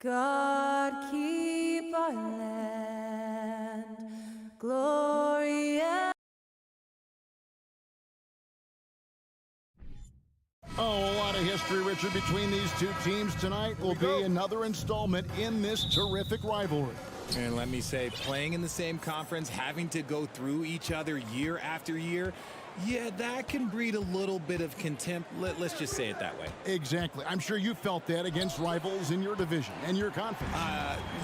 God keep our land, glory and... Oh, a lot of history, Richard, between these two teams tonight will be another installment in this terrific rivalry. And let me say, playing in the same conference, having to go through each other year after year, yeah, that can breed a little bit of contempt. Let's just say it that way. Exactly. I'm sure you felt that against rivals in your division and your conference.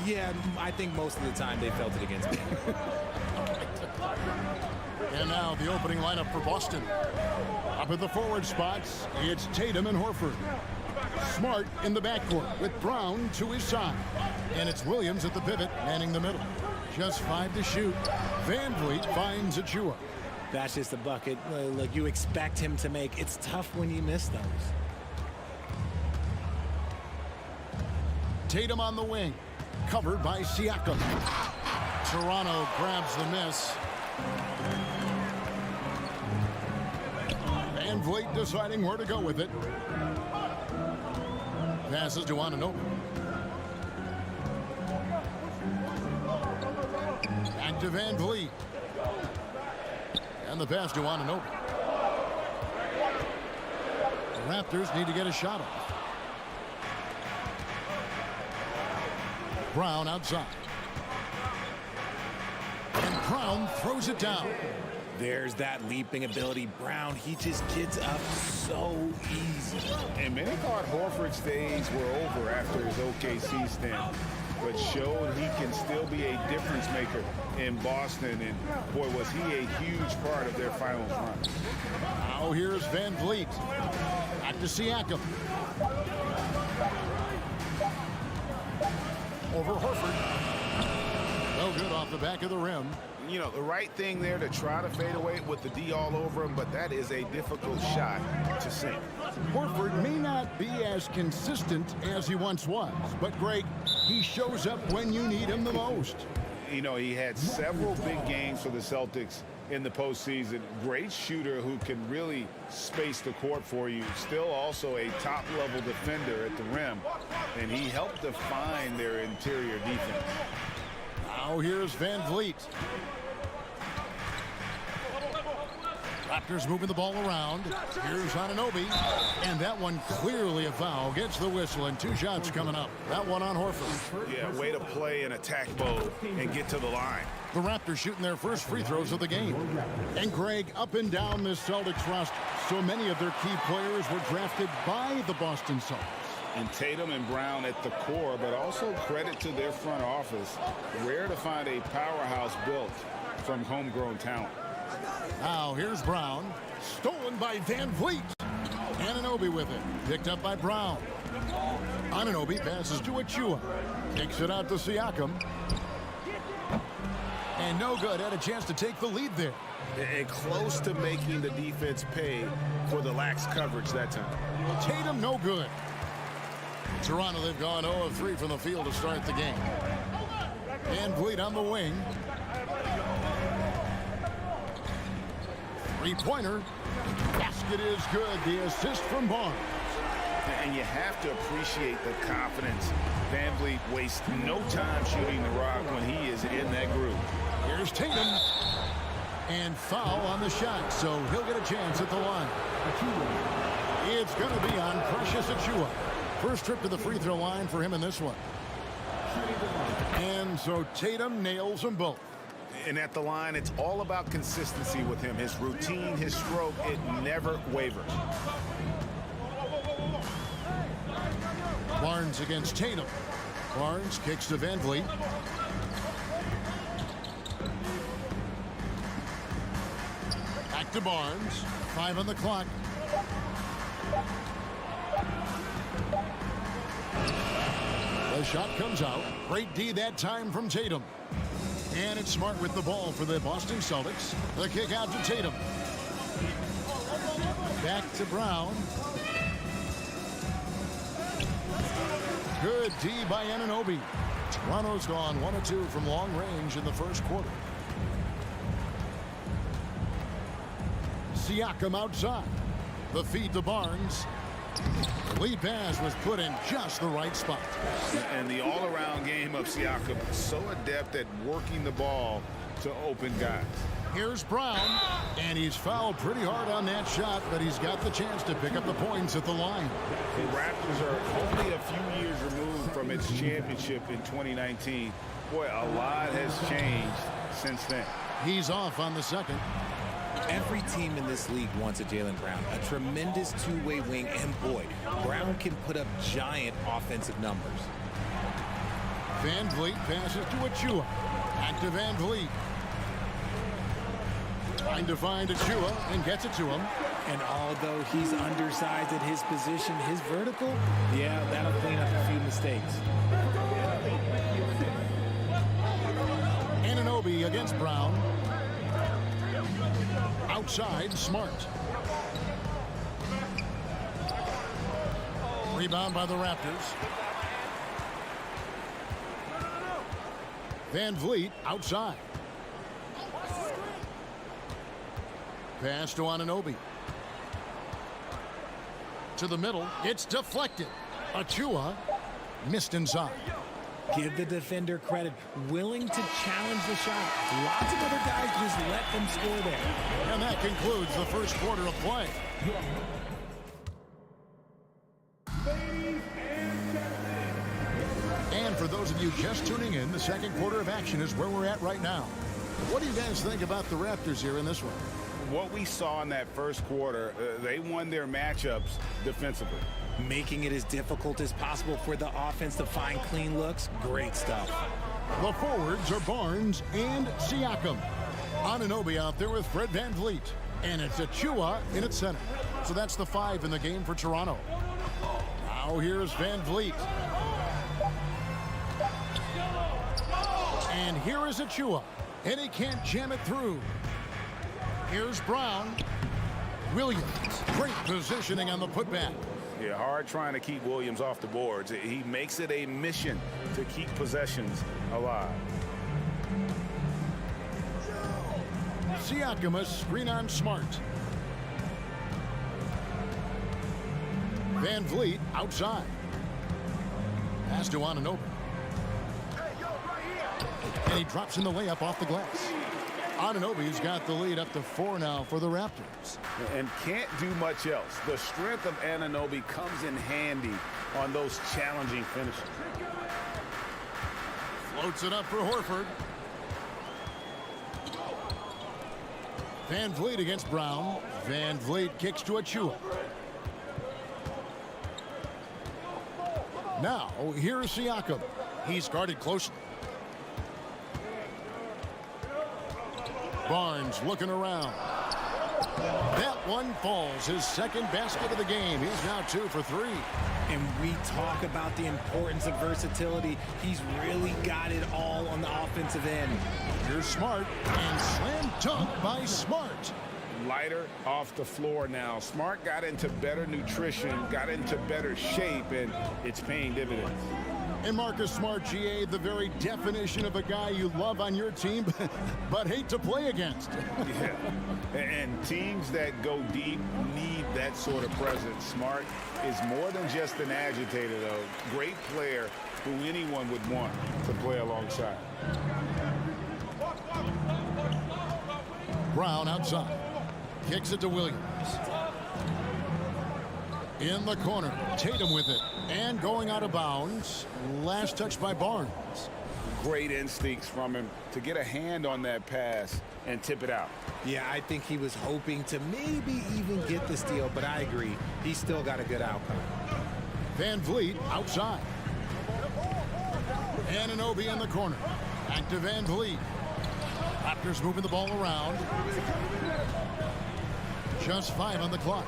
Yeah, I think most of the time they felt it against me. And now the opening lineup for Boston. Up at the forward spots, it's Tatum and Horford. Smart in the backcourt with Brown to his side. And it's Williams at the pivot, manning the middle. Just 5 to shoot. Van Vliet finds Achua. That's just a bucket. Look, you expect him to make. It's tough when you miss those. Tatum on the wing. Covered by Siakam. Toronto grabs the miss. Van Vliet deciding where to go with it. Passes to Anunoby. Back to Van Vliet. And the pass to Anunoby. The Raptors need to get a shot off. Brown outside. And Brown throws it down. There's that leaping ability. Brown, he just gets up so easy. And many thought Horford's days were over after his OKC stint, but showed he can still be a difference maker in Boston. And boy, was he a huge part of their finals run. Now here's Van Vliet. Back to Siakam. Over Horford. No good off the back of the rim. You know, the right thing there to try to fade away with the D all over him, but that is a difficult shot to sink. Horford may not be as consistent as he once was, but Greg, he shows up when you need him the most. You know, he had several big games for the Celtics in the postseason. Great shooter who can really space the court for you. Still also a top-level defender at the rim, and he helped define their interior defense. Now here's Van Vliet. Raptors moving the ball around. Here's Anunoby. And that one clearly a foul. Gets the whistle and 2 shots coming up. That one on Horford. Yeah, way to play in attack mode and get to the line. The Raptors shooting their first free throws of the game. And Greg, up and down this Celtics roster, so many of their key players were drafted by the Boston Celtics. And Tatum and Brown at the core, but also credit to their front office. Rare to find a powerhouse built from homegrown talent. Now here's Brown. Stolen by Van Vliet. Anunoby with it. Picked up by Brown. Anunoby passes to Achua. Takes it out to Siakam. And no good. Had a chance to take the lead there. And close to making the defense pay for the lax coverage that time. Tatum no good. Toronto, they've gone 0 of 3 from the field to start the game. Van Vliet on the wing. Three-pointer. Basket is good. The assist from Barnes. And you have to appreciate the confidence. Van Vliet wastes no time shooting the rock when he is in that groove. Here's Tatum. And foul on the shot, so he'll get a chance at the line. It's going to be on Precious Achua. First trip to the free throw line for him in this one. And so Tatum nails them both. And at the line, it's all about consistency with him. His routine, his stroke, it never wavers. Barnes against Tatum. Barnes kicks to Van Vliet. Back to Barnes. 5 on the clock. The shot comes out. Great D that time from Tatum. And it's Smart with the ball for the Boston Celtics. The kick out to Tatum. Back to Brown. Good D by Anunoby. Toronto's gone 1 of 2 from long range in the first quarter. Siakam outside. The feed to Barnes. The lead pass was put in just the right spot. And the all-around game of Siakam, so adept at working the ball to open guys. Here's Brown, and he's fouled pretty hard on that shot, but he's got the chance to pick up the points at the line. The Raptors are only a few years removed from its championship in 2019. Boy, a lot has changed since then. He's off on the second. Every team in this league wants a Jaylen Brown, a tremendous two-way wing, and boy, Brown can put up giant offensive numbers. Van Vliet passes to Achua. Back to Van Vliet. Trying to find Achua and gets it to him. And although he's undersized at his position, his vertical, yeah, that'll clean up a few mistakes. Anunoby against Brown. Outside, Smart. Rebound by the Raptors. Van Vliet outside. Pass to Anunoby. To the middle. It's deflected. Achua missed inside. Give the defender credit. Willing to challenge the shot. Lots of other guys just let them score there. And that concludes the first quarter of play. And for those of you just tuning in, the second quarter of action is where we're at right now. What do you guys think about the Raptors here in this one? What we saw in that first quarter, they won their matchups defensively. Making it as difficult as possible for the offense to find clean looks. Great stuff. The forwards are Barnes and Siakam. Anunoby out there with Fred Van Vliet. And it's Achua in its center. So that's the 5 in the game for Toronto. Now here's Van Vliet. And here is Achua. And he can't jam it through. Here's Brown. Williams. Great positioning on the putback. Yeah, hard trying to keep Williams off the boards. He makes it a mission to keep possessions alive. Siakam a screen on Smart. Van Vliet outside. Pass to Anunoby. And he drops in the layup off the glass. Anunoby's got the lead up to 4 now for the Raptors. And can't do much else. The strength of Anunoby comes in handy on those challenging finishes. Floats it up for Horford. Van Vliet against Brown. Van Vliet kicks to Achua. Now, here's Siakam. He's guarded closely. Barnes looking around. That one falls. His second basket of the game. He's now 2 for 3. And we talk about the importance of versatility. He's really got it all on the offensive end. Here's Smart. And slam dunk by Smart. Lighter off the floor now. Smart got into better nutrition, got into better shape, and it's paying dividends. And Marcus Smart, GA, the very definition of a guy you love on your team, but hate to play against. Yeah. And teams that go deep need that sort of presence. Smart is more than just an agitator, though. Great player who anyone would want to play alongside. Brown outside. Kicks it to Williams. In the corner, Tatum with it. And going out of bounds. Last touch by Barnes. Great instincts from him to get a hand on that pass and tip it out. Yeah, I think he was hoping to maybe even get the steal, but I agree. He's still got a good outcome. Van Vliet outside. Anunoby in the corner. Back to Van Vliet. Raptors moving the ball around. Just 5 on the clock.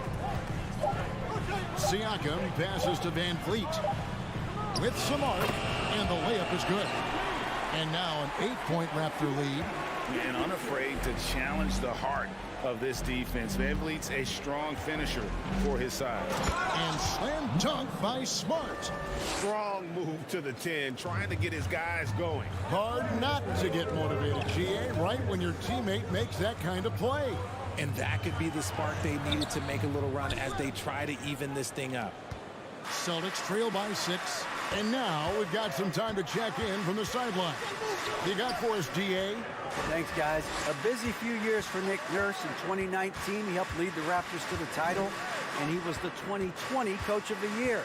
Siakam passes to Van Vliet. With Smart, and the layup is good. And now an 8-point Raptor lead. And unafraid to challenge the heart of this defense. Van Vliet's a strong finisher for his side. And slam dunk by Smart. Strong move to the 10, trying to get his guys going. Hard not to get motivated, GA, right when your teammate makes that kind of play. And that could be the spark they needed to make a little run as they try to even this thing up. Celtics trail by 6. And now we've got some time to check in from the sideline. You got for us, GA? Thanks, guys. A busy few years for Nick Nurse. In 2019, he helped lead the Raptors to the title, and he was the 2020 Coach of the Year.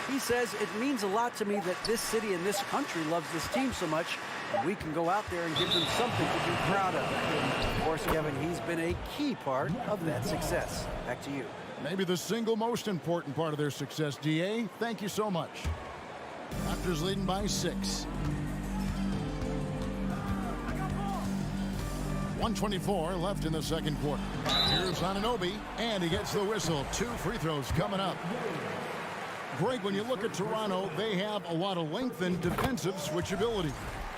He says, it means a lot to me that this city and this country loves this team so much, and we can go out there and give them something to be proud of. Of course, Kevin, he's been a key part of that success. Back to you. Maybe the single most important part of their success, GA. Thank you so much. Raptors leading by 6. 1:24 left in the second quarter. Here's Anunoby, and he gets the whistle. 2 free throws coming up. Greg, when you look at Toronto, they have a lot of length and defensive switchability.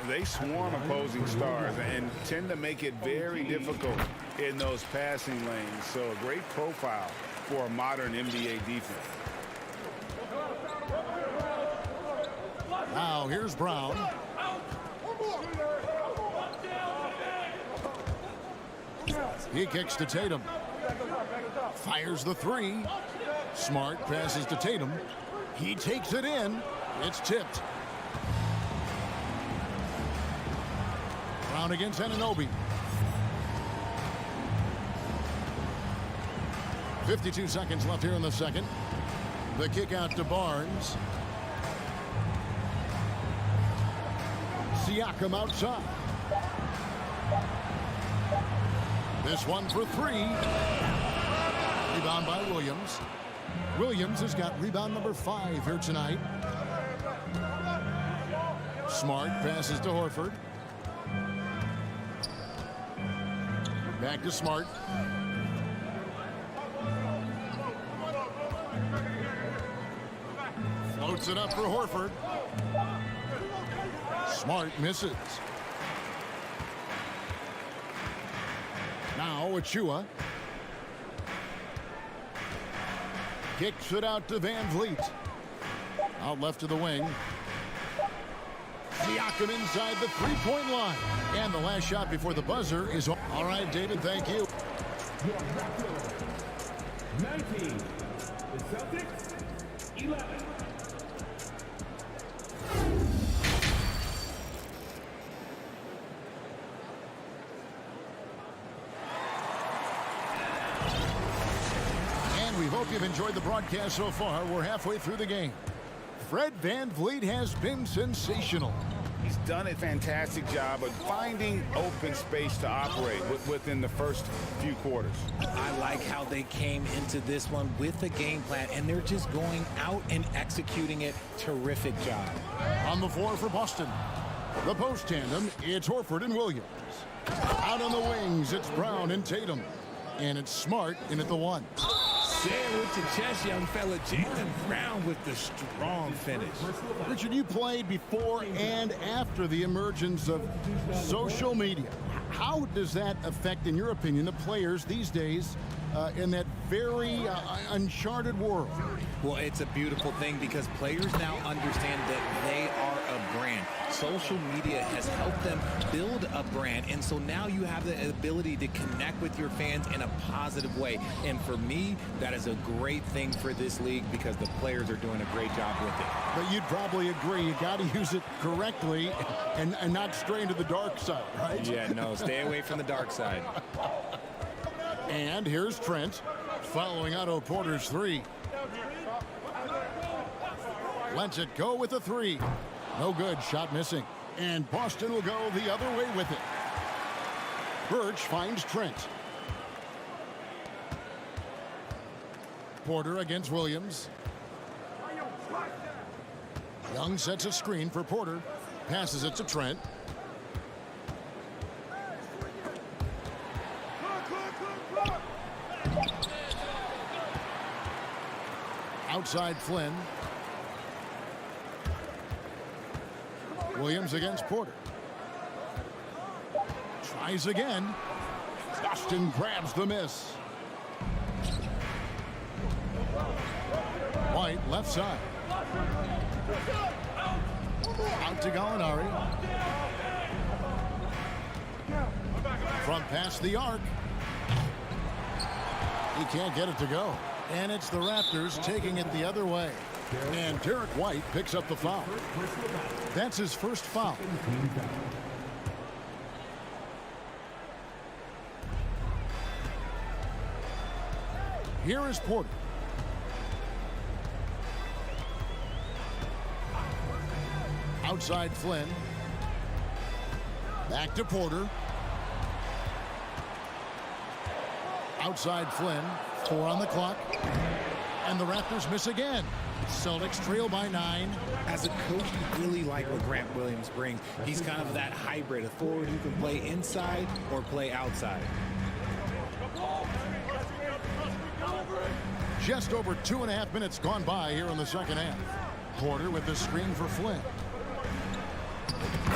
They swarm opposing stars and tend to make it very difficult in those passing lanes. So a great profile for a modern NBA defense. Now here's Brown. He kicks to Tatum. Fires the 3. Smart passes to Tatum. He takes it in. It's tipped. Brown against Anunoby. 52 seconds left here in the second. The kick out to Barnes. Siakam outside. This one for 3. Rebound by Williams. Williams has got rebound number 5 here tonight. Smart passes to Horford. Back to Smart. Floats it up for Horford. Smart misses. Now Achua. Kicks it out to Van Vliet. Out left to the wing. Siakam inside the three-point line. And the last shot before the buzzer is all right, David, thank you. 19. The Celtics, 11. We hope you've enjoyed the broadcast so far. We're halfway through the game. Fred Van Vliet has been sensational. He's done a fantastic job of finding open space to operate within the first few quarters. I like how they came into this one with a game plan, and they're just going out and executing it. Terrific job. On the floor for Boston. The post tandem, it's Horford and Williams. Out on the wings, it's Brown and Tatum. And it's Smart in at the 1. Say it with your chest, young fella. Jaylen Brown with the strong finish. Richard, you played before and after the emergence of social media. How does that affect, in your opinion, the players these days in that very uncharted world? Well, it's a beautiful thing because players now understand that they are a brand. Social media has helped them build a brand, and so now you have the ability to connect with your fans in a positive way. And for me, that is a great thing for this league because the players are doing a great job with it. But you'd probably agree you got to use it correctly and not stray into the dark side, right? Yeah, no, stay away from the dark side. And here's Trent following Otto Porter's 3. Lets it go with a 3. No good, shot missing. And Boston will go the other way with it. Birch finds Trent. Porter against Williams. Young sets a screen for Porter. Passes it to Trent. Outside Flynn. Williams against Porter. Tries again. Boston grabs the miss. White left side. Out to Gallinari. From past the arc. He can't get it to go. And it's the Raptors taking it the other way. And Derek White picks up the foul. That's his first foul. Here is Porter. Outside Flynn. Back to Porter. Outside Flynn. 4 on the clock. And the Raptors miss again. Celtics trail by 9. As a coach, you really like what Grant Williams brings. He's kind of that hybrid, a forward who can play inside or play outside. Just over 2.5 minutes gone by here in the second half. Porter with the screen for Flynn.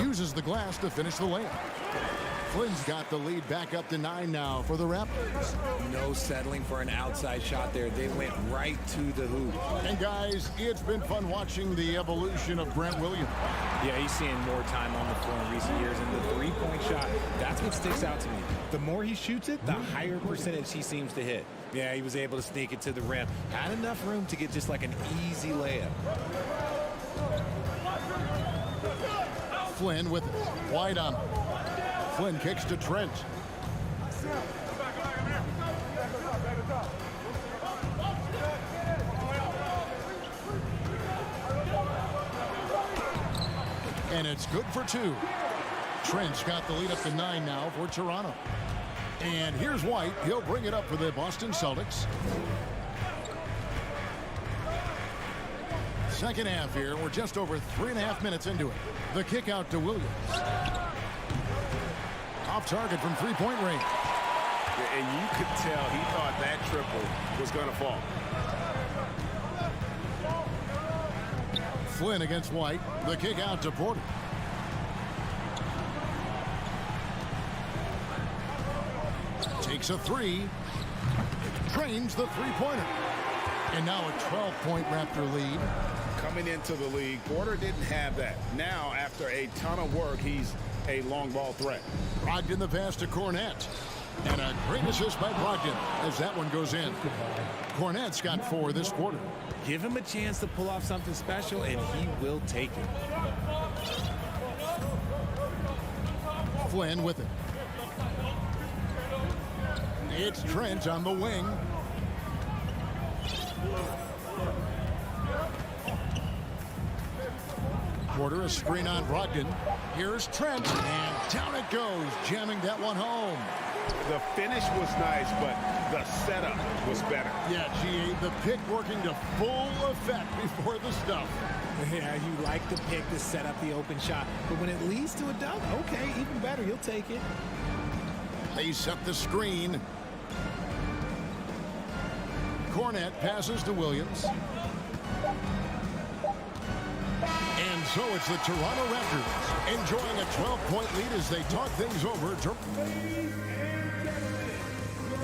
Uses the glass to finish the layup. Flynn's got the lead back up to 9 now for the Raptors. No settling for an outside shot there. They went right to the hoop. And guys, it's been fun watching the evolution of Grant Williams. Yeah, he's seeing more time on the floor in recent years, and the three-point shot, that's what sticks out to me. The more he shoots it, the higher percentage he seems to hit. Yeah, he was able to sneak it to the rim. Had enough room to get just like an easy layup. Flynn with it. White on him. Flynn kicks to Trent. And it's good for 2. Trent's got the lead up to 9 now for Toronto. And here's White. He'll bring it up for the Boston Celtics. Second half here. We're just over 3.5 minutes into it. The kick out to Williams. Off target from three-point range. Yeah, and you could tell he thought that triple was going to fall. Flynn against White. The kick out to Porter. Takes a 3. Drains the three-pointer. And now a 12-point Raptor lead. Coming into the league, Porter didn't have that. Now, after a ton of work, he's a long ball threat. Brogdon the pass to Cornette. And a great assist by Brogdon as that one goes in. Cornette's got 4 this quarter. Give him a chance to pull off something special, and he will take it. Flynn with it. It's Trent on the wing. Porter a screen on Brogdon. Here's Trent, and down it goes, jamming that one home. The finish was nice, but the setup was better. Yeah, GA, the pick working to full effect before the stuff. Yeah, you like the pick to set up the open shot, but when it leads to a dunk, okay, even better, you'll take it. They set the screen. Cornette passes to Williams. And so it's the Toronto Raptors enjoying a 12-point lead as they talk things over.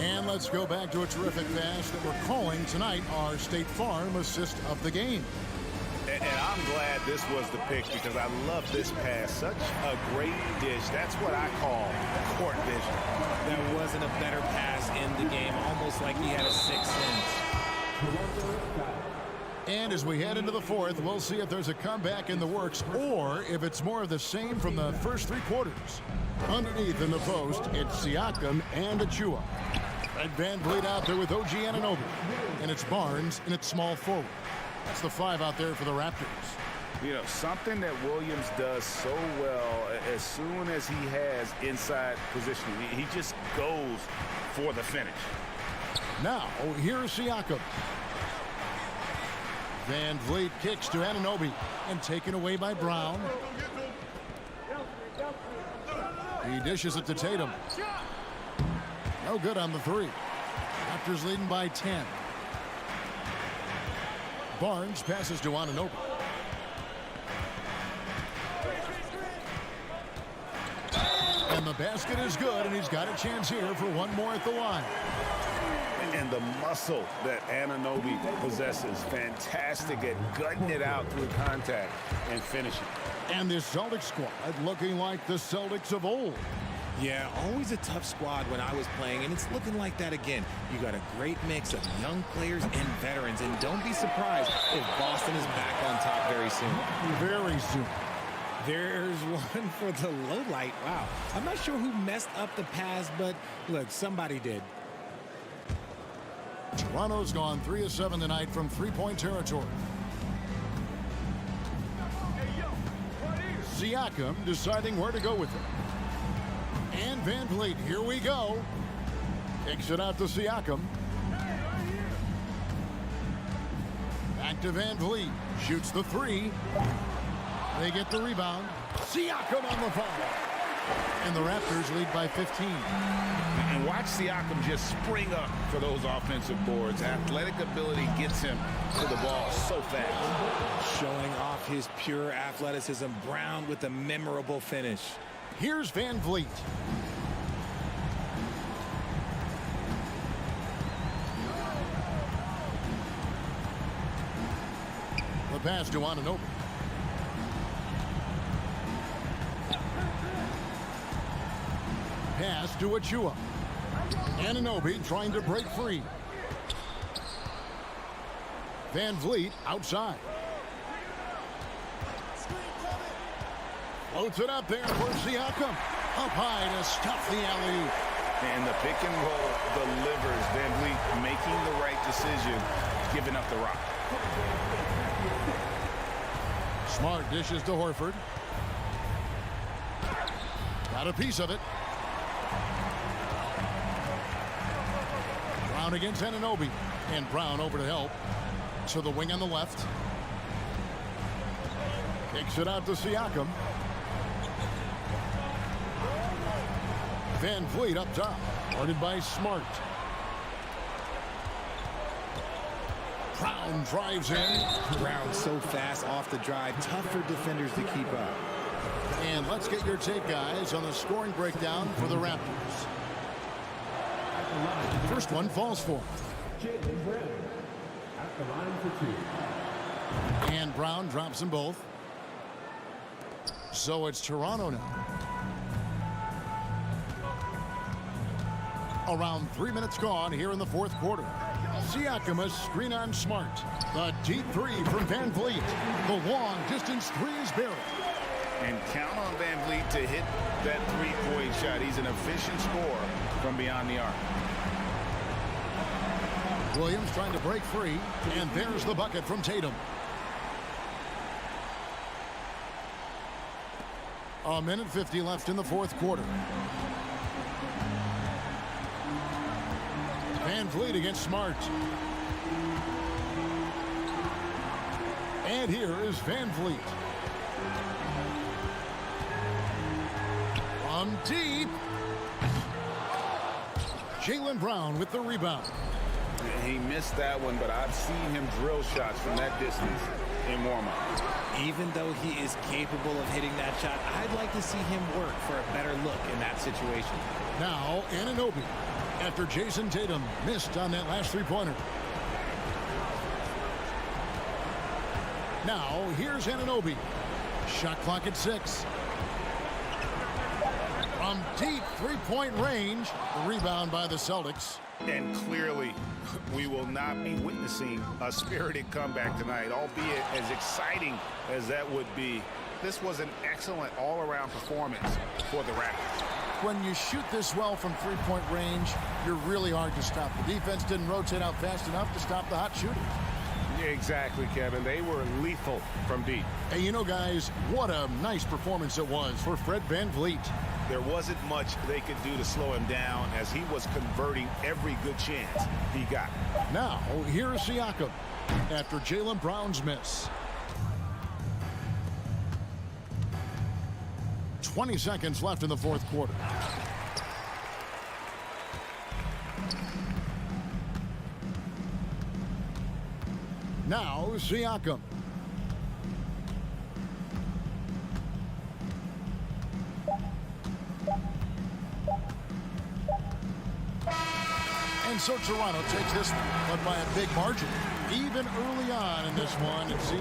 And let's go back to a terrific pass that we're calling tonight our State Farm assist of the game. And I'm glad this was the pick because I love this pass. Such a great dish. That's what I call court vision. There wasn't a better pass in the game, almost like he had a sixth sense. And as we head into the fourth, we'll see if there's a comeback in the works or if it's more of the same from the first 3 quarters. Underneath in the post, it's Siakam and Achua. Red Van Vliet out there with OG Anunoby. And it's Barnes and it's small forward. That's the 5 out there for the Raptors. You know, something that Williams does so well, as soon as he has inside positioning, he just goes for the finish. Now, here's Siakam. Van Vliet kicks to Anunoby and taken away by Brown. He dishes it to Tatum. No good on the three. Raptors leading by 10. Barnes passes to Anunoby. And the basket is good, and he's got a chance here for one more at the line. And the muscle that Anunoby possesses, fantastic at gutting it out through contact and finishing. And this Celtics squad looking like the Celtics of old. Yeah, always a tough squad when I was playing, and it's looking like that again. You got a great mix of young players and veterans, and don't be surprised if Boston is back on top very soon. Very soon. There's one for the low light. Wow. I'm not sure who messed up the pass, but look, somebody did. Toronto's gone 3 of 7 tonight from three-point territory. Siakam deciding where to go with it. And Van Vliet, here we go. Kicks it out to Siakam. Back to Van Vliet. Shoots the three. They get the rebound. Siakam on the foul. And the Raptors lead by 15. And watch Siakam just spring up for those offensive boards. Athletic ability gets him to the ball so fast. Showing off his pure athleticism. Brown with a memorable finish. Here's Van Vliet. The pass to Anunoby. Pass to Achua. Anunoby trying to break free. Van Vliet outside. Floats it up there for Siakam. Up high to stuff the alley-oop. And the pick and roll delivers. Van Vliet making the right decision, giving up the rock. Smart dishes to Horford. Got a piece of it. Brown against Anunoby. And Brown over to help. To the wing on the left. Kicks it out to Siakam. Van Vliet up top. Guarded by Smart. Brown drives in. Brown so fast off the drive. Tough for defenders to keep up. And let's get your take, guys, on the scoring breakdown for the Raptors. First one falls for. Jaylen Brown at the line for 2. And Brown drops them both. So it's Toronto now. Around 3 minutes gone here in the fourth quarter. Siakam a screen on Smart. The deep three from Van Vliet. The long distance three is buried. And count on Van Vliet to hit that three-point shot. He's an efficient scorer from beyond the arc. Williams trying to break free. And there's the bucket from Tatum. A minute 50 left in the fourth quarter. Van Vliet against Smart. And here is Van Vliet. From deep. Jaylen Brown with the rebound. He missed that one, but I've seen him drill shots from that distance in warm-up. Even though he is capable of hitting that shot, I'd like to see him work for a better look in that situation. Now Anunoby. After Jason Tatum missed on that last three-pointer. Now, here's Anunoby. Shot clock at 6. From deep three-point range, the rebound by the Celtics. And clearly, we will not be witnessing a spirited comeback tonight, albeit as exciting as that would be. This was an excellent all-around performance for the Raptors. When you shoot this well from three-point range, you're really hard to stop. The defense didn't rotate out fast enough to stop the hot shooter. Exactly, Kevin. They were lethal from deep. And you know, guys, what a nice performance it was for Fred VanVleet. There wasn't much they could do to slow him down as he was converting every good chance he got. Now, here's Siakam after Jaylen Brown's miss. 20 seconds left in the fourth quarter. Now, Siakam. And so Toronto takes this one, but by a big margin. Even early on in this one, it's...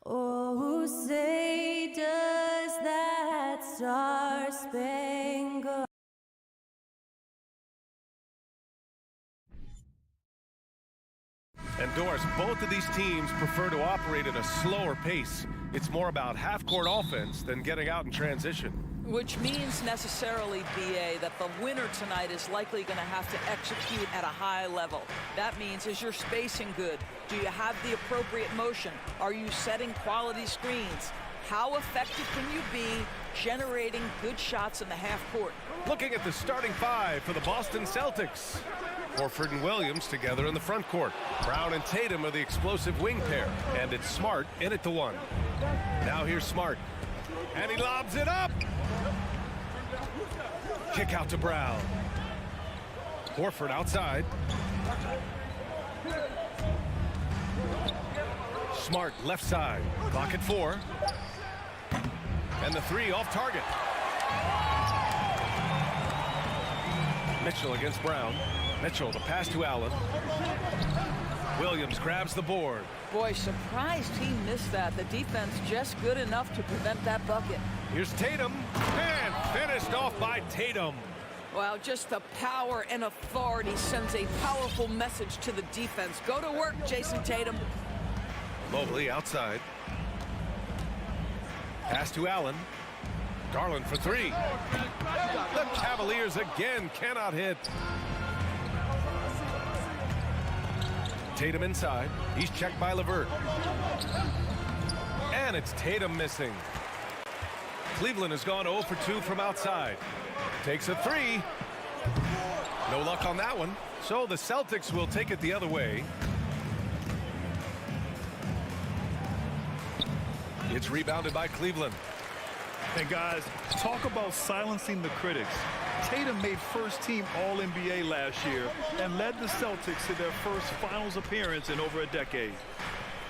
Oh, say does that star-spangled And Doris, both of these teams prefer to operate at a slower pace. It's more about half-court offense than getting out in transition. Which means necessarily, BA, that the winner tonight is likely going to have to execute at a high level. That means, is your spacing good? Do you have the appropriate motion? Are you setting quality screens? How effective can you be generating good shots in the half court? Looking at the starting five for the Boston Celtics. Horford and Williams together in the front court. Brown and Tatum are the explosive wing pair. And it's Smart in at the one. Now here's Smart. And he lobs it up. Kick out to Brown. Horford outside. Smart left side. Clock at 4. And the three off target. Mitchell against Brown. Mitchell, the pass to Allen. Williams grabs the board. Boy, surprised he missed that. The defense just good enough to prevent that bucket. Here's Tatum. And finished off by Tatum. Wow, just the power and authority sends a powerful message to the defense. Go to work, Jason Tatum. Mobley outside. Pass to Allen. Garland for three. The Cavaliers again cannot hit. Tatum inside. He's checked by LeVert. And it's Tatum missing. Cleveland has gone 0 for 2 from outside. Takes a three. No luck on that one. So the Celtics will take it the other way. It's rebounded by Cleveland. And guys, talk about silencing the critics. Tatum made first-team All-NBA last year and led the Celtics to their first finals appearance in over a decade.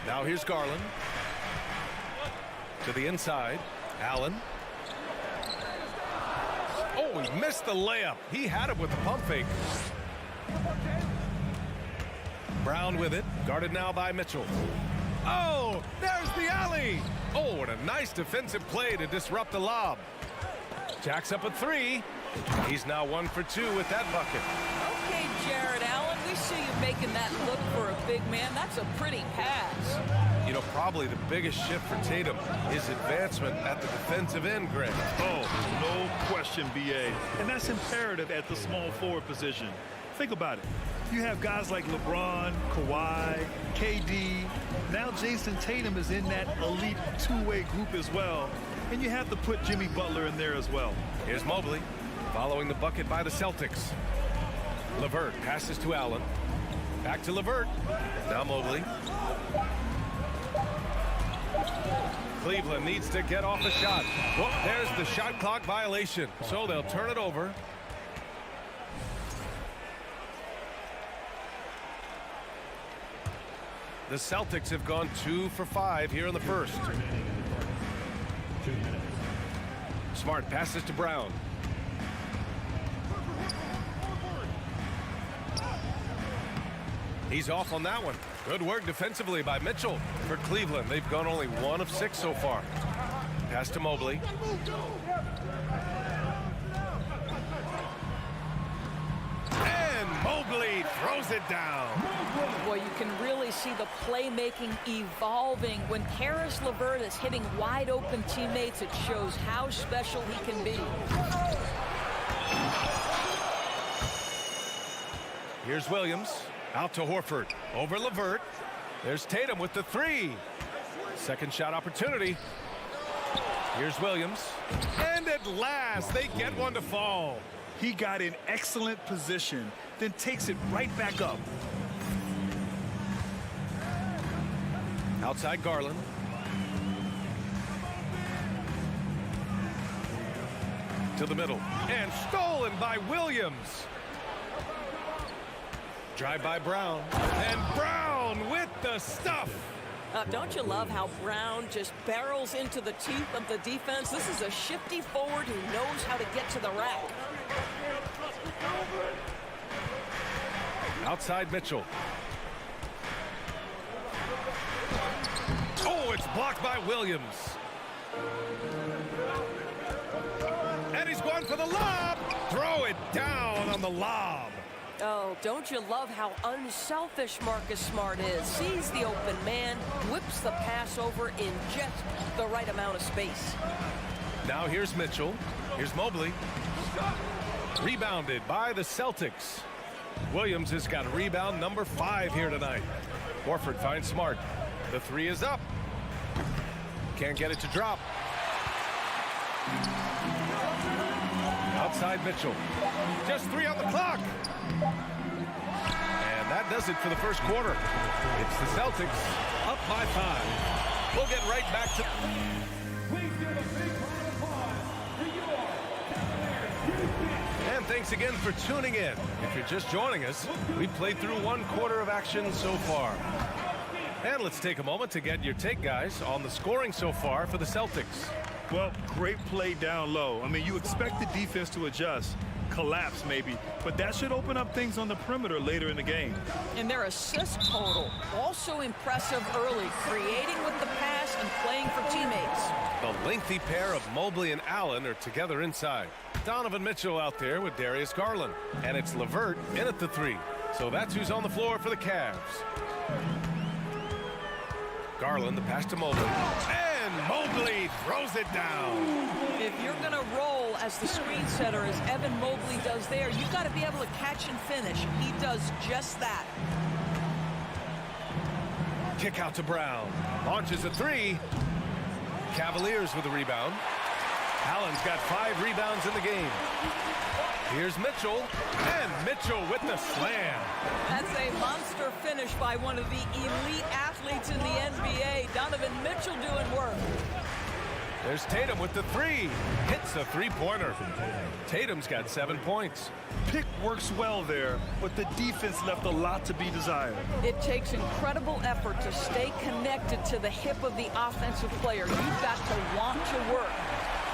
Now here's Garland. To the inside. Allen. Oh, he missed the layup. He had it with the pump fake. Brown with it. Guarded now by Mitchell. Oh, there's the alley. Oh, and a nice defensive play to disrupt the lob. Jacks up a three. He's now 1 for 2 with that bucket. Okay, Jared Allen, we see you making that look for a big man. That's a pretty pass. You know, probably the biggest shift for Tatum is advancement at the defensive end, Greg. Oh, no question, BA. And that's imperative at the small forward position. Think about it. You have guys like LeBron, Kawhi, KD. Now Jason Tatum is in that elite two-way group as well. And you have to put Jimmy Butler in there as well. Here's Mobley following the bucket by the Celtics. LeVert passes to Allen. Back to LeVert. Now Mobley. Cleveland needs to get off a shot. Well, there's the shot clock violation. So they'll turn it over. The Celtics have gone 2 for 5 here in the first. Smart passes to Brown. He's off on that one. Good work defensively by Mitchell for Cleveland. They've gone only 1 of 6 so far. Pass to Mobley. And Mobley throws it down. Boy, you can really see the playmaking evolving. When Karis LeVert is hitting wide open teammates, it shows how special he can be. Here's Williams. Out to Horford. Over LeVert. There's Tatum with the three. Second shot opportunity. Here's Williams. And at last, they get one to fall. He got in excellent position, then takes it right back up. Outside Garland. To the middle. And stolen by Williams. Drive by Brown. And Brown with the stuff. Don't you love how Brown just barrels into the teeth of the defense? This is a shifty forward who knows how to get to the rack. Outside Mitchell. Oh, it's blocked by Williams. And he's going for the lob. Throw it down on the lob. Oh, don't you love how unselfish Marcus Smart is? Sees the open man, whips the pass over in just the right amount of space. Now here's Mitchell. Here's Mobley. Rebounded by the Celtics. Williams has got rebound number 5 here tonight. Horford finds Smart. The 3 is up. Can't get it to drop. Outside Mitchell. Just 3 on the clock. And that does it for the first quarter. It's the Celtics up by 5. We'll get right back to... And thanks again for tuning in. If you're just joining us, we played through 1 quarter of action so far. And let's take a moment to get your take, guys, on the scoring so far for the Celtics. Well, great play down low. I mean, you expect the defense to adjust, collapse maybe, but that should open up things on the perimeter later in the game. And their assist total, also impressive early, creating with the pass and playing for teammates. The lengthy pair of Mobley and Allen are together inside. Donovan Mitchell out there with Darius Garland. And it's LeVert in at the 3. So that's who's on the floor for the Cavs. Garland, the pass to Mobley. And Mobley throws it down. If you're going to roll as the screen setter, as Evan Mobley does there, you've got to be able to catch and finish. He does just that. Kick out to Brown. Launches a 3. Cavaliers with a rebound. Allen's got 5 rebounds in the game. Here's Mitchell, and Mitchell with the slam. That's a monster finish by one of the elite athletes in the NBA. Donovan Mitchell doing work. There's Tatum with the 3. Hits a 3-pointer. Tatum's got 7 points. Pick works well there, but the defense left a lot to be desired. It takes incredible effort to stay connected to the hip of the offensive player. You've got to want to work.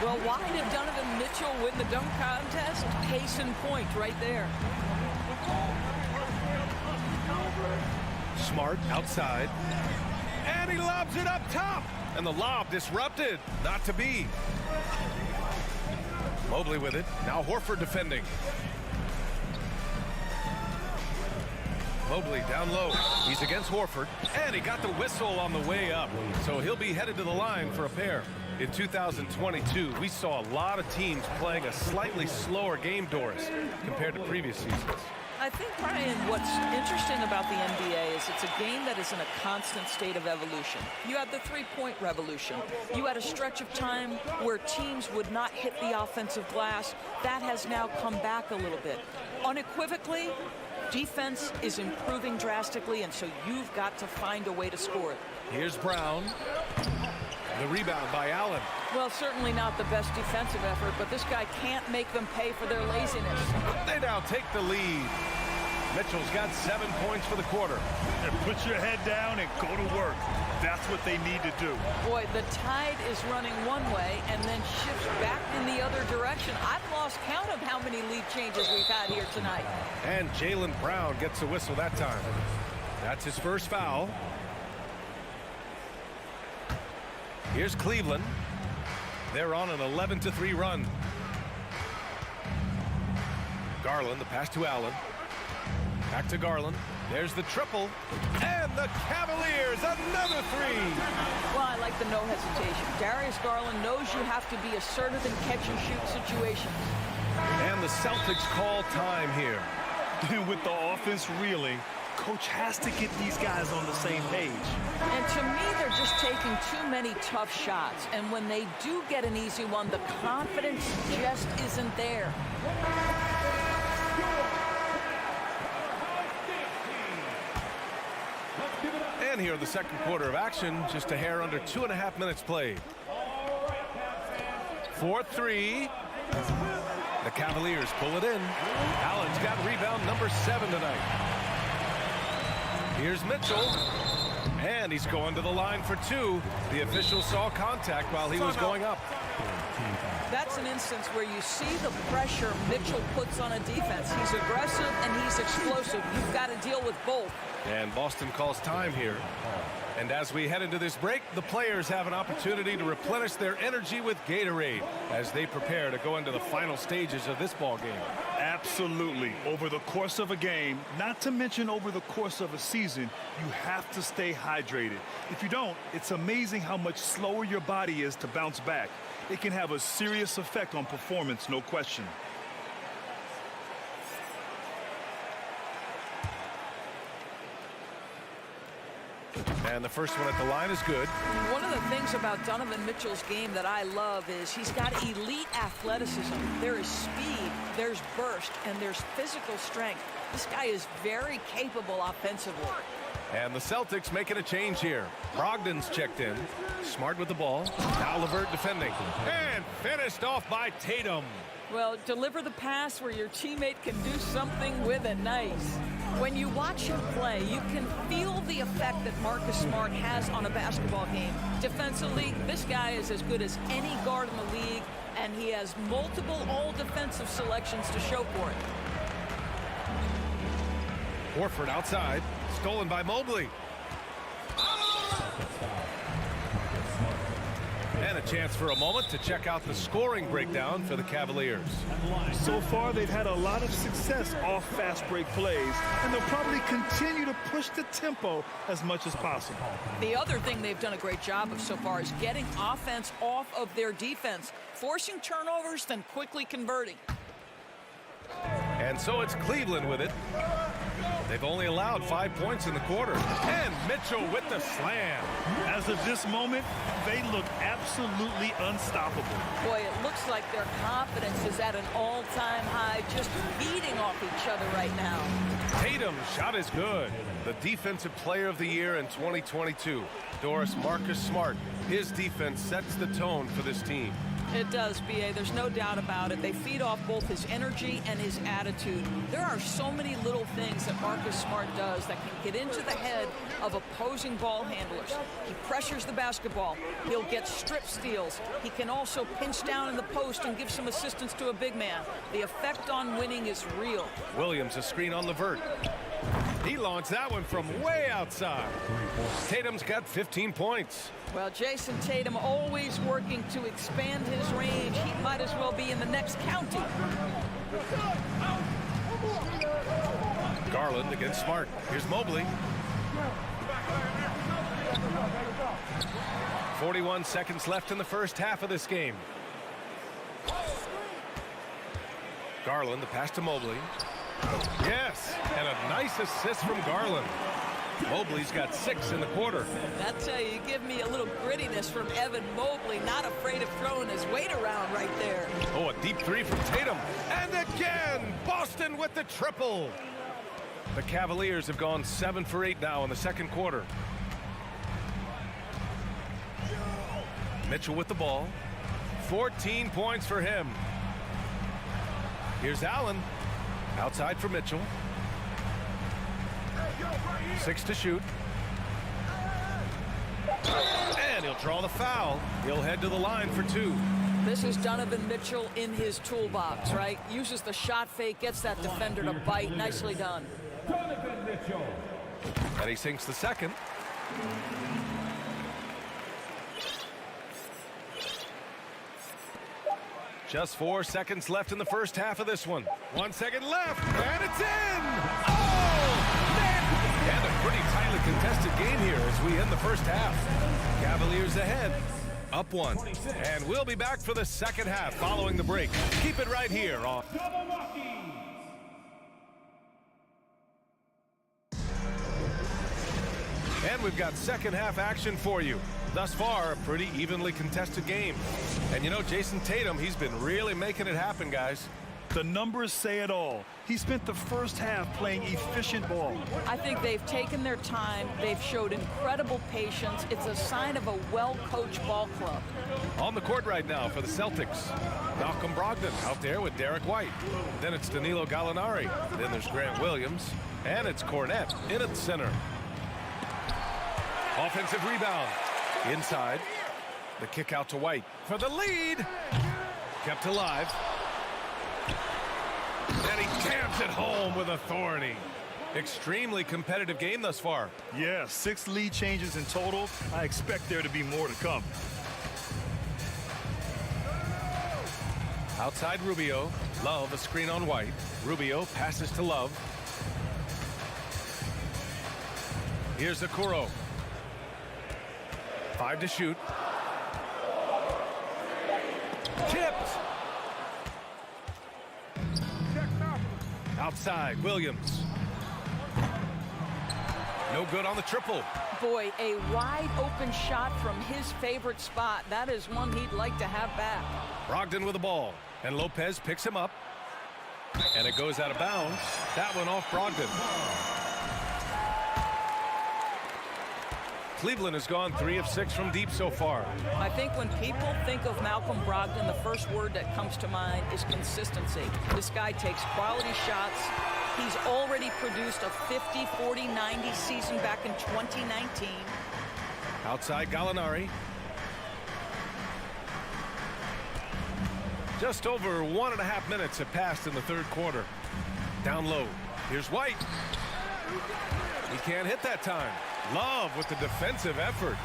Well, why did Donovan Mitchell win the dunk contest? Case in point right there. Smart outside. And he lobs it up top. And the lob disrupted. Not to be. Mobley with it. Now Horford defending. Mobley down low. He's against Horford. And he got the whistle on the way up. So he'll be headed to the line for a pair. In 2022, we saw a lot of teams playing a slightly slower game, Doris, compared to previous seasons. I think, Brian, what's interesting about the NBA is it's a game that is in a constant state of evolution. You had the 3-point revolution. You had a stretch of time where teams would not hit the offensive glass. That has now come back a little bit. Unequivocally, defense is improving drastically, and so you've got to find a way to score it. Here's Brown. The rebound by Allen. Well, certainly not the best defensive effort, but this guy can't make them pay for their laziness. They now take the lead. Mitchell's got 7 points for the quarter. And put your head down and go to work. That's what they need to do. Boy, the tide is running one way and then shifts back in the other direction. I've lost count of how many lead changes we've had here tonight. And Jaylen Brown gets a whistle that time. That's his first foul. Here's Cleveland. They're on an 11-3 run. Garland, the pass to Allen. Back to Garland. There's the triple. And the Cavaliers, another 3. Well, I like the no hesitation. Darius Garland knows you have to be assertive in catch-and-shoot situations. And the Celtics call time here. With the offense reeling, coach has to get these guys on the same page. And to me, they're just taking too many tough shots. And when they do get an easy one, the confidence just isn't there. And here in the second quarter of action, just a hair under 2.5 minutes played. 4-3. The Cavaliers pull it in. Allen's got rebound number 7 tonight. Here's Mitchell. And he's going to the line for 2. The official saw contact while he was going up. That's an instance where you see the pressure Mitchell puts on a defense. He's aggressive and he's explosive. You've got to deal with both. And Boston calls time here. And as we head into this break, the players have an opportunity to replenish their energy with Gatorade as they prepare to go into the final stages of this ball game. Absolutely. Over the course of a game, not to mention over the course of a season, you have to stay hydrated. If you don't, it's amazing how much slower your body is to bounce back. It can have a serious effect on performance, no question. And the first one at the line is good. One of the things about Donovan Mitchell's game that I love is he's got elite athleticism. There is speed, there's burst, and there's physical strength. This guy is very capable offensively. And the Celtics making a change here. Brogdon's checked in. Smart with the ball. Now LeVert defending. And finished off by Tatum. Well, deliver the pass where your teammate can do something with it. Nice. When you watch him play, you can feel the effect that Marcus Smart has on a basketball game. Defensively, this guy is as good as any guard in the league, and he has multiple all-defensive selections to show for it. Horford outside. Stolen by Mobley. And a chance for a moment to check out the scoring breakdown for the Cavaliers. So far, they've had a lot of success off fast break plays, and they'll probably continue to push the tempo as much as possible. The other thing they've done a great job of so far is getting offense off of their defense, forcing turnovers, then quickly converting. And so it's Cleveland with it. They've only allowed 5 points in the quarter. And Mitchell with the slam. As of this moment, they look absolutely unstoppable. Boy, it looks like their confidence is at an all-time high, just beating off each other right now. Tatum's shot is good. The Defensive Player of the Year in 2022. Doris, Marcus Smart. His defense sets the tone for this team. It does, B.A. There's no doubt about it. They feed off both his energy and his attitude. There are so many little things that Marcus Smart does that can get into the head of opposing ball handlers. He pressures the basketball. He'll get strip steals. He can also pinch down in the post and give some assistance to a big man. The effect on winning is real. Williams a screen on LeVert. He launched that one from way outside. Tatum's got 15 points. Well, Jason Tatum always working to expand his range. He might as well be in the next county. Garland against Smart. Here's Mobley. 41 seconds left in the first half of this game. Garland, the pass to Mobley. Yes, and a nice assist from Garland. Mobley's got 6 in the quarter. That's you give me a little grittiness from Evan Mobley, not afraid of throwing his weight around right there. Oh, a deep three from Tatum. And again, Boston with the triple. The Cavaliers have gone 7 for 8 now in the second quarter. Mitchell with the ball. 14 points for him. Here's Allen. Outside for Mitchell. 6 to shoot. And he'll draw the foul. He'll head to the line for 2. This is Donovan Mitchell in his toolbox, right? Uses the shot fake, gets that defender to bite. Nicely done. Donovan Mitchell. And he sinks the second. Just 4 seconds left in the first half of this one. 1 second left, and it's in! Oh, man! And a pretty tightly contested game here as we end the first half. Cavaliers ahead, up 1. And we'll be back for the second half following the break. Keep it right here on And we've got second half action for you. Thus far, a pretty evenly contested game. And you know, Jason Tatum, he's been really making it happen, guys. The numbers say it all. He spent the first half playing efficient ball. I think they've taken their time. They've showed incredible patience. It's a sign of a well-coached ball club. On the court right now for the Celtics, Malcolm Brogdon out there with Derek White. Then it's Danilo Gallinari. Then there's Grant Williams. And it's Cornette in at center. Offensive rebound. Inside. The kick out to White for the lead. Kept alive. And he jams it home with authority. Extremely competitive game thus far. Yeah, 6 lead changes in total. I expect there to be more to come. Outside Rubio. Love a screen on White. Rubio passes to Love. Here's Okoro. 5 to shoot. Tipped. Outside Williams. No good on the triple. Boy, a wide open shot from his favorite spot. That is one he'd like to have back. Brogdon with the ball, and Lopez picks him up, and it goes out of bounds. That one off Brogdon. Cleveland has gone 3 of 6 from deep so far. I think when people think of Malcolm Brogdon, the first word that comes to mind is consistency. This guy takes quality shots. He's already produced a 50, 40, 90 season back in 2019. Outside Gallinari. Just over 1.5 minutes have passed in the third quarter. Down low. Here's White. He can't hit that time. Love with the defensive effort.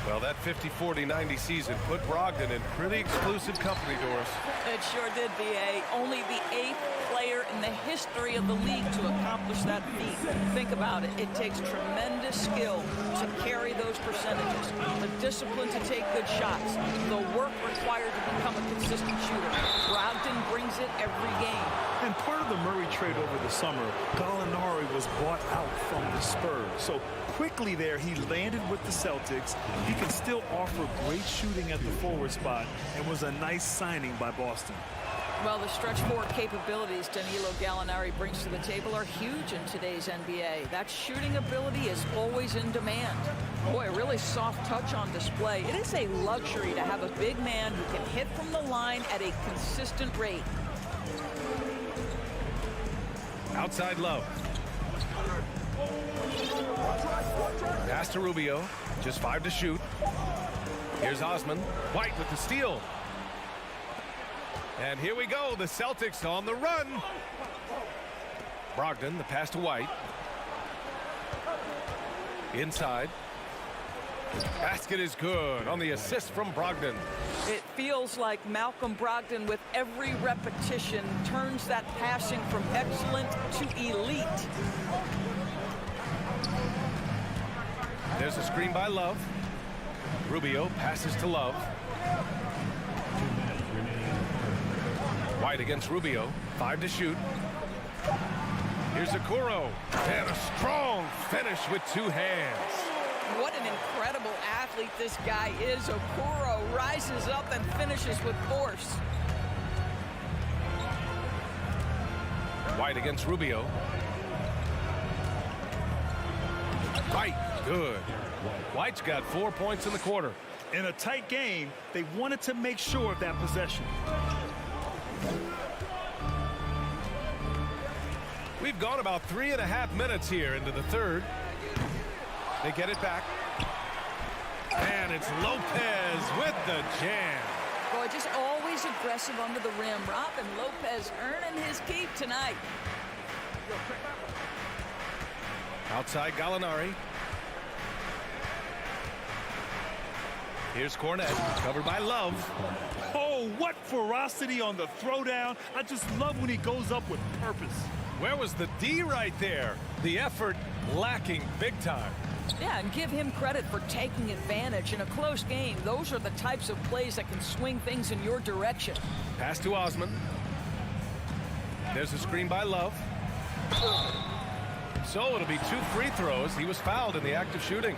Well, that 50, 40, 90 season put Brogdon in pretty exclusive company, Doris. It sure did, B.A. Only the 8th player in the history of the league to accomplish that feat. Think about it. It takes tremendous skill to carry those percentages, the discipline to take good shots, the work required to become a consistent shooter. Brogdon brings it every game. And part of the Murray trade over the summer, Gallinari was bought out from the Spurs. So quickly there, he landed with the Celtics. He can still offer great shooting at the forward spot and was a nice signing by Boston. Well, the stretch forward capabilities Danilo Gallinari brings to the table are huge in today's NBA. That shooting ability is always in demand. Boy, a really soft touch on display. It is a luxury to have a big man who can hit from the line at a consistent rate. Outside Love. Pass to Rubio. Just 5 to shoot. Here's Osman. White with the steal. And here we go. The Celtics on the run. Brogdon, the pass to White. Inside. Basket is good on the assist from Brogdon. It feels like Malcolm Brogdon, with every repetition, turns that passing from excellent to elite. There's a screen by Love. Rubio passes to Love. White against Rubio. 5 to shoot. Here's Okoro. And a strong finish with 2 hands. What an incredible athlete this guy is. Okoro rises up and finishes with force. White against Rubio. White, good. White's got 4 points in the quarter. In a tight game, they wanted to make sure of that possession. We've gone about 3.5 minutes here into the third. They get it back. And it's Lopez with the jam. Boy, just always aggressive under the rim. Robin Lopez earning his keep tonight. Outside Gallinari. Here's Cornette, covered by Love. Oh, what ferocity on the throwdown. I just love when he goes up with purpose. Where was the D right there? The effort lacking big time. Yeah, and give him credit for taking advantage in a close game. Those are the types of plays that can swing things in your direction. Pass to Osman. There's a screen by Love. So it'll be 2 free throws. He was fouled in the act of shooting.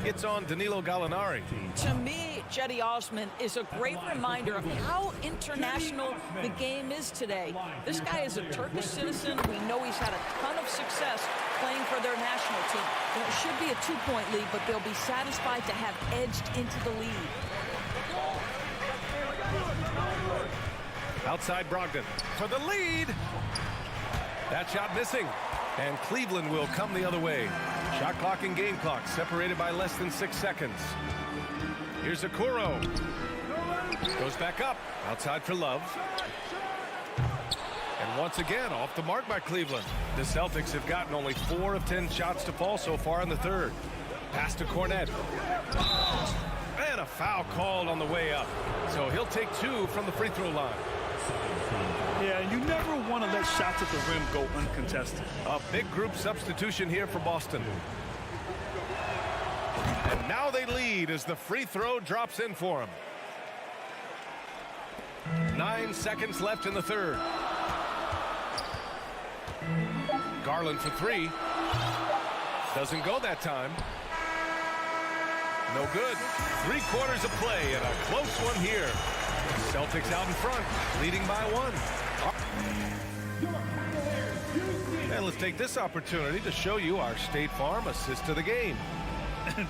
It's on Danilo Gallinari. To me, Cedi Osman is a great reminder of how international the game is today. This guy is a Turkish citizen. We know he's had a ton of success playing for their national team. It should be a 2-point lead, but they'll be satisfied to have edged into the lead. Outside Brogdon for the lead. That shot missing. And Cleveland will come the other way. Shot clock and game clock separated by less than 6 seconds. Here's Okoro. Goes back up. Outside for Love. And once again, off the mark by Cleveland. The Celtics have gotten only 4 of 10 shots to fall so far in the third. Pass to Cornet. And a foul called on the way up. So he'll take 2 from the free throw line. Yeah, you never want to let shots at the rim go uncontested. A big group substitution here for Boston. And now they lead as the free throw drops in for him. 9 seconds left in the third. Garland for 3. Doesn't go that time. No good. 3/4 of play and a close one here. Celtics out in front, leading by 1. And let's take this opportunity to show you our State Farm assist to the game.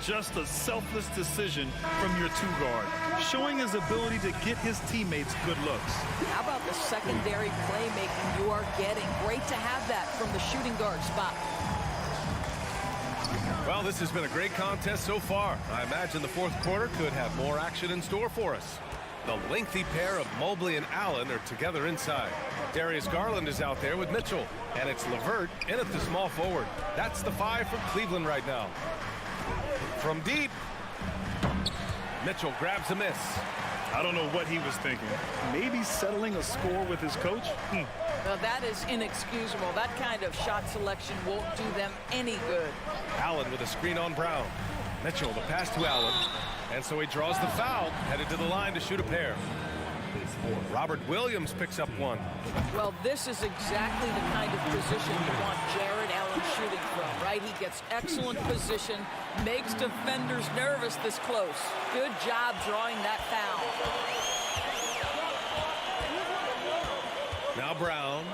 Just a selfless decision from your 2-guard, showing his ability to get his teammates good looks. How about the secondary playmaking you are getting? Great to have that from the shooting guard spot. Well, this has been a great contest so far. I imagine the fourth quarter could have more action in store for us. The lengthy pair of Mobley and Allen are together inside. Darius Garland is out there with Mitchell, and it's LeVert in at the small forward. That's the 5 from Cleveland right now. From deep, Mitchell grabs a miss. I don't know what he was thinking. Maybe settling a score with his coach? Well, that is inexcusable. That kind of shot selection won't do them any good. Allen with a screen on Brown. Mitchell, the pass to Allen. And so he draws the foul, headed to the line to shoot a pair. Robert Williams picks up 1. Well, this is exactly the kind of position you want Jared Allen shooting from, right? He gets excellent position, makes defenders nervous this close. Good job drawing that foul. Now Brown.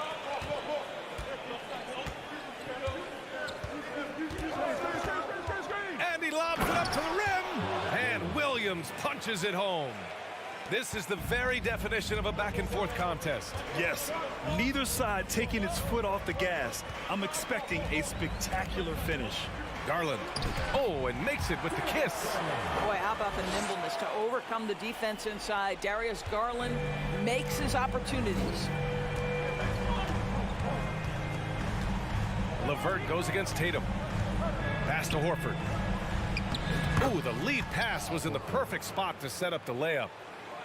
And he lobs it up to the rim. And Williams punches it home. This is the very definition of a back-and-forth contest. Yes, neither side taking its foot off the gas. I'm expecting a spectacular finish. Garland. Oh, and makes it with the kiss. Boy, how about the nimbleness to overcome the defense inside. Darius Garland makes his opportunities. LeVert goes against Tatum. Pass to Horford. Ooh, the lead pass was in the perfect spot to set up the layup.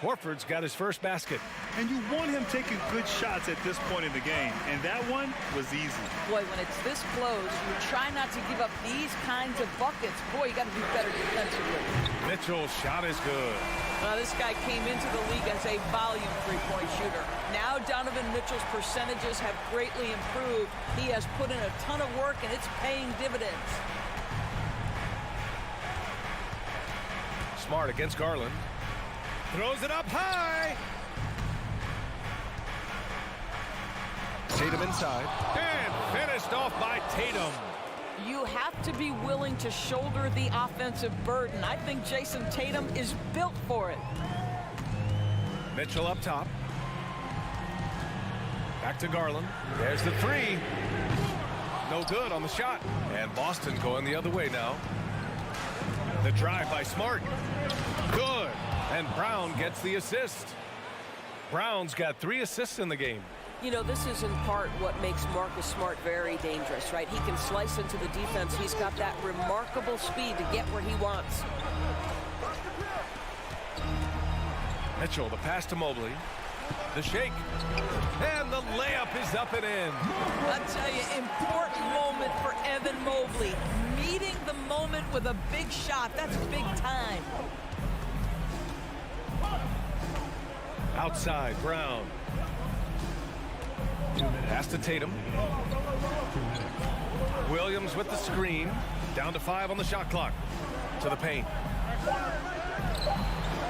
Horford's got his first basket. And you want him taking good shots at this point in the game. And that one was easy. Boy, when it's this close, you try not to give up these kinds of buckets. Boy, you got to do better defensively. Mitchell's shot is good. This guy came into the league as a volume three-point shooter. Now Donovan Mitchell's percentages have greatly improved. He has put in a ton of work, and it's paying dividends. Smart against Garland. Throws it up high. Tatum inside. And finished off by Tatum. You have to be willing to shoulder the offensive burden. I think Jason Tatum is built for it. Mitchell up top. Back to Garland. There's the 3. No good on the shot. And Boston going the other way now. The drive by Smart. Good. And Brown gets the assist. Brown's got 3 assists in the game. You know, this is in part what makes Marcus Smart very dangerous, right? He can slice into the defense. He's got that remarkable speed to get where he wants. Mitchell, the pass to Mobley. The shake. And the layup is up and in. I tell you, important moment for Evan Mobley. Meeting the moment with a big shot. That's big time. Outside, Brown. Pass to Tatum. Williams with the screen. Down to 5 on the shot clock. To the paint.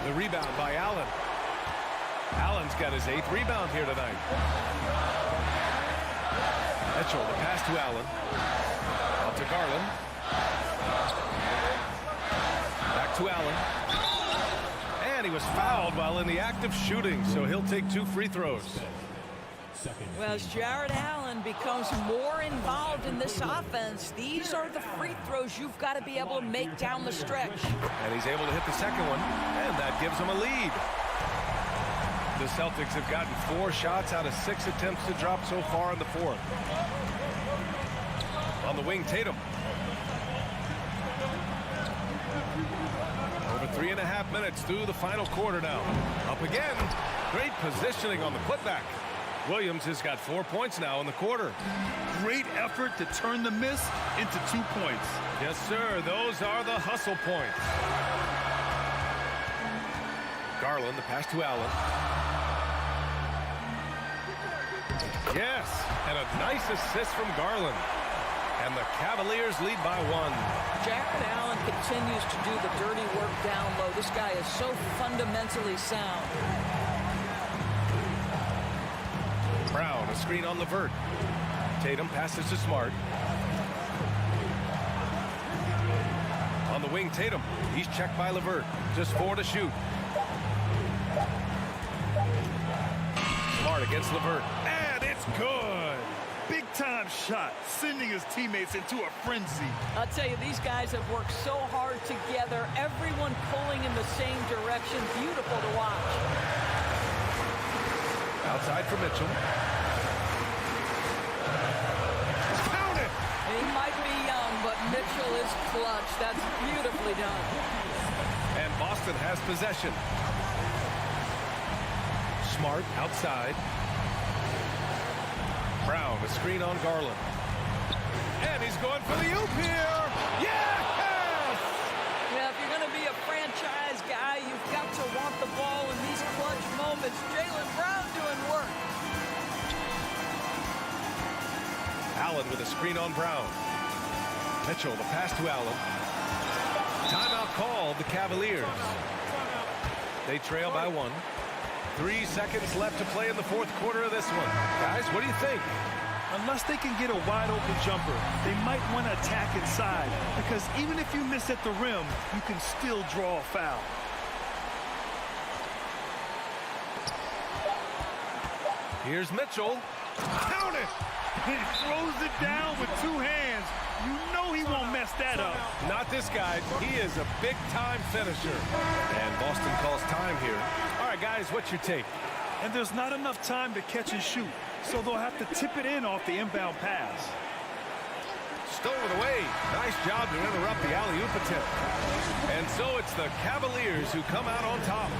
The rebound by Allen. Allen's got his 8th rebound here tonight. Mitchell, the pass to Allen. Out to Garland. Back to Allen. And he was fouled while in the act of shooting, so he'll take 2 free throws. Well, as Jared Allen becomes more involved in this offense, these are the free throws you've got to be able to make down the stretch. And he's able to hit the second one, and that gives him a lead. The Celtics have gotten 4 shots out of 6 attempts to drop so far in the fourth. On the wing, Tatum. Over 3.5 minutes through the final quarter now. Up again. Great positioning on the putback. Williams has got 4 points now in the quarter. Great effort to turn the miss into 2 points. Yes, sir. Those are the hustle points. Garland, the pass to Allen. Yes, and a nice assist from Garland. And the Cavaliers lead by 1. Jared Allen continues to do the dirty work down low. This guy is so fundamentally sound. Brown, a screen on Levert. Tatum passes to Smart. On the wing, Tatum. He's checked by Levert. Just 4 to shoot. Smart against Levert. And it's good. Big time shot, sending his teammates into a frenzy. I'll tell you, these guys have worked so hard together. Everyone pulling in the same direction. Beautiful to watch. Outside for Mitchell. Count it! He might be young, but Mitchell is clutch. That's beautifully done. And Boston has possession. Smart outside. Brown, a screen on Garland. And he's going for the oop here. Yes! Yeah, if you're going to be a franchise guy, you've got to want the ball in these clutch moments. Jaylen Brown doing work. Allen with a screen on Brown. Mitchell, the pass to Allen. Timeout called, the Cavaliers. They trail by 1. 3 seconds left to play in the fourth quarter of this one. Guys, what do you think? Unless they can get a wide open jumper, they might want to attack inside, because even if you miss at the rim, you can still draw a foul. Here's Mitchell. Count it! He throws it down with 2 hands. You know he won't mess that up. Not this guy. He is a big-time finisher. And Boston calls time here. All right, guys, what's your take? And there's not enough time to catch and shoot, so they'll have to tip it in off the inbound pass. Stole it away. Nice job to interrupt the alley-oop attempt. And so it's the Cavaliers who come out on top.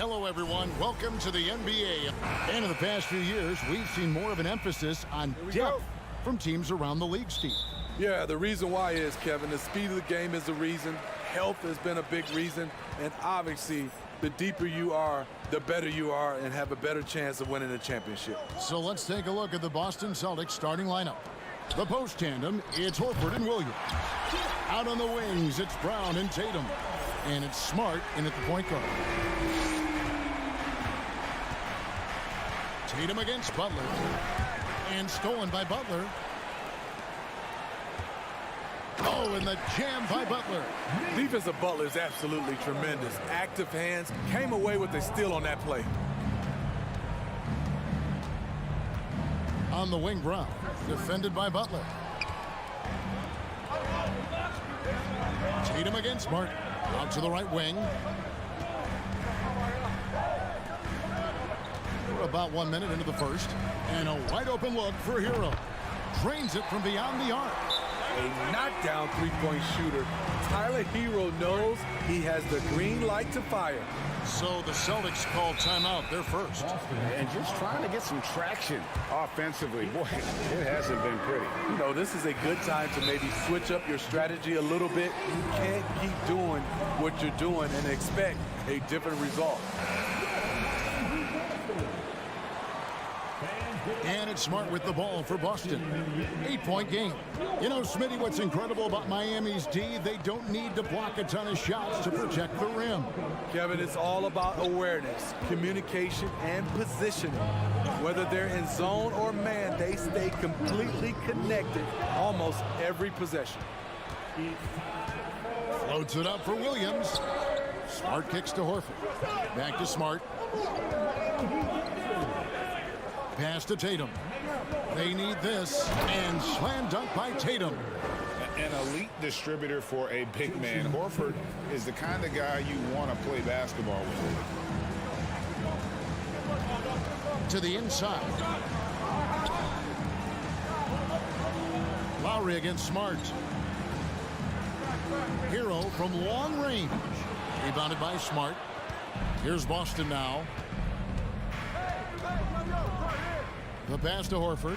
Hello, everyone. Welcome to the NBA. And in the past few years, we've seen more of an emphasis on depth from teams around the league, Steve. Yeah, the reason why is, Kevin, the speed of the game is the reason. Health has been a big reason. And obviously, the deeper you are, the better you are and have a better chance of winning a championship. So let's take a look at the Boston Celtics starting lineup. The post tandem, it's Horford and Williams. Out on the wings, it's Brown and Tatum. And it's Smart in at the point guard. Tatum against Butler. And stolen by Butler. Oh, and the jam by Butler. Defense of Butler is absolutely tremendous. Active hands, came away with a steal on that play. On the wing, Brown. Defended by Butler. Tatum against Smart. Out to the right wing. We're about 1 minute into the first. And a wide open look for Hero. Drains it from beyond the arc. A knockdown three-point shooter. Tyler Hero knows he has the green light to fire. So the Celtics call timeout, their first. And just trying to get some traction offensively. Boy, it hasn't been pretty. You know, this is a good time to maybe switch up your strategy a little bit. You can't keep doing what you're doing and expect a different result. And it's Smart with the ball for Boston. 8-point game. You know, Smitty, what's incredible about Miami's D, they don't need to block a ton of shots to protect the rim. Kevin, it's all about awareness, communication, and positioning. Whether they're in zone or man, they stay completely connected almost every possession. Floats it up for Williams. Smart kicks to Horford. Back to Smart. Pass to Tatum. They need this. And slam dunk by Tatum. An elite distributor for a big man. Horford is the kind of guy you want to play basketball with. To the inside. Lowry against Smart. Hero from long range. Rebounded by Smart. Here's Boston now. The pass to Horford.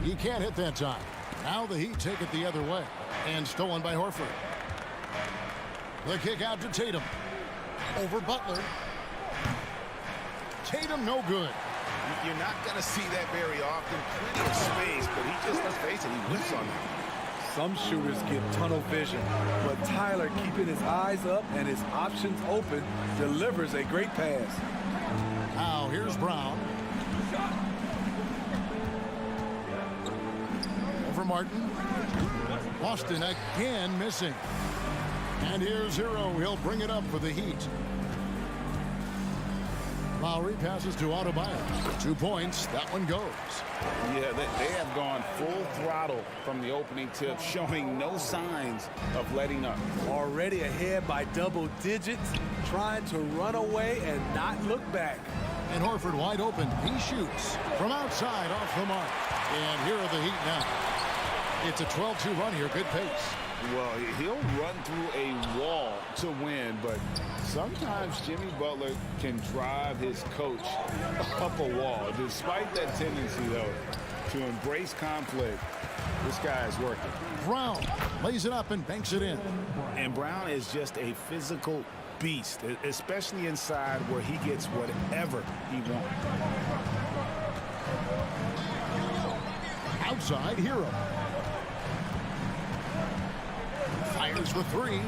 He can't hit that time. Now the Heat take it the other way. And stolen by Horford. The kick out to Tatum. Over Butler. Tatum no good. You're not going to see that very often. Plenty of space, but he just, let's face it, he whips on it. Some shooters get tunnel vision, but Tyler, keeping his eyes up and his options open, delivers a great pass. Now here's Brown. Over Martin. Boston again missing. And here's Hero. He'll bring it up for the Heat. Lowry passes to Adebayo. 2 points. That one goes. Yeah, they have gone full throttle from the opening tip, showing no signs of letting up. Already ahead by double digits, trying to run away and not look back. And Horford wide open. He shoots from outside off the mark. And here are the Heat now. It's a 12-2 run here. Good pace. Well, he'll run through a wall to win, but sometimes Jimmy Butler can drive his coach up a wall. Despite that tendency, though, to embrace conflict, this guy is working. Brown lays it up and banks it in. And Brown is just a physical beast, especially inside where he gets whatever he wants. Outside, Hero. Fires the three.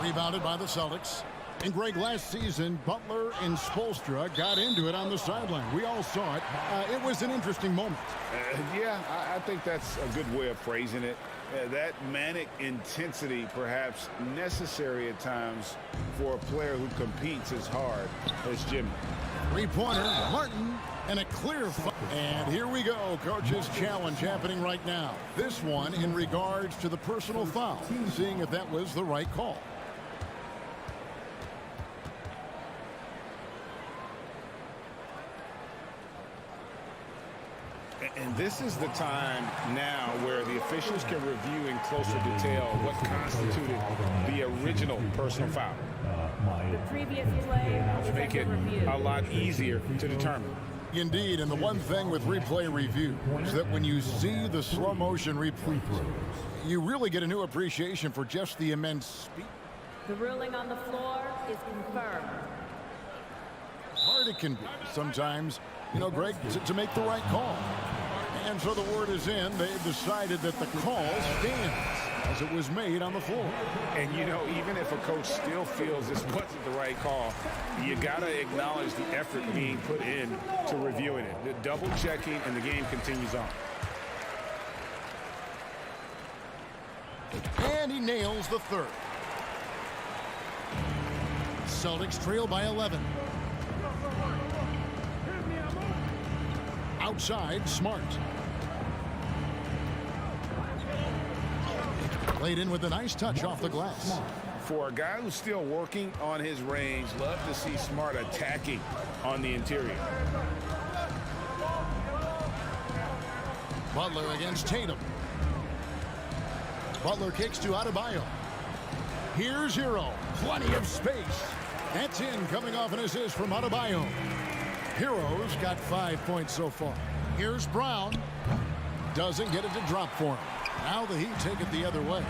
Rebounded by the Celtics. And Greg, last season, Butler and Spoelstra got into it on the sideline. We all saw it. It was an interesting moment. Yeah, I think that's a good way of phrasing it. That manic intensity perhaps necessary at times for a player who competes as hard as Jimmy. Three-pointer, Martin, and a clear fight. And here we go, coach's challenge happening right now. This one in regards to the personal foul, seeing if that was the right call. And this is the time now where the officials can review in closer detail what constituted the original personal foul. The previous play To make it a lot easier to determine. Indeed, and the one thing with replay review is that when you see the slow motion replay, you really get a new appreciation for just the immense speed. The ruling on the floor is confirmed. Hard it can be sometimes, Greg, to make the right call. And so the word is in. They've decided that the call stands as it was made on the floor. And, even if a coach still feels this wasn't the right call, you got to acknowledge the effort being put in to reviewing it. The double checking, and the game continues on. And he nails the third. Celtics trail by 11. Outside, Smart. Played in with a nice touch off the glass. For a guy who's still working on his range, love to see Smart attacking on the interior. Butler against Tatum. Butler kicks to Adebayo. Here's Hero. Plenty of space. That's in, coming off an assist from Adebayo. Hero's got 5 points so far. Here's Brown. Doesn't get it to drop for him. Now the Heat take it the other way.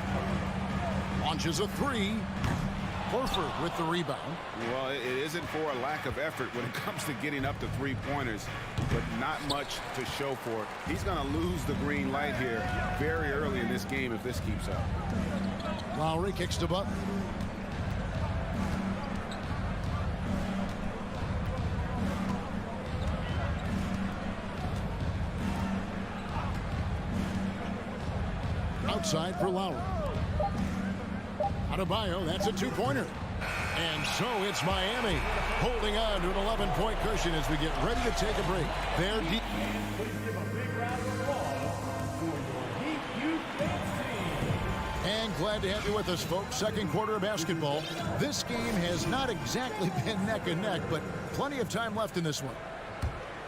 Launches a three. Horford with the rebound. Well, it isn't for a lack of effort when it comes to getting up to three-pointers, but not much to show for it. He's going to lose the green light here very early in this game if this keeps up. Lowry kicks to Butler. Outside for Lowry. Adebayo, that's a two-pointer. And so it's Miami holding on to an 11-point cushion as we get ready to take a break. They're deep. And glad to have you with us, folks. Second quarter of basketball. This game has not exactly been neck and neck, but plenty of time left in this one.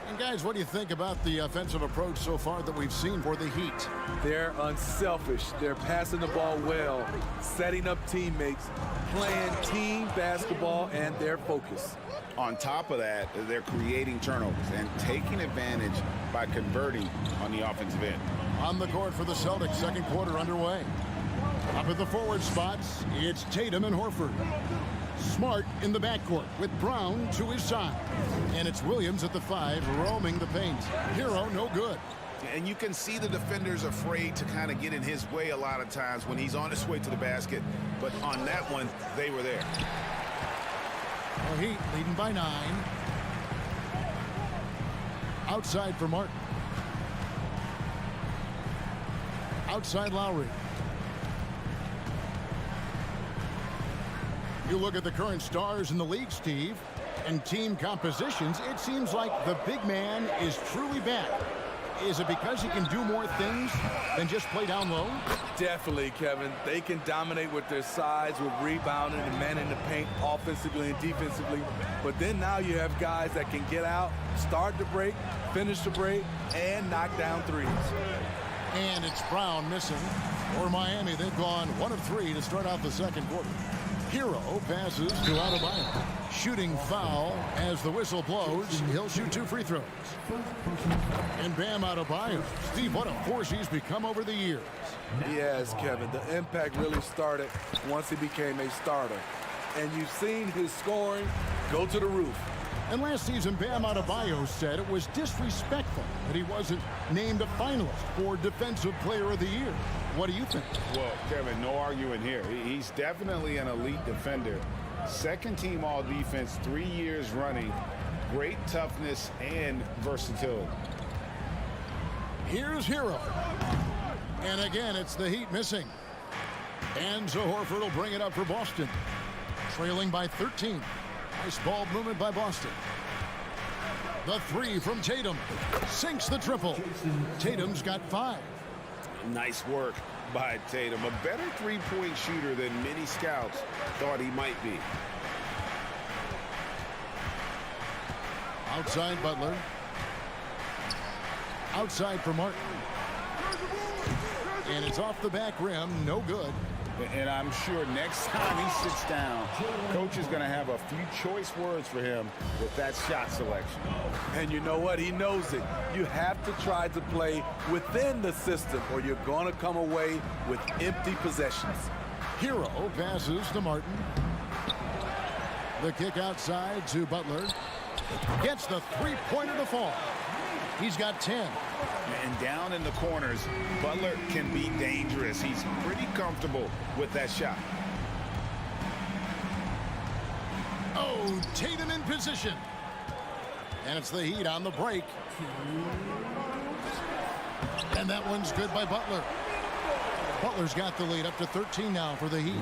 And guys, what do you think about the offensive approach so far that we've seen for the Heat? They're unselfish. They're passing the ball well, setting up teammates, playing team basketball, and they're focused. On top of that, they're creating turnovers and taking advantage by converting on the offensive end. On the court for the Celtics, second quarter underway. Up at the forward spots, it's Tatum and Horford. Smart in the backcourt with Brown to his side. And it's Williams at the 5 roaming the paint. Hero no good. And you can see the defenders afraid to kind of get in his way a lot of times when he's on his way to the basket. But on that one, they were there. Well, Heat leading by 9. Outside for Martin. Outside Lowry. You look at the current stars in the league, Steve, and team compositions, it seems like the big man is truly back. Is it because he can do more things than just play down low? Definitely, Kevin. They can dominate with their size, with rebounding and manning the paint offensively and defensively. But then now you have guys that can get out, start the break, finish the break, and knock down threes. And it's Brown missing. For Miami, they've gone 1 of 3 to start out the second quarter. Hero passes to Adebayo. Shooting foul as the whistle blows. He'll shoot 2 free throws. And Bam Adebayo. Steve, what a force he's become over the years. Yes, Kevin. The impact really started once he became a starter. And you've seen his scoring go to the roof. And last season, Bam Adebayo said it was disrespectful that he wasn't named a finalist for Defensive Player of the Year. What do you think? Well, Kevin, no arguing here. He's definitely an elite defender. Second team all defense, 3 years running. Great toughness and versatility. Here's Hero. And again, it's the Heat missing. And so Horford will bring it up for Boston. Trailing by 13. Nice ball movement by Boston. The 3 from Tatum. Sinks the triple. Tatum's got 5. Nice work by Tatum. A better three-point shooter than many scouts thought he might be. Outside Butler. Outside for Martin. And it's off the back rim. No good. And I'm sure next time he sits down, coach is going to have a few choice words for him with that shot selection. And you know what? He knows it. You have to try to play within the system or you're going to come away with empty possessions. Hero passes to Martin. The kick outside to Butler. Gets the three-pointer to fall. He's got 10. And down in the corners, Butler can be dangerous. He's pretty comfortable with that shot. Oh, Tatum in position. And it's the Heat on the break. And that one's good by Butler. Butler's got the lead up to 13 now for the Heat.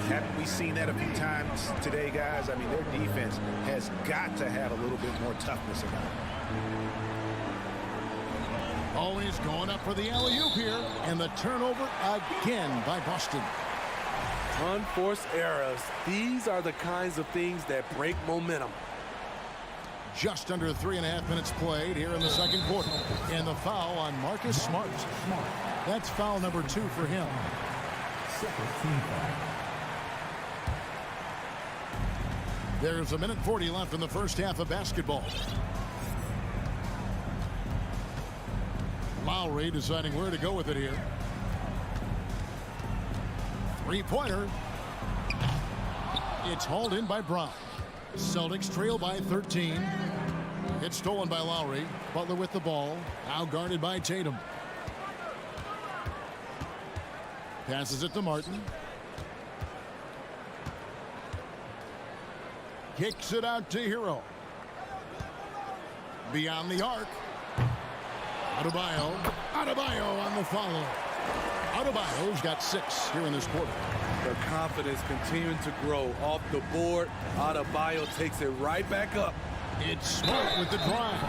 Haven't we seen that a few times today, guys? I mean, their defense has got to have a little bit more toughness about it. Always going up for the alley-oop here. And the turnover again by Boston. Unforced errors. These are the kinds of things that break momentum. Just under 3.5 minutes played here in the second quarter. And the foul on Marcus Smart. That's foul number 2 for him. There's a minute 40 left in the first half of basketball. Lowry deciding where to go with it here. Three-pointer. It's hauled in by Brown. Celtics trail by 13. It's stolen by Lowry. Butler with the ball. Now guarded by Tatum. Passes it to Martin. Kicks it out to Hero. Beyond the arc. Adebayo on the follow. Adebayo's got 6 here in this quarter. Their confidence continuing to grow off the board. Adebayo takes it right back up. It's Smart with the drive.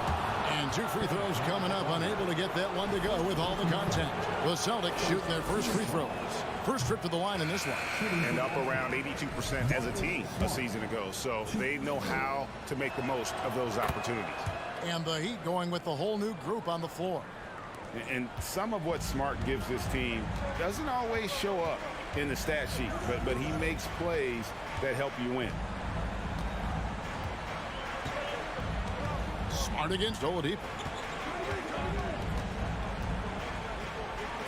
And 2 free throws coming up. Unable to get that one to go with all the contact. The Celtics shooting their first free throws. First trip to the line in this one. And up around 82% as a team a season ago. So they know how to make the most of those opportunities. And the Heat going with the whole new group on the floor. And some of what Smart gives this team doesn't always show up in the stat sheet, but he makes plays that help you win. Smart against Oladipo.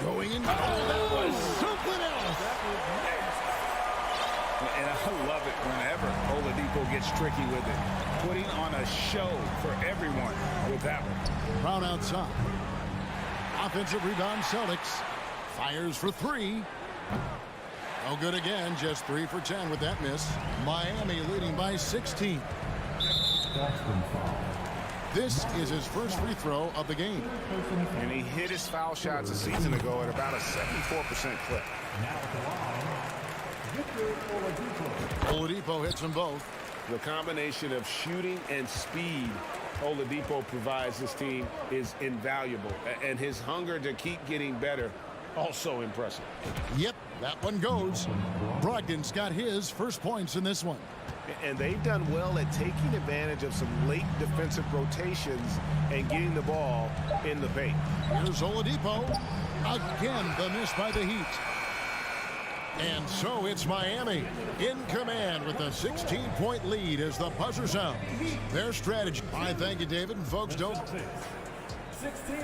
Going in. Oh, that was something else. And I love it whenever Oladipo gets tricky with it. Putting on a show for everyone with that one. Brown outside. Offensive rebound Celtics. Fires for 3. No good again. Just 3 for 10 with that miss. Miami leading by 16. This is his first free throw of the game. And he hit his foul shots a season ago at about a 74% clip. Oladipo hits them both. The combination of shooting and speed Oladipo provides this team is invaluable. And his hunger to keep getting better, also impressive. Yep, that one goes. Brogdon's got his first points in this one. And they've done well at taking advantage of some late defensive rotations and getting the ball in the paint. Here's Oladipo. Again, the miss by the Heat. And so it's Miami in command with a 16-point lead as the buzzer sounds. Their strategy. I thank you, David. And folks, don't. 16.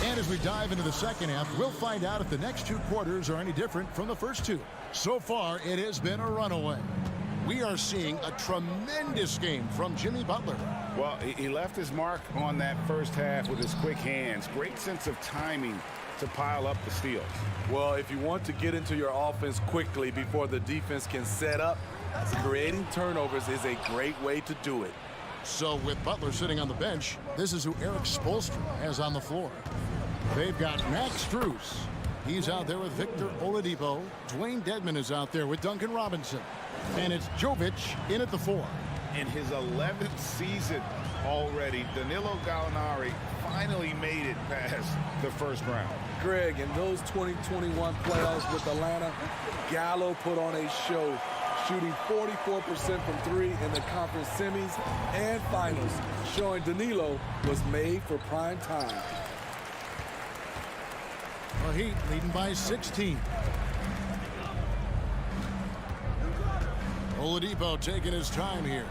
And as we dive into the second half, we'll find out if the next 2 quarters are any different from the first 2. So far, it has been a runaway. We are seeing a tremendous game from Jimmy Butler. Well, he left his mark on that first half with his quick hands. Great sense of timing to pile up the steals. Well, if you want to get into your offense quickly before the defense can set up, creating turnovers is a great way to do it. So with Butler sitting on the bench, this is who Eric Spoelstra has on the floor. They've got Max Strus. He's out there with Victor Oladipo. Dwayne Dedmon is out there with Duncan Robinson. And it's Jovic in at the 4. In his 11th season already. Danilo Gallinari finally made it past the first round. Greg, in those 2021 playoffs with Atlanta, Gallo put on a show, shooting 44% from three in the conference semis and finals, showing Danilo was made for prime time. The Heat leading by 16. Oladipo taking his time here.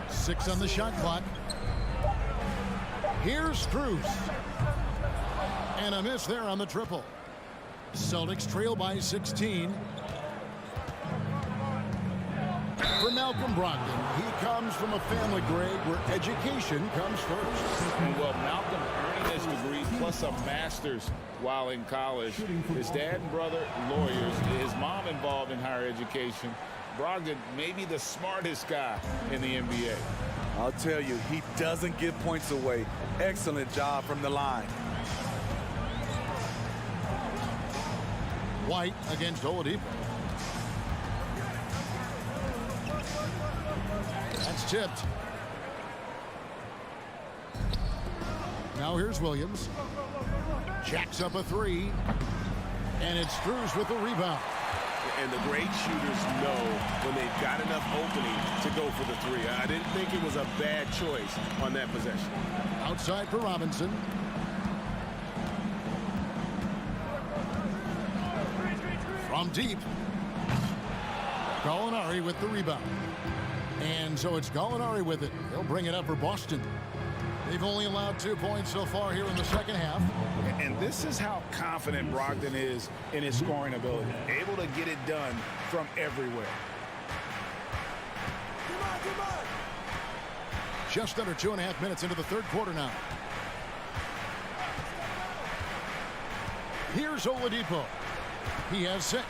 Six on the shot clock. Here's Strus. And a miss there on the triple. Celtics trail by 16. For Malcolm Brogdon, he comes from a family, Greg, where education comes first. Well, Malcolm earning his degree plus a master's while in college. His dad and brother, lawyers. His mom involved in higher education. Brogdon may be the smartest guy in the NBA. I'll tell you, he doesn't give points away. Excellent job from the line. White against Oladipo. That's tipped. Now here's Williams. Jacks up a three. And it's Strus with the rebound. And the great shooters know when they've got enough opening to go for the three. I didn't think it was a bad choice on that possession. Outside for Robinson. From deep. Gallinari with the rebound. And so it's Gallinari with it. He'll bring it up for Boston. They've only allowed 2 points so far here in the second half. And this is how confident Brogdon is in his scoring ability. Able to get it done from everywhere. Just under 2.5 minutes into the third quarter now. Here's Oladipo. He has 6.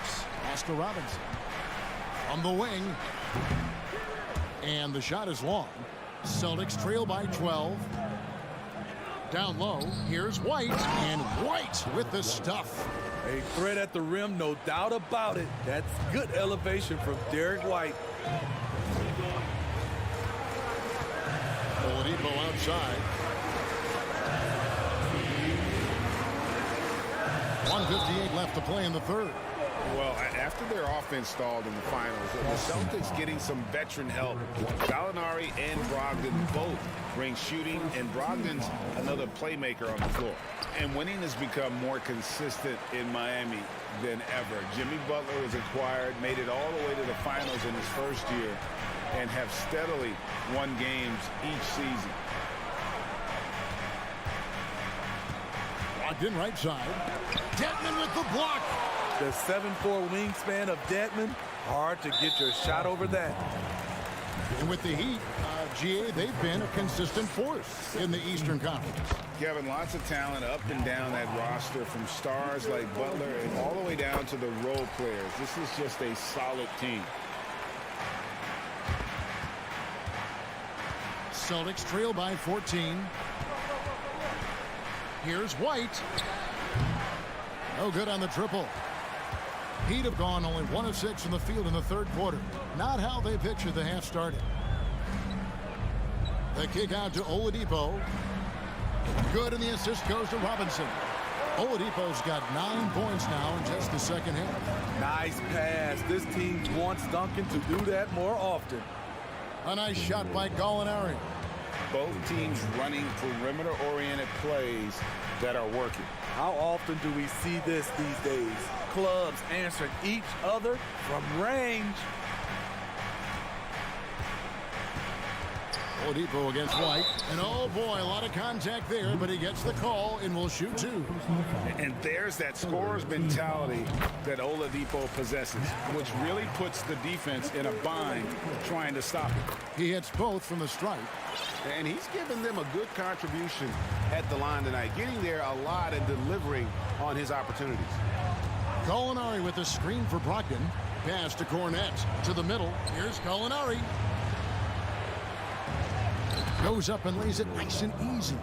Oscar Robinson on the wing. And the shot is long. Celtics trail by 12. Down low, here's White, and White with the stuff. A threat at the rim, no doubt about it. That's good elevation from Derek White. Oladipo outside. 1:58 left to play in the third. Well, after their offense stalled in the finals, the Celtics getting some veteran help. Gallinari and Brogdon both bring shooting, and Brogdon's another playmaker on the floor. And winning has become more consistent in Miami than ever. Jimmy Butler was acquired, made it all the way to the finals in his first year, and have steadily won games each season. Brogdon right side. Dedmon with the block. The 7'4" wingspan of Dedmon, hard to get your shot over that. And with the Heat, GA, they've been a consistent force in the Eastern Conference. Kevin, lots of talent up and down that roster, from stars like Butler and all the way down to the role players. This is just a solid team. Celtics trail by 14. Here's White. No good on the triple. Heat have gone only 1 of 6 from the field in the third quarter. Not how they pictured the half started. The kick out to Oladipo. Good, and the assist goes to Robinson. Oladipo's got 9 points now in just the second half. Nice pass. This team wants Duncan to do that more often. A nice shot by Gallinari. Both teams running perimeter-oriented plays that are working. How often do we see this these days? Clubs answering each other from range. Oladipo against White. And oh boy, a lot of contact there, but he gets the call and will shoot 2. And there's that scorer's mentality that Oladipo possesses, which really puts the defense in a bind trying to stop it. He hits both from the stripe. And he's given them a good contribution at the line tonight, getting there a lot and delivering on his opportunities. Gallinari with a screen for Brogdon. Pass to Cornette. To the middle. Here's Gallinari. Goes up and lays it nice and easy.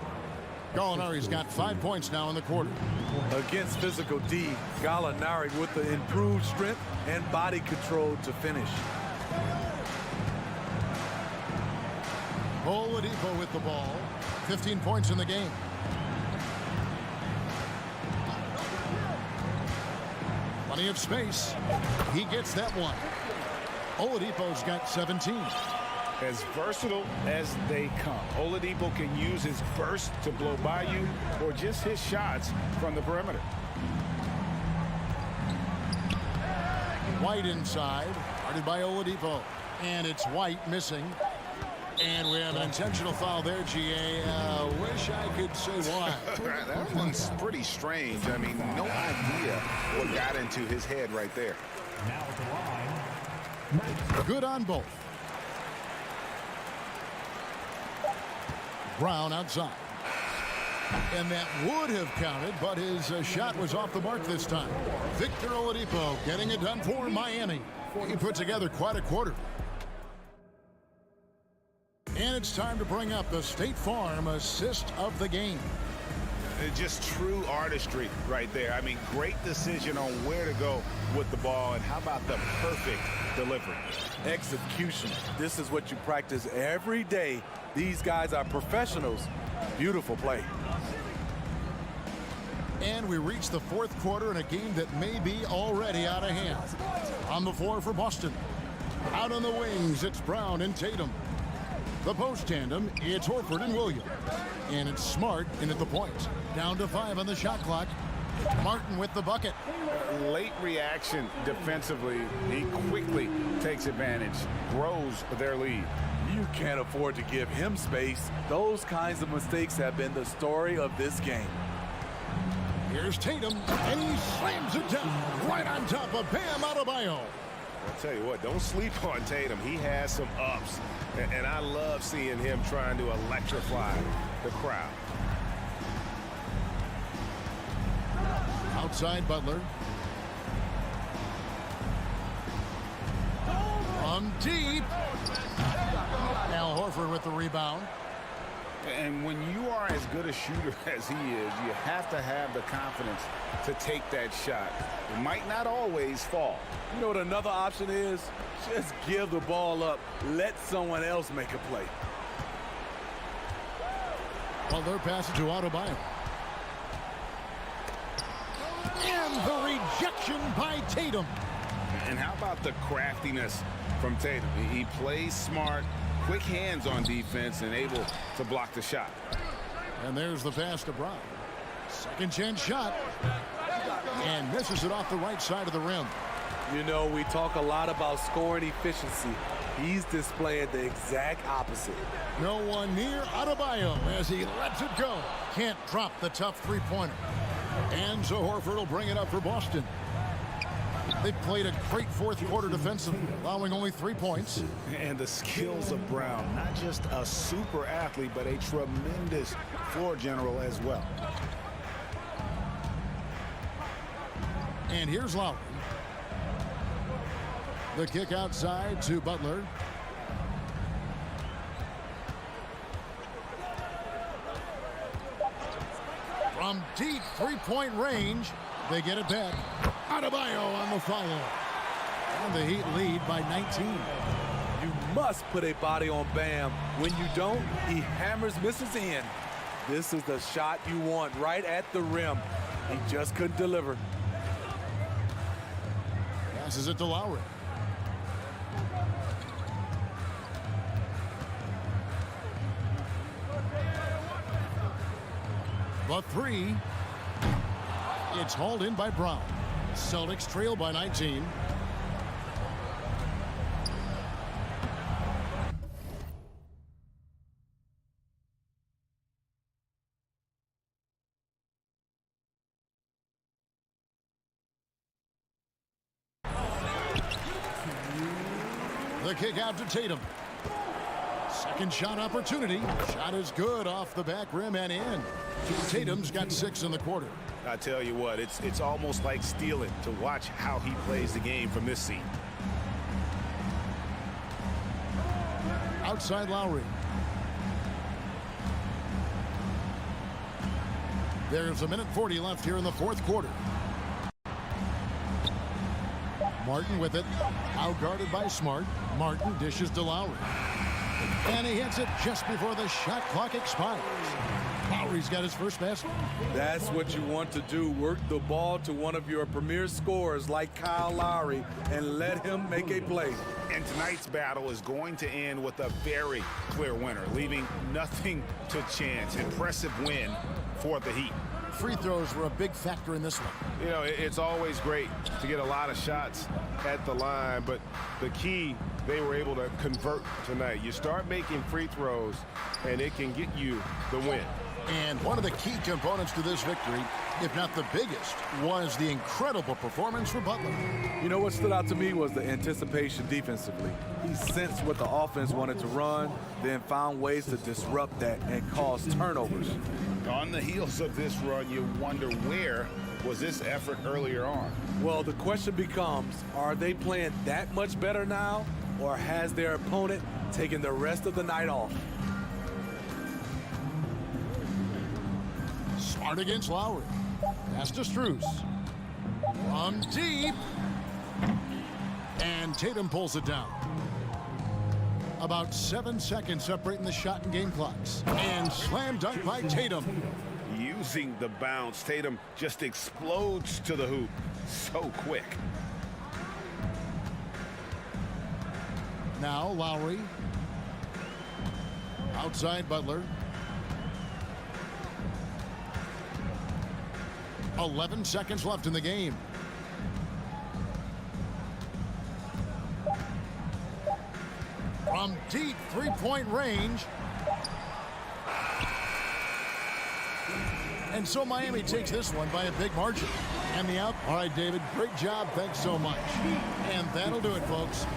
Gallinari's got 5 points now in the quarter. Against physical D, Gallinari with the improved strength and body control to finish. Oladipo with the ball. 15 points in the game. Plenty of space. He gets that one. Oladipo's got 17. As versatile as they come. Oladipo can use his burst to blow by you or just his shots from the perimeter. White inside. Guarded by Oladipo. And it's White missing. And we have an intentional foul there, GA. Wish I could say why. That one's pretty strange. I mean, no idea what got into his head right there. Now at the line. Good on both. Brown outside. And that would have counted, but his shot was off the mark this time. Victor Oladipo getting it done for Miami. He put together quite a quarter. And it's time to bring up the State Farm assist of the game. Just true artistry right there. I mean, great decision on where to go with the ball, and how about the perfect delivery? Execution. This is what you practice every day. These guys are professionals. Beautiful play. And we reach the fourth quarter in a game that may be already out of hand. On the floor for Boston. Out on the wings, it's Brown and Tatum. The post tandem, it's Horford and Williams. And it's Smart in at the point. Down to 5 on the shot clock. Martin with the bucket. Late reaction defensively. He quickly takes advantage, grows their lead. You can't afford to give him space. Those kinds of mistakes have been the story of this game. Here's Tatum, and he slams it down right on top of Bam Adebayo. I'll tell you what, don't sleep on Tatum. He has some ups, and I love seeing him trying to electrify the crowd. Outside Butler. From deep. Al Horford with the rebound. And when you are as good a shooter as he is, you have to have the confidence to take that shot. It might not always fall. You know what another option is? Just give the ball up. Let someone else make a play. Butler passes to Adebayo. And the rejection by Tatum. And how about the craftiness from Tatum? He plays smart, quick hands on defense, and able to block the shot. And there's the pass to Brown. Second chance shot. And misses it off the right side of the rim. You know, we talk a lot about scoring efficiency. He's displaying the exact opposite. No one near Adebayo as he lets it go. Can't drop the tough three-pointer. And so Horford will bring it up for Boston. They've played a great fourth quarter defensively, allowing only 3 points. And the skills of Brown, not just a super athlete, but a tremendous floor general as well. And here's Lowry. The kick outside to Butler. From deep three-point range, they get it back. Adebayo on the follow. And the Heat lead by 19. You must put a body on Bam. When you don't, he hammers, misses in. This is the shot you want right at the rim. He just couldn't deliver. Passes it to Lowry. The three. It's hauled in by Brown. Celtics trail by 19. The kick out to Tatum. Second shot opportunity. Shot is good off the back rim and in. Tatum's got 6 in the quarter. I tell you what, it's almost like stealing to watch how he plays the game from this seat. Outside Lowry. There's a minute 40 left here in the fourth quarter. Martin with it. Out guarded by Smart. Martin dishes to Lowry. And he hits it just before the shot clock expires. Lowry's got his first basket. That's what you want to do. Work the ball to one of your premier scorers like Kyle Lowry and let him make a play. And tonight's battle is going to end with a very clear winner, leaving nothing to chance. Impressive win for the Heat. Free throws were a big factor in this one. You know, it's always great to get a lot of shots at the line, but the key, they were able to convert tonight. You start making free throws, and it can get you the win. And one of the key components to this victory, if not the biggest, was the incredible performance for Butler. You know what stood out to me was the anticipation defensively. He sensed what the offense wanted to run, then found ways to disrupt that and cause turnovers. On the heels of this run, you wonder where was this effort earlier on? Well, the question becomes, are they playing that much better now, or has their opponent taken the rest of the night off? Smart against Lowry. Pass to Strus. From deep. And Tatum pulls it down. About 7 seconds separating the shot and game clocks. And slam dunk by Tatum. Using the bounce, Tatum just explodes to the hoop so quick. Now Lowry. Outside Butler. 11 seconds left in the game. From deep three-point range. And so Miami takes this one by a big margin. And the out. All right, David, great job. Thanks so much. And that'll do it, folks.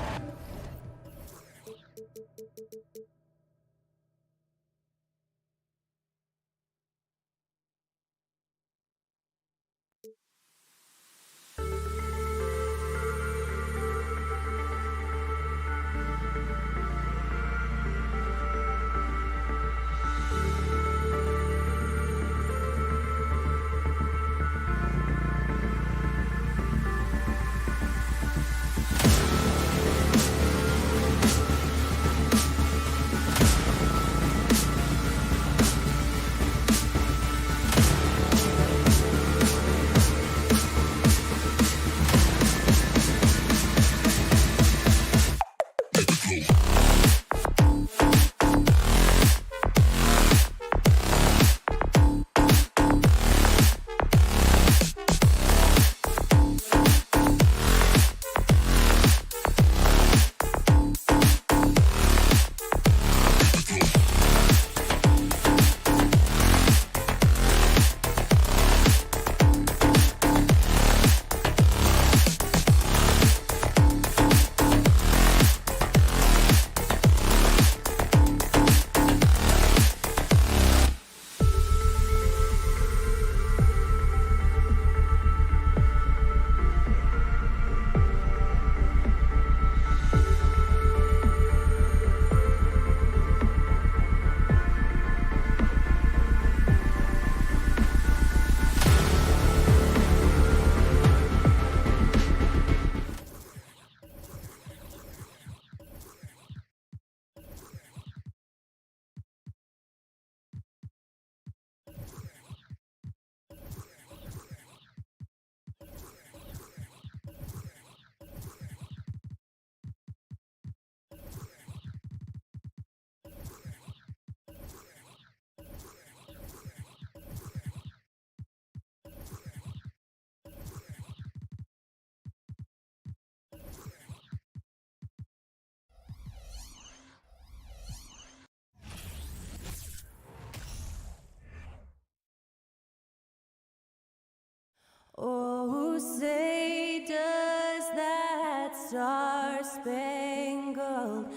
Oh, say does that star-spangled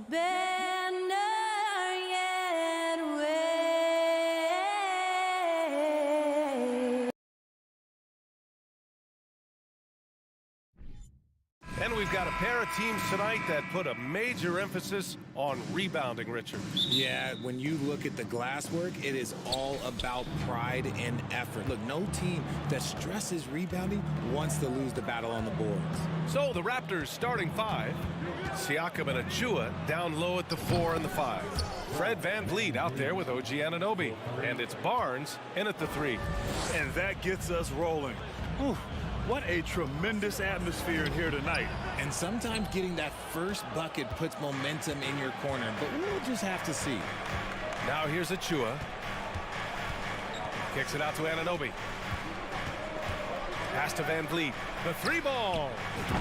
banner yet wave? And we've got a pair of teams tonight that put a major emphasis on rebounding, Richard. Yeah, when you look at the glass work, it is all about pride and effort. Look, no team that stresses rebounding wants to lose the battle on the boards. So the Raptors starting 5. Siakam and Achua down low at the 4 and the 5. Fred VanVleet out there with OG Anunoby. And it's Barnes in at the 3. And that gets us rolling. Whew. What a tremendous atmosphere in here tonight. And sometimes getting that first bucket puts momentum in your corner, but we'll just have to see. Now here's Achua. Kicks it out to Anunoby. Pass to VanVleet. The 3 ball.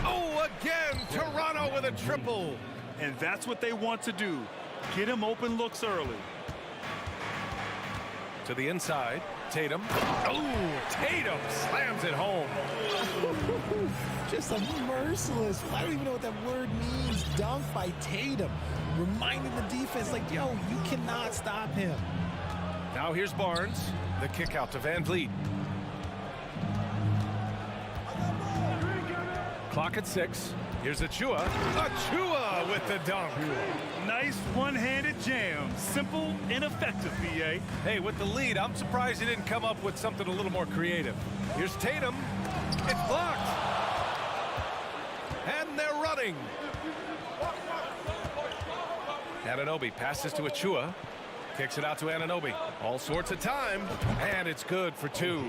Oh, again, Toronto with a triple. And that's what they want to do. Get him open looks early. To the inside, Tatum. Oh, Tatum slams it home. Just a merciless, I don't even know what that word means, dunk by Tatum. Reminding the defense, like, yo, you cannot stop him. Now here's Barnes. The kick out to VanVleet. Clock at 6. Here's Achua. Achua with the dunk. Nice one-handed jam. Simple and effective, BA. Hey, with the lead, I'm surprised he didn't come up with something a little more creative. Here's Tatum. It's blocked. And they're running. Anunoby passes to Achua. Kicks it out to Anunoby. All sorts of time. And it's good for 2.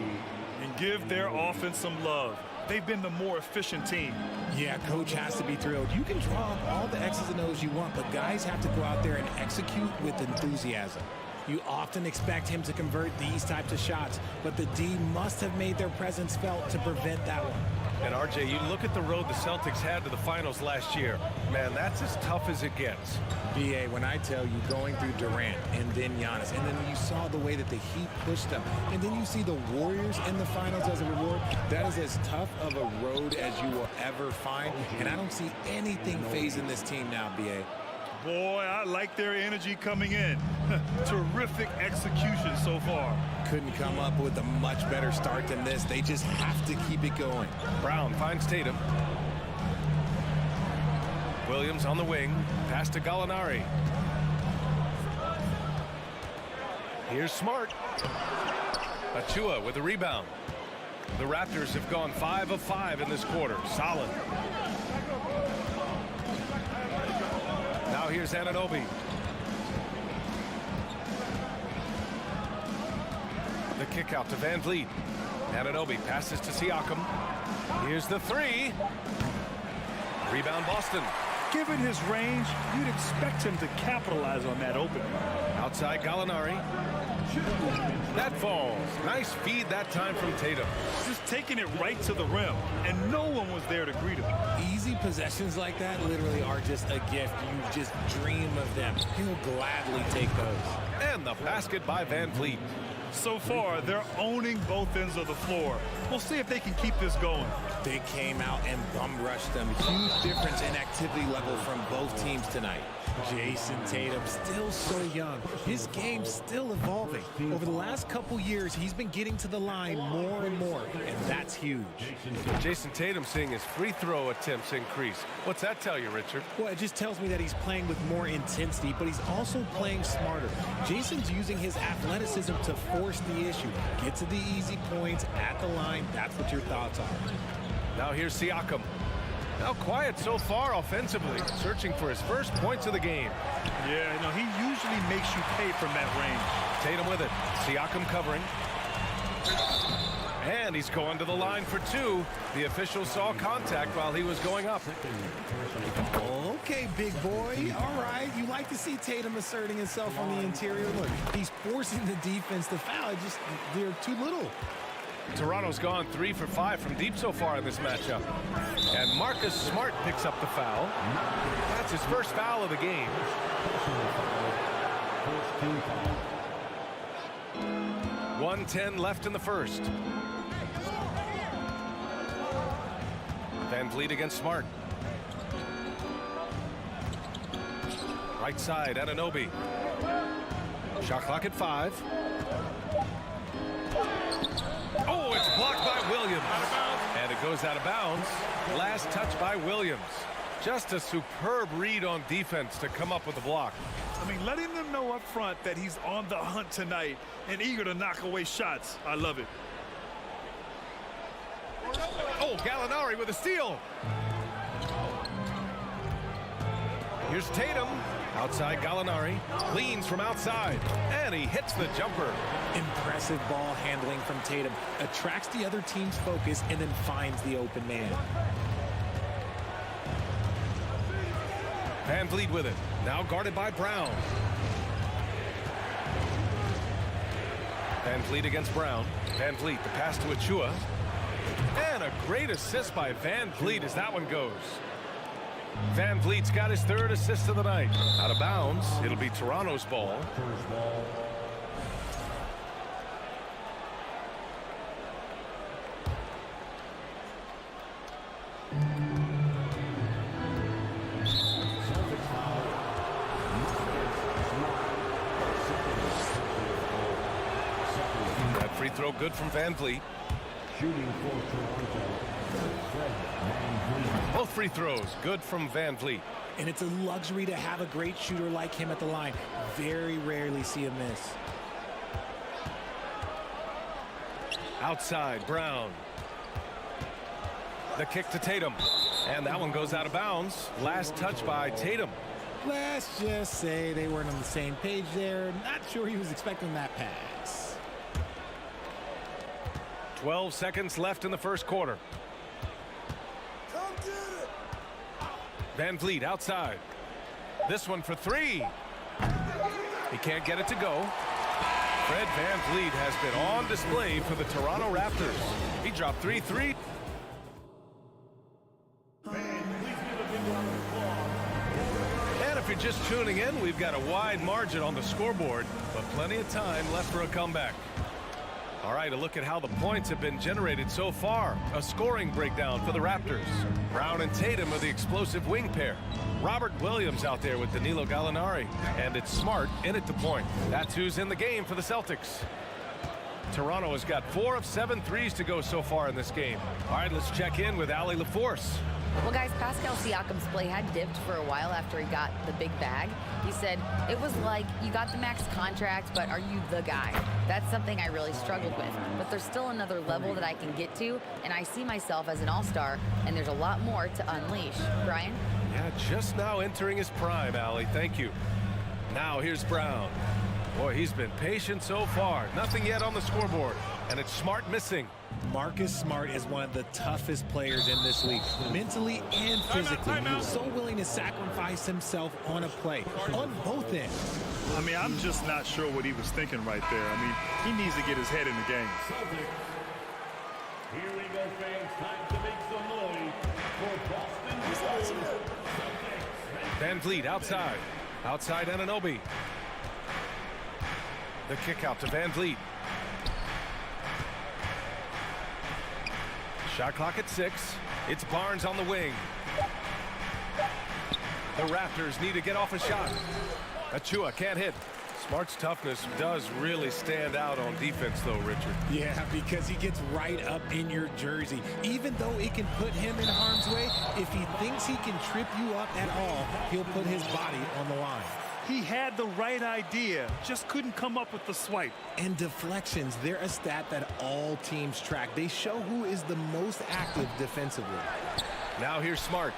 And give their offense some love. They've been the more efficient team. Yeah, coach has to be thrilled. You can draw up all the X's and O's you want, but guys have to go out there and execute with enthusiasm. You often expect him to convert these types of shots, but the D must have made their presence felt to prevent that one. And RJ, you look at the road the Celtics had to the finals last year. Man, that's as tough as it gets. BA, when I tell you going through Durant and then Giannis, and then you saw the way that the Heat pushed them, and then you see the Warriors in the finals as a reward, that is as tough of a road as you will ever find. And I don't see anything phasing this team now, BA. Boy, I like their energy coming in. Terrific execution so far. Couldn't come up with a much better start than this. They just have to keep it going. Brown finds Tatum. Williams on the wing. Pass to Gallinari. Here's Smart. Achua with a rebound. The Raptors have gone 5 of 5 in this quarter. Solid. Now here's Anunoby. The kick out to VanVleet. Anunoby passes to Siakam. Here's the 3. Rebound Boston. Given his range, you'd expect him to capitalize on that opening. Outside Gallinari. That falls. Nice feed that time from Tatum. Just taking it right to the rim, and no one was there to greet him. Easy possessions like that literally are just a gift. You just dream of them. He'll gladly take those. And the basket by VanVleet. So far, they're owning both ends of the floor. We'll see if they can keep this going. They came out and bum rushed them. Huge difference in activity level from both teams tonight. Jason Tatum still so young. His game's still evolving. Over the last couple years, he's been getting to the line more and more, and that's huge. Jason Tatum seeing his free throw attempts increase. What's that tell you, Richard? Well, it just tells me that he's playing with more intensity, but he's also playing smarter. Jason's using his athleticism to force the issue. Get to the easy points at the line. That's what your thoughts are. Now here's Siakam. Now quiet so far offensively, searching for his first points of the game. Yeah, no, he usually makes you pay from that range. Tatum with it. Siakam covering. And he's going to the line for 2. The official saw contact while he was going up. Okay, big boy. All right. You like to see Tatum asserting himself on the interior. Look, he's forcing the defense to foul. Just they're too little. Toronto's gone 3 for 5 from deep so far in this matchup. And Marcus Smart picks up the foul. That's his first foul of the game. .110 left in the first. VanVleet against Smart. Right side, Anunoby. Shot clock at 5. Oh, it's blocked by Williams. And a goes out of bounds. Last touch by Williams. Just a superb read on defense to come up with the block. I mean, letting them know up front that he's on the hunt tonight and eager to knock away shots. I love it. Oh, Gallinari with a steal. Here's Tatum. Outside Gallinari. Leans from outside. And he hits the jumper. Impressive ball handling from Tatum. Attracts the other team's focus and then finds the open man. Van Vliet with it. Now guarded by Brown. Van Vliet against Brown. Van Vliet, the pass to Achua. And a great assist by Van Vliet as that one goes. Van Vliet's got his third assist of the night. Out of bounds. It'll be Toronto's ball. That free throw good from Van Vliet. Shooting for Toronto, Fred Van Vliet. Both free throws good from Van Vliet. And it's a luxury to have a great shooter like him at the line. Very rarely see him miss. Outside, Brown. The kick to Tatum. And that one goes out of bounds. Last touch by Tatum. Let's just say they weren't on the same page there. Not sure he was expecting that pass. 12 seconds left in the first quarter. Van Vliet outside. This one for three. He can't get it to go. Fred Van Vliet has been on display for the Toronto Raptors. He dropped 3 threes. And if you're just tuning in, we've got a wide margin on the scoreboard, but plenty of time left for a comeback. All right, a look at how the points have been generated so far. A scoring breakdown for the Raptors. Brown and Tatum are the explosive wing pair. Robert Williams out there with Danilo Gallinari. And it's Smart in at the point. That's who's in the game for the Celtics. Toronto has got 4 of 7 threes to go so far in this game. All right, let's check in with Allie LaForce. Well, guys, Pascal Siakam's play had dipped for a while after he got the big bag. He said, it was like, you got the max contract, but are you the guy? That's something I really struggled with. But there's still another level that I can get to, and I see myself as an all-star, and there's a lot more to unleash. Brian? Yeah, just now entering his prime, Allie. Thank you. Now here's Brown. Boy, he's been patient so far. Nothing yet on the scoreboard. And it's Smart missing. Marcus Smart is one of the toughest players in this league, mentally and physically. He's so willing to sacrifice himself on a play, on both ends. I mean, I'm just not sure what he was thinking right there. I mean, he needs to get his head in the game. Here we go, fans. Time to make some noise for Boston. Van Vliet outside. Outside Anunoby. The kick out to Van Vliet. Shot clock at 6. It's Barnes on the wing. The Raptors need to get off a shot. Achua can't hit. Smart's toughness does really stand out on defense, though, Richard. Yeah, because he gets right up in your jersey. Even though it can put him in harm's way, if he thinks he can trip you up at all, he'll put his body on the line. He had the right idea, just couldn't come up with the swipe. And deflections, they're a stat that all teams track. They show who is the most active defensively. Now here's Smart.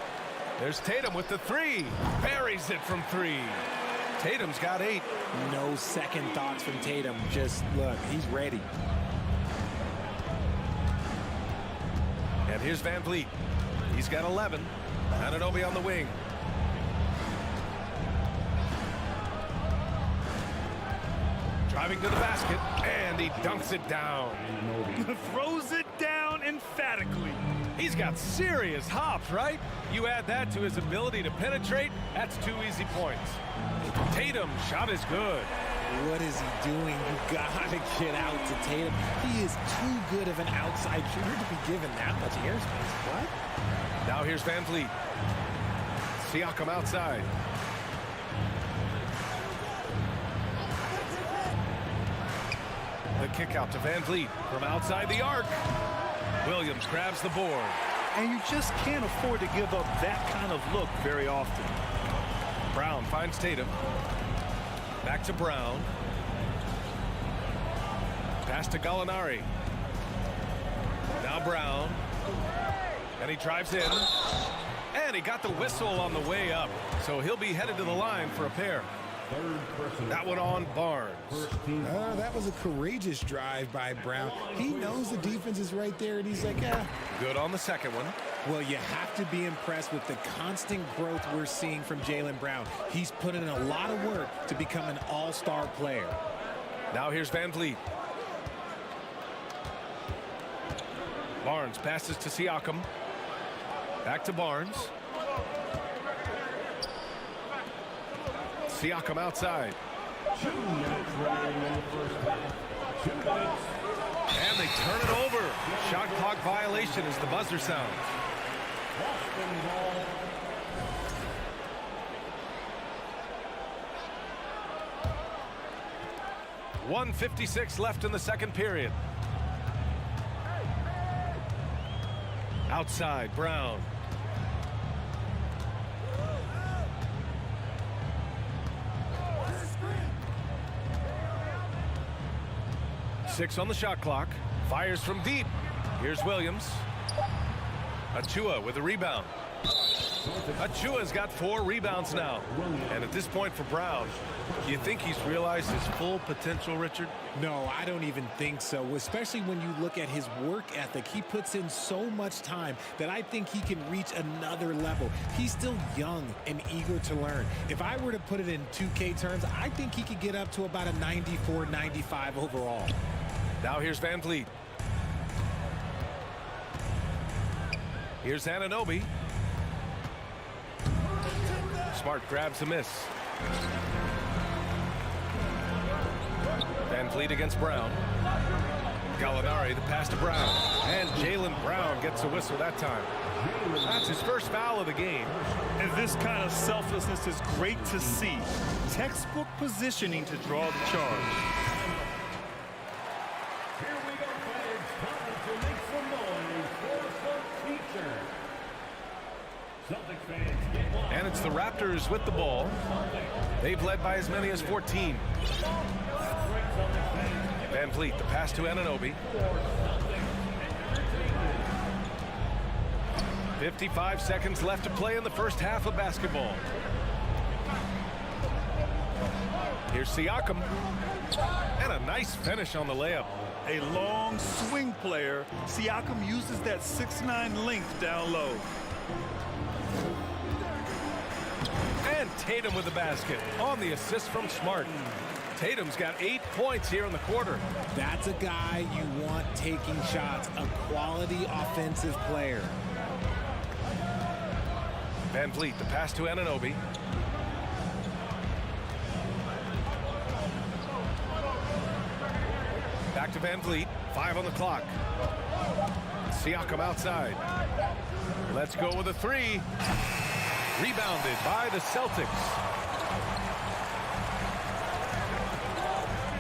There's Tatum with the 3. Buries it from 3. Tatum's got 8. No second thoughts from Tatum. Just look, he's ready. And here's Van Vliet. He's got 11. Anunoby on the wing. Driving to the basket, and he dunks it down. Throws it down emphatically. He's got serious hops, right? You add that to his ability to penetrate, that's 2 easy points. Tatum's shot is good. What is he doing? You gotta get out to Tatum. He is too good of an outside shooter to be given that much airspace. What? Now here's Van Vliet. Siakam outside. The kick out to Van Vliet from outside the arc. Williams grabs the board. And you just can't afford to give up that kind of look very often. Brown finds Tatum. Back to Brown. Pass to Gallinari. Now Brown. And he drives in. And he got the whistle on the way up. So he'll be headed to the line for a pair. That one on Barnes. That was a courageous drive by Brown. He knows the defense is right there, and he's like, yeah. Good on the second one. Well, you have to be impressed with the constant growth we're seeing from Jaylen Brown. He's put in a lot of work to become an all-star player. Now here's Van Vliet. Barnes passes to Siakam. Back to Barnes. Siakam outside. 2 minutes remaining in the first half. 2 minutes. And they turn it over. Shot clock violation as the buzzer sounds. Boston ball. .156 left in the second period. Outside, Brown. Six on the shot clock. Fires from deep. Here's Williams. Achua with a rebound. Achua's got 4 rebounds now. And at this point for Brown, do you think he's realized his full potential, Richard? No, I don't even think so, especially when you look at his work ethic. He puts in so much time that I think he can reach another level. He's still young and eager to learn. If I were to put it in 2K terms, I think he could get up to about a 94, 95 overall. Now here's Van Vliet. Here's Anunoby. Smart grabs a miss. Van Vliet against Brown. Gallinari, the pass to Brown. And Jaylen Brown gets a whistle that time. That's his first foul of the game. And this kind of selflessness is great to see. Textbook positioning to draw the charge. Here we go, fans. Time to make some noise for some teacher. Celtics fans, get wild. And it's the Raptors with the ball. They've led by as many as 14. Van Vliet, the pass to Anunoby. 55 seconds left to play in the first half of basketball. Here's Siakam. And a nice finish on the layup. A long swing player, Siakam uses that 6'9" length down low. And Tatum with the basket on the assist from Smart. Tatum's got 8 points here in the quarter. That's a guy you want taking shots, a quality offensive player. Van Vliet, the pass to Anunoby. Back to Van Vliet, 5 on the clock. Siakam outside. Let's go with a 3. Rebounded by the Celtics.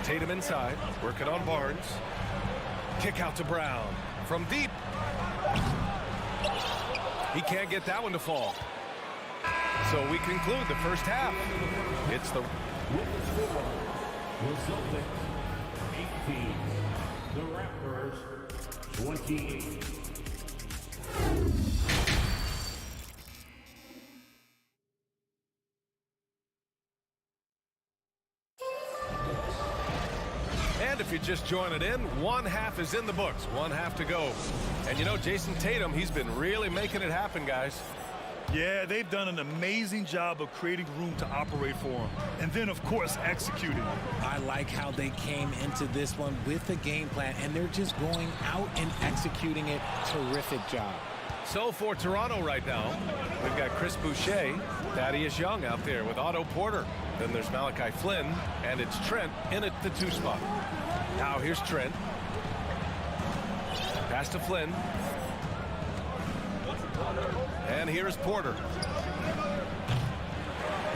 Tatum inside, working on Barnes. Kick out to Brown from deep. He can't get that one to fall. So we conclude the first half. It's the Celtics 18, the Raptors 28. And if you're just joining in, one half is in the books, one half to go. And you know, Jason Tatum, he's been really making it happen, guys. Yeah, they've done an amazing job of creating room to operate for him. And then, of course, executing. I like how they came into this one with a game plan, and they're just going out and executing it. Terrific job. So for Toronto right now, we've got Chris Boucher, Thaddeus Young out there with Otto Porter. Then there's Malachi Flynn, and it's Trent in at the 2 spot. Now here's Trent. Pass to Flynn. And here's Porter.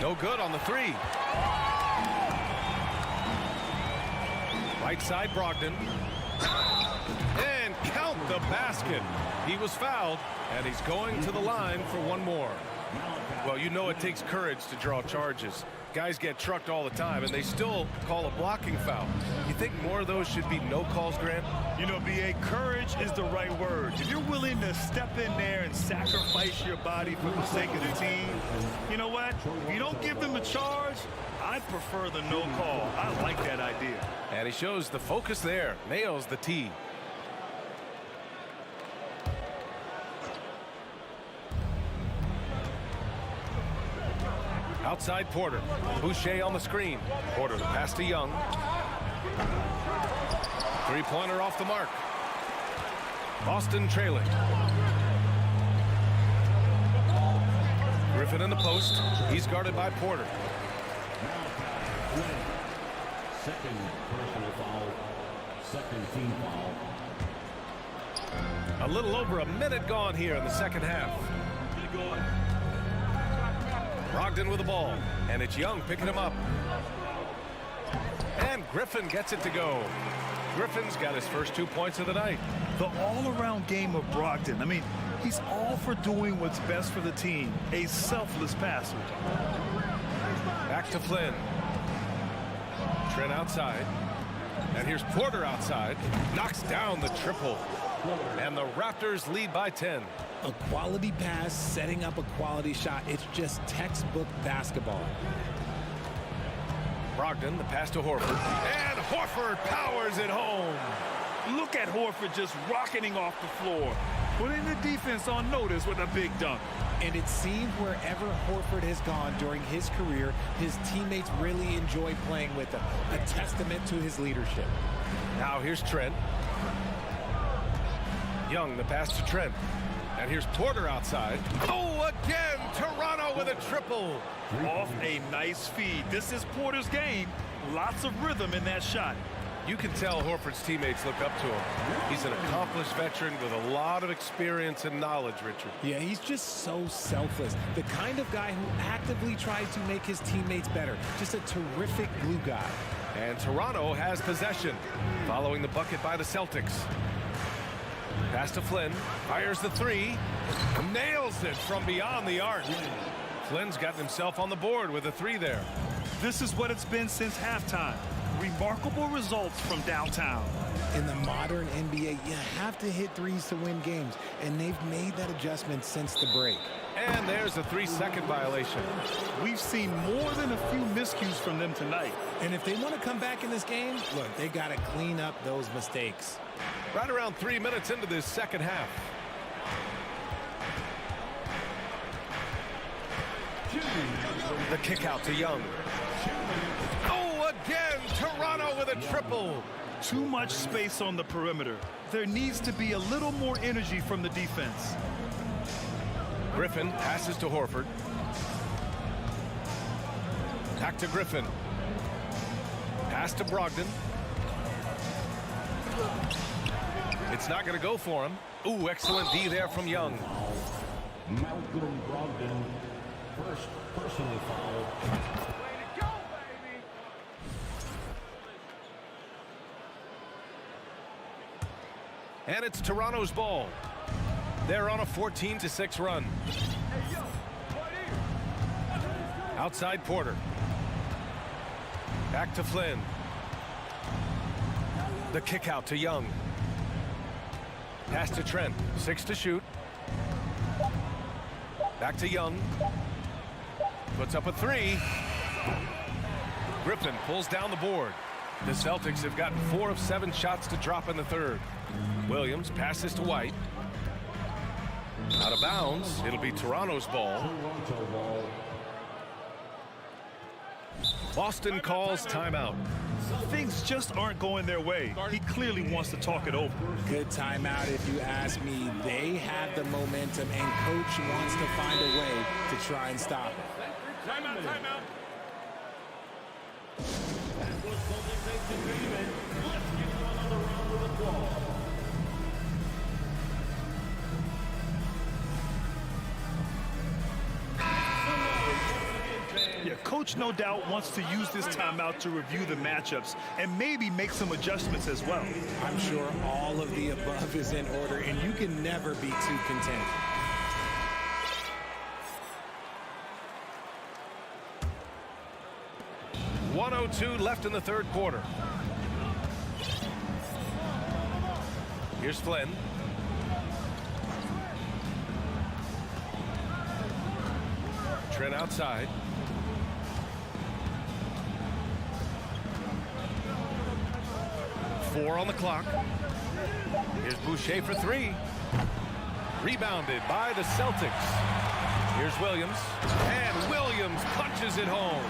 No good on the 3. Right side, Brogdon. And count the the basket. He was fouled, and he's going to the line for one more. Well, you know it takes courage to draw charges. Guys get trucked all the time, and they still call a blocking foul. You think more of those should be no calls, Grant? You know, B.A., courage is the right word. If you're willing to step in there and sacrifice your body for the sake of the team, you know what? If you don't give them a charge, I prefer the no call. I like that idea. And he shows the focus there. Nails the tee. Outside Porter. Boucher on the screen. Porter the pass to Young. Three-pointer off the mark. Boston trailing. Griffin in the post. He's guarded by Porter. Second personal foul. Second team foul. A little over a minute gone here in the second half. Brogdon with the ball, and it's Young picking him up. And Griffin gets it to go. Griffin's got his first 2 points of the night. The all-around game of Brogdon. I mean, he's all for doing what's best for the team. A selfless passer. Back to Flynn. Trent outside. And here's Porter outside. Knocks down the triple. And the Raptors lead by 10. A quality pass, setting up a quality shot. It's just textbook basketball. Brogdon, the pass to Horford. And Horford powers it home. Look at Horford just rocketing off the floor. Putting the defense on notice with a big dunk. And it seems wherever Horford has gone during his career, his teammates really enjoy playing with him. A testament to his leadership. Now here's Trent. Young, the pass to Trent. And here's Porter outside. Oh, again, Toronto with a triple. Off a nice feed. This is Porter's game. Lots of rhythm in that shot. You can tell Horford's teammates look up to him. He's an accomplished veteran with a lot of experience and knowledge, Richard. Yeah, he's just so selfless. The kind of guy who actively tries to make his teammates better. Just a terrific glue guy. And Toronto has possession, following the bucket by the Celtics. Pass to Flynn, fires the three, nails it from beyond the arc. Flynn's gotten himself on the board with a three there. This is what it's been since halftime. Remarkable results from downtown. In the modern NBA, you have to hit threes to win games, and they've made that adjustment since the break. And there's a 3-second violation. We've seen more than a few miscues from them tonight. And if they want to come back in this game, look, they got to clean up those mistakes. Right around 3 minutes into this second half. The kick out to Young. Oh, again, Toronto with a triple. Too much space on the perimeter. There needs to be a little more energy from the defense. Griffin passes to Horford. Back to Griffin. Pass to Brogdon. It's not going to go for him. Ooh, excellent D there from Young. Malcolm Brogdon, first personal foul. Way to go, baby! And it's Toronto's ball. They're on a 14-6 run. Outside Porter. Back to Flynn. The kick out to Young. Pass to Trent. 6 to shoot. Back to Young. Puts up a three. Griffin pulls down the board. The Celtics have gotten 4 of 7 shots to drop in the third. Williams passes to White. Out of bounds. It'll be Toronto's ball. Boston calls timeout. Things just aren't going their way. He clearly wants to talk it over. Good timeout if you ask me. They have the momentum, and coach wants to find a way to try and stop it. Timeout, timeout. Yeah, coach coach no doubt wants to use this timeout to review the matchups and maybe make some adjustments as well. I'm sure all of the above is in order, and you can never be too content. .102 left in the third quarter. Here's Flynn. Trent outside. Four on the clock. Here's Boucher for three. Rebounded by the Celtics. Here's Williams. And Williams punches it home.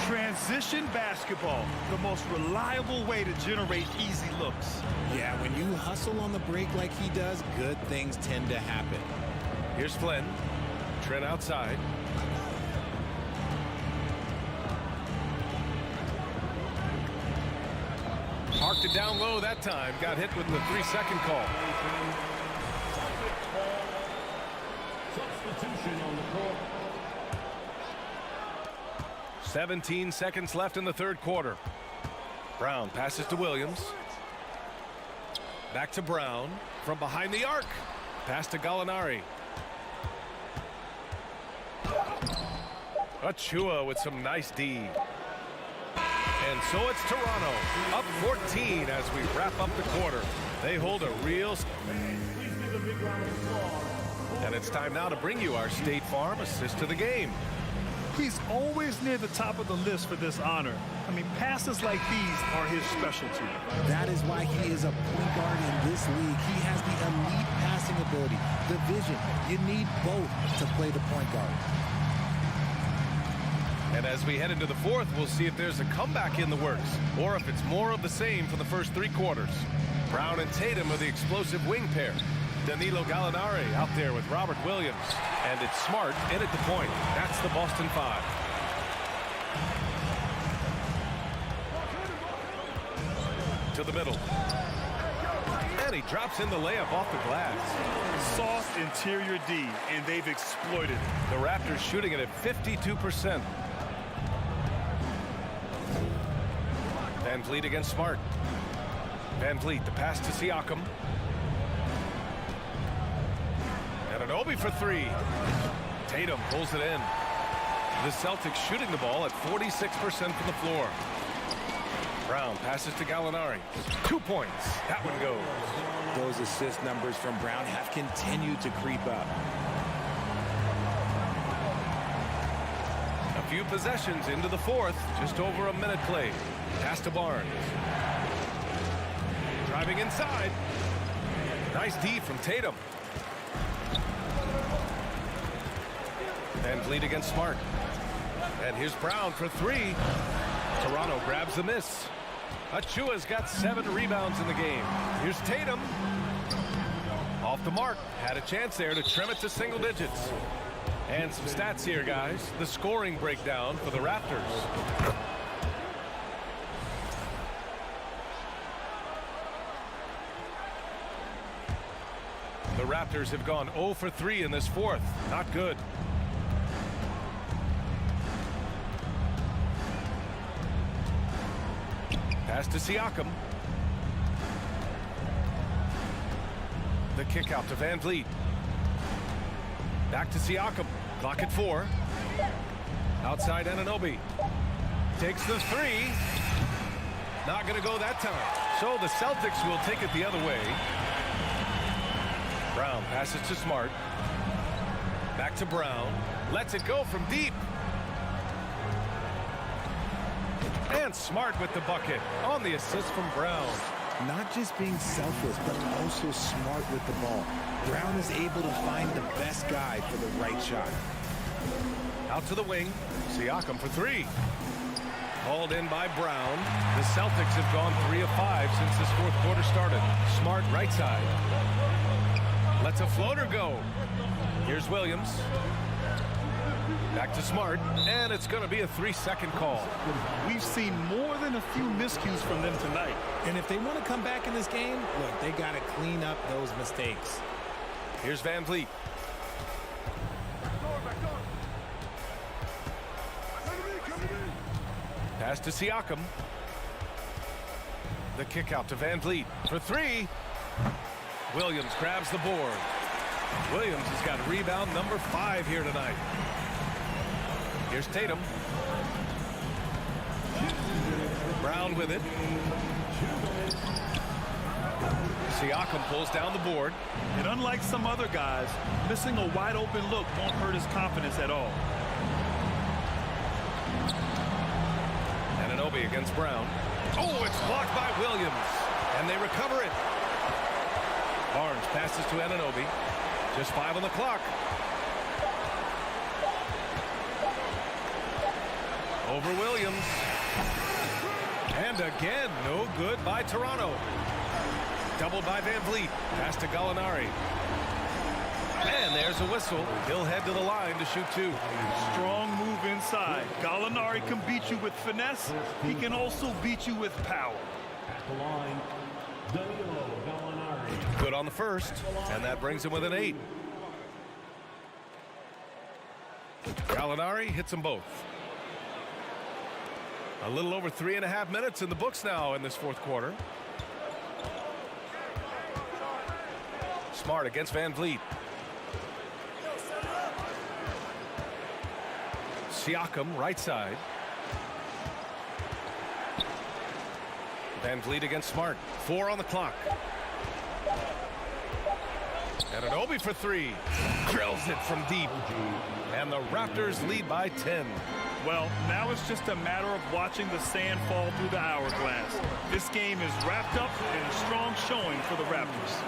Transition basketball, the most reliable way to generate easy looks. Yeah, when you hustle on the break like he does, good things tend to happen. Here's Flynn. Trent outside. Parked it down low that time. Got hit with the 3-second call. Substitution on the court. 17 seconds left in the third quarter. Brown passes to Williams. Back to Brown from behind the arc. Pass to Gallinari. Achua with some nice D. And so it's Toronto up 14 as we wrap up the quarter. They hold a real... And it's time now to bring you our State Farm assist to the game. He's always near the top of the list for this honor. I mean, passes like these are his specialty. That is why he is a point guard in this league. He has the elite passing ability, the vision. You need both to play the point guard. And as we head into the fourth, we'll see if there's a comeback in the works or if it's more of the same for the first three quarters. Brown and Tatum are the explosive wing pair. Danilo Gallinari out there with Robert Williams. And it's Smart in at the point. That's the Boston Five. To the middle. And he drops in the layup off the glass. Soft interior D, and they've exploited it. The Raptors shooting it at 52%. Van Vliet against Smart. Van Vliet, the pass to Siakam. And Anunoby for three. Tatum pulls it in. The Celtics shooting the ball at 46% from the floor. Brown passes to Gallinari. 2 points. That one goes. Those assist numbers from Brown have continued to creep up. A few possessions into the fourth. Just over a minute played. Pass to Barnes. Driving inside. Nice D from Tatum. Van Vliet against Smart. And here's Brown for three. Toronto grabs the miss. Achua's got 7 rebounds in the game. Here's Tatum. Off the mark. Had a chance there to trim it to single digits. And some stats here, guys. The scoring breakdown for the Raptors. The Raptors have gone 0 for 3 in this fourth. Not good. Pass to Siakam. The kick out to Van Vliet. Back to Siakam. Clock at 4. Outside Anunoby. Takes the three. Not going to go that time. So the Celtics will take it the other way. Brown passes to Smart. Back to Brown. Lets it go from deep. And Smart with the bucket on the assist from Brown. Not just being selfless, but also smart with the ball. Brown is able to find the best guy for the right shot. Out to the wing. Siakam for three. Hauled in by Brown. The Celtics have gone 3 of 5 since this fourth quarter started. Smart right side. Lets a floater go. Here's Williams. Back to Smart, and it's going to be a 3-second call. We've seen more than a few miscues from them tonight. And if they want to come back in this game, look, they got to clean up those mistakes. Here's Van Vliet. Pass to Siakam. The kick out to Van Vliet for three. Williams grabs the board. Williams has got rebound number 5 here tonight. Here's Tatum. Brown with it. Siakam pulls down the board. And unlike some other guys, missing a wide open look won't hurt his confidence at all. Anunoby against Brown. Oh, it's blocked by Williams. And they recover it. Barnes passes to Anunoby. Just 5 on the clock. Over Williams. And again, no good by Toronto. Doubled by Van Vliet. Pass to Gallinari. And there's a whistle. He'll head to the line to shoot 2. Strong move inside. Gallinari can beat you with finesse. He can also beat you with power. At the line, Danilo Gallinari. Good on the first, and that brings him with an 8. Gallinari hits them both. A little over 3.5 minutes in the books now in this fourth quarter. Smart against Van Vliet. Siakam right side. Van Vliet against Smart. 4 on the clock. Anunoby for 3. Drills it from deep. And the Raptors lead by 10. Well, now it's just a matter of watching the sand fall through the hourglass. This game is wrapped up in a strong showing for the Raptors.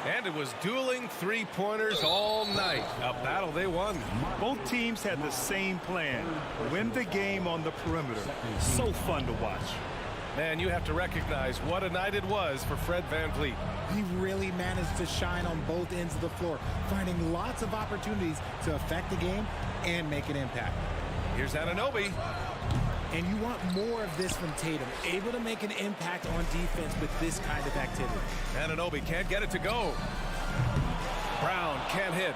And it was dueling three-pointers all night. A battle they won. Both teams had the same plan. Win the game on the perimeter. So fun to watch. Man, you have to recognize what a night it was for Fred Van Vliet. He really managed to shine on both ends of the floor, finding lots of opportunities to affect the game and make an impact. Here's Anunoby. And you want more of this from Tatum, able to make an impact on defense with this kind of activity. Anunoby can't get it to go. Brown can't hit.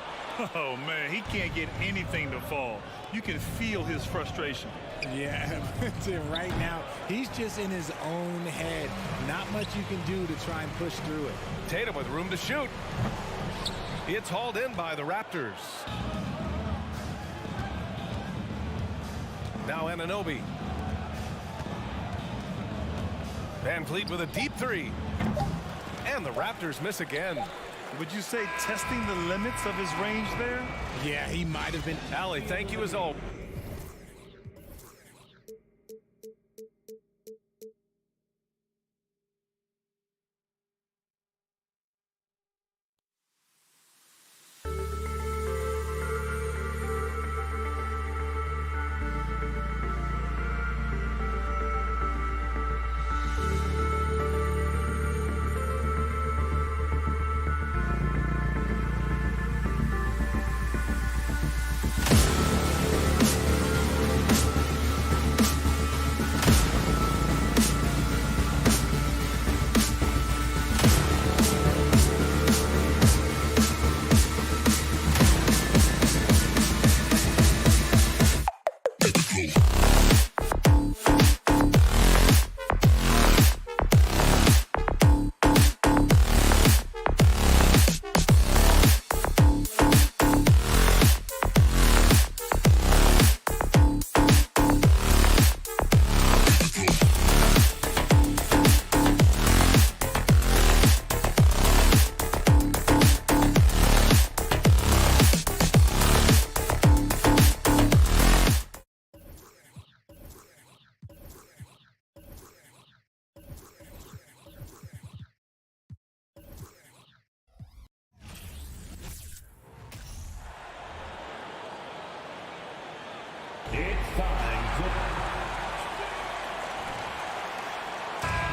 Oh, man, he can't get anything to fall. You can feel his frustration. Yeah, right now, he's just in his own head. Not much you can do to try and push through it. Tatum with room to shoot. It's hauled in by the Raptors. Now Anunoby. Van Vliet with a deep 3. And the Raptors miss again. Would you say testing the limits of his range there? Yeah, he might have been. Allie, thank you as always.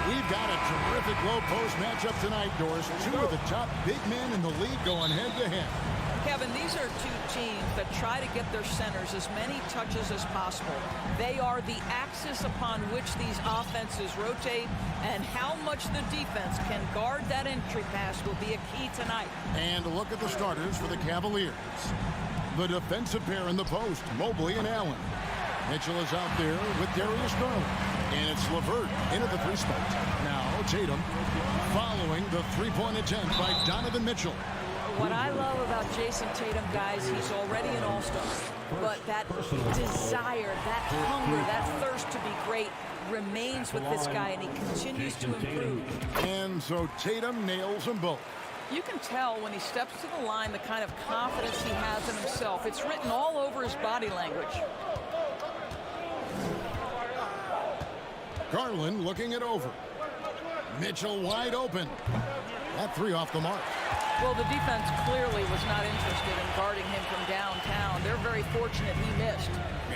We've got a terrific low post matchup tonight, Doris. 2 of the top big men in the league going head-to-head. Kevin, these are 2 teams that try to get their centers as many touches as possible. They are the axis upon which these offenses rotate, and how much the defense can guard that entry pass will be a key tonight. And look at the starters for the Cavaliers. The defensive pair in the post, Mobley and Allen. Mitchell is out there with Darius Garland. And it's LeVert into the three spot. Now Tatum following the three-point attempt by Donovan Mitchell. What I love about Jason Tatum, guys, he's already an all-star. But that desire, that hunger, that thirst to be great remains with this guy, and he continues to improve. And so Tatum nails them both. You can tell when he steps to the line the kind of confidence he has in himself. It's written all over his body language. Garland looking it over. Mitchell wide open. That three off the mark. Well, the defense clearly was not interested in guarding him from downtown. They're very fortunate he missed.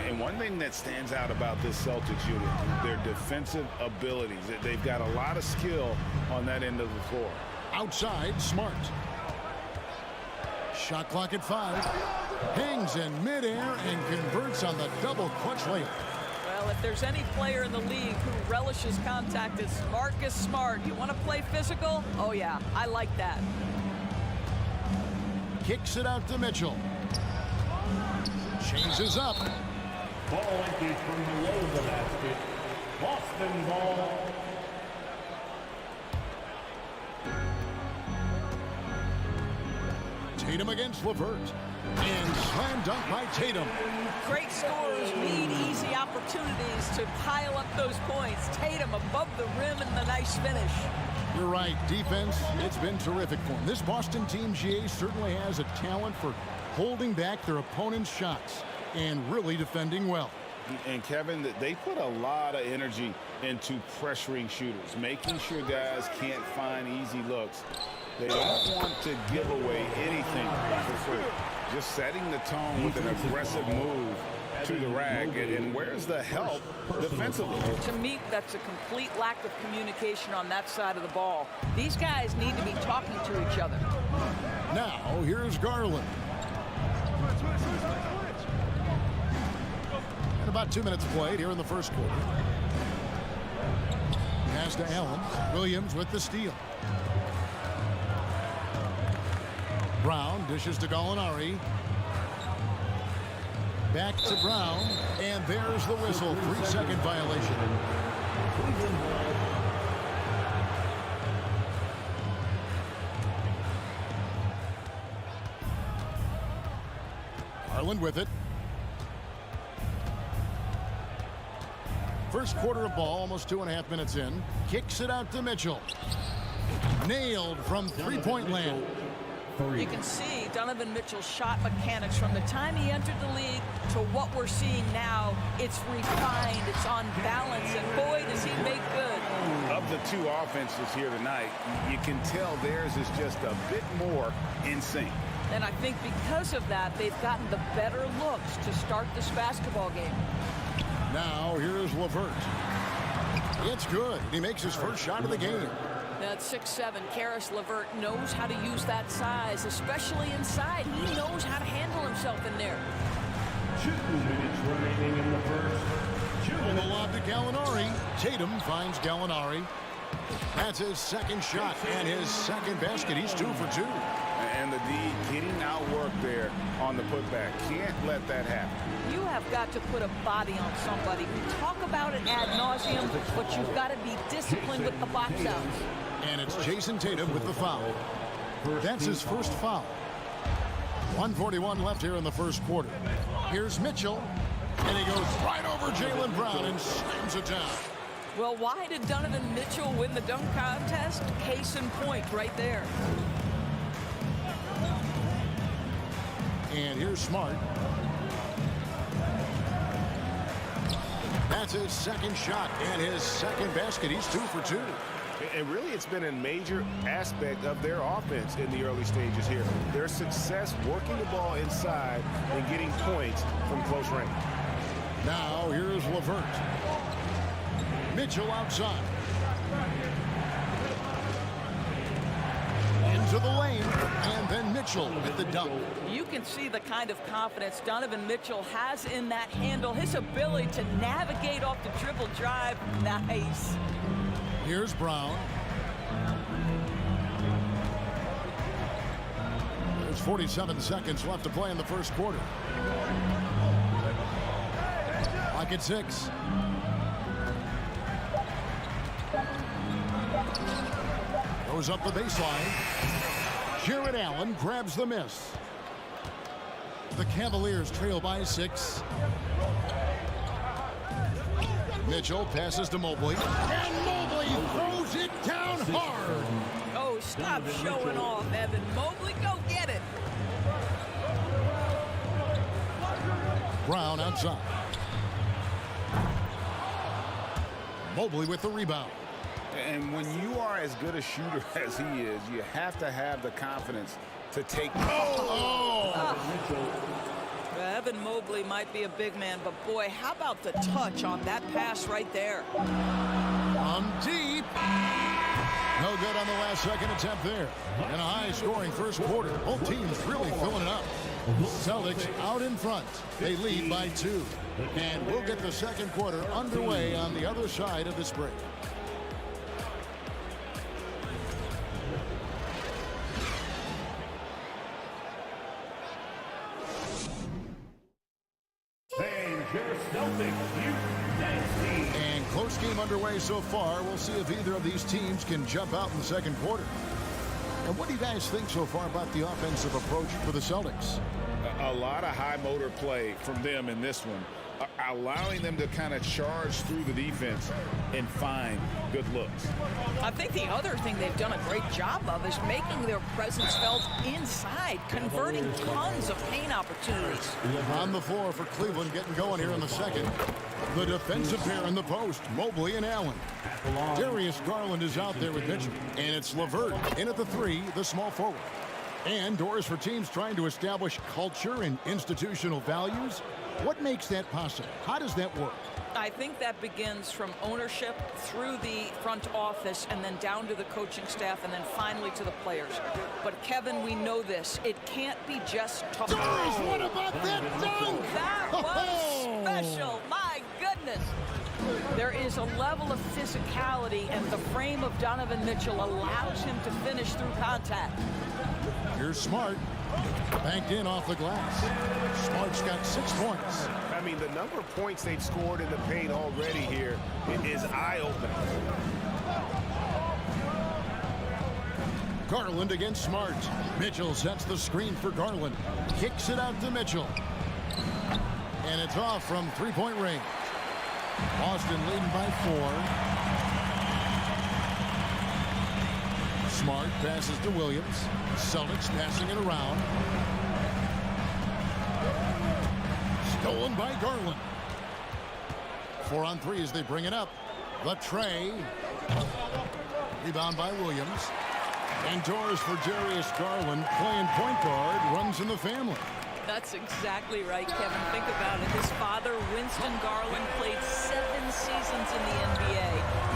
And one thing that stands out about this Celtics unit, their defensive abilities. They've got a lot of skill on that end of the floor. Outside, Smart. Shot clock at 5. Hangs in midair and converts on the double clutch layup. Well, if there's any player in the league who relishes contact, it's Marcus Smart. You want to play physical? Oh, yeah, I like that. Kicks it out to Mitchell. Changes up. Ball empty from below the basket. Boston ball. Tatum against LeVert. And slam dunk by Tatum. Great scorers need easy opportunities to pile up those points. Tatum above the rim and the nice finish. You're right. Defense, it's been terrific for him. This Boston team, GA, certainly has a talent for holding back their opponent's shots and really defending well. And Kevin, they put a lot of energy into pressuring shooters, making sure guys can't find easy looks. They don't want to give away anything for free. Just setting the tone with an aggressive move to the rack. And where's the help defensively? To me, that's a complete lack of communication on that side of the ball. These guys need to be talking to each other. Now, here's Garland. And about 2 minutes played here in the first quarter. Pass to Allen. Williams with the steal. Brown dishes to Gallinari. Back to Brown, and there's the whistle. 3-second violation. Garland with it. First quarter of ball, almost 2.5 minutes in. Kicks it out to Mitchell. Nailed from three-point land. You can see Donovan Mitchell's shot mechanics from the time he entered the league to what we're seeing now. It's refined, it's on balance, and boy, does he make good. Of the two offenses here tonight, you can tell theirs is just a bit more in sync. And I think because of that, they've gotten the better looks to start this basketball game. Now, here's LeVert. It's good. He makes his first shot of the game. That 6'7", Karis LeVert knows how to use that size, especially inside. He knows how to handle himself in there. 2 minutes remaining in the first. And the lob to Gallinari. Tatum finds Gallinari. That's his second shot and his second basket. He's 2 for 2. And the D getting outworked there on the putback. Can't let that happen. You have got to put a body on somebody. We talk about it ad nauseum, but you've got to be disciplined with the box outs. And it's Jason Tatum with the foul. That's his first foul. 1:41 left here in the first quarter. Here's Mitchell, and he goes right over Jaylen Brown and slams it down. Well, why did Donovan Mitchell win the dunk contest? Case in point right there. And here's Smart. That's his second shot and his second basket. He's 2 for 2. And really, it's been a major aspect of their offense in the early stages here. Their success working the ball inside and getting points from close range. Now, here's LeVert. Mitchell outside. Into the lane, and then Mitchell with the dunk. You can see the kind of confidence Donovan Mitchell has in that handle. His ability to navigate off the dribble drive, nice. Here's Brown. There's 47 seconds left to play in the first quarter. Clock at 6. Goes up the baseline. Jared Allen grabs the miss. The Cavaliers trail by 6. Mitchell passes to Mobley. And Mobley throws it down hard. Oh, stop showing off, Evan Mobley. Go get it. Brown outside. Mobley with the rebound. And when you are as good a shooter as he is, you have to have the confidence to take. Evan Mobley might be a big man, but boy, how about the touch on that pass right there? Deep. No good on the last second attempt there. And a high-scoring first quarter. Both teams really filling it up. Celtics out in front. They lead by 2. And we'll get the second quarter underway on the other side of this break. And close game underway so far. We'll see if either of these teams can jump out in the second quarter. And what do you guys think so far about the offensive approach for the Celtics? A lot of high motor play from them in this one, allowing them to kind of charge through the defense and find good looks. I think the other thing they've done a great job of is making their presence felt inside, converting tons of paint opportunities. On the floor for Cleveland, getting going here in the second. The defensive pair in the post, Mobley and Allen. Darius Garland is out there with Mitchell. And it's LeVert in at the 3, the small forward. And doors for teams trying to establish culture and institutional values. What makes that possible? How does that work? I think that begins from ownership through the front office and then down to the coaching staff and then finally to the players. But Kevin, we know this. It can't be just talk. What about that dunk? That was special. My goodness. There is a level of physicality, and the frame of Donovan Mitchell allows him to finish through contact. Here's Smart. Banked in off the glass. Smart's got 6 points. I mean, the number of points they've scored in the paint already here is eye-opening. Garland against Smart. Mitchell sets the screen for Garland. Kicks it out to Mitchell. And it's off from three-point range. Boston leading by 4. Smart passes to Williams. Celtics passing it around. Stolen by Garland. 4 on 3 as they bring it up. The tray. Rebound by Williams. And doors for Darius Garland, playing point guard, runs in the family. That's exactly right, Kevin. Think about it. His father, Winston Garland, played 7 seasons in the NBA.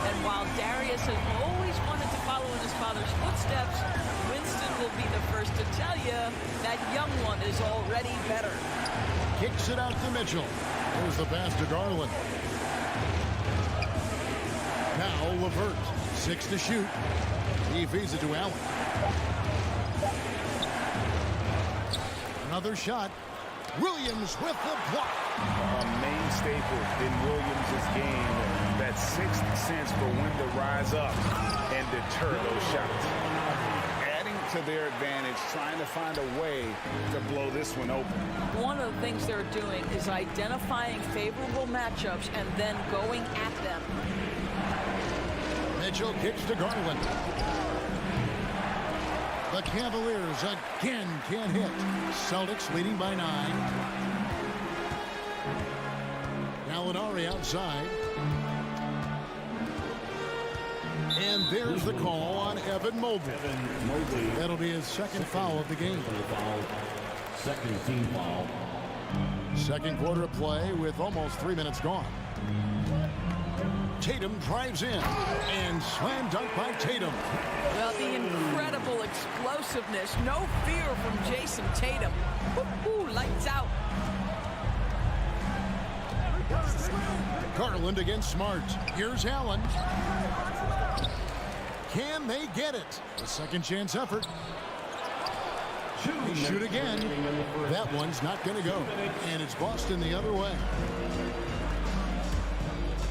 And while Darius has always wanted to follow in his father's footsteps, Winston will be the first to tell you that young one is already better. Kicks it out to Mitchell. There's the pass to Garland. Now LeVert, 6 to shoot. He feeds it to Allen. Another shot. Williams with the block. A main staple in Williams' game, that 6th sense for when to rise up and deter those shots. Adding to their advantage, trying to find a way to blow this one open. One of the things they're doing is identifying favorable matchups and then going at them. Mitchell kicks to Garland. The Cavaliers again can't hit. Celtics leading by 9. Gallinari outside. And there's the call on Evan Mobley. That'll be his second foul of the game. Second team foul. Second quarter of play with almost 3 minutes gone. Tatum drives in and slam dunk by Tatum. Well, the incredible explosiveness, no fear from Jason Tatum. Woo-hoo, lights out. Garland against Smart. Here's Allen. Can they get it? A second chance effort. They shoot again. That one's not going to go. And it's Boston the other way.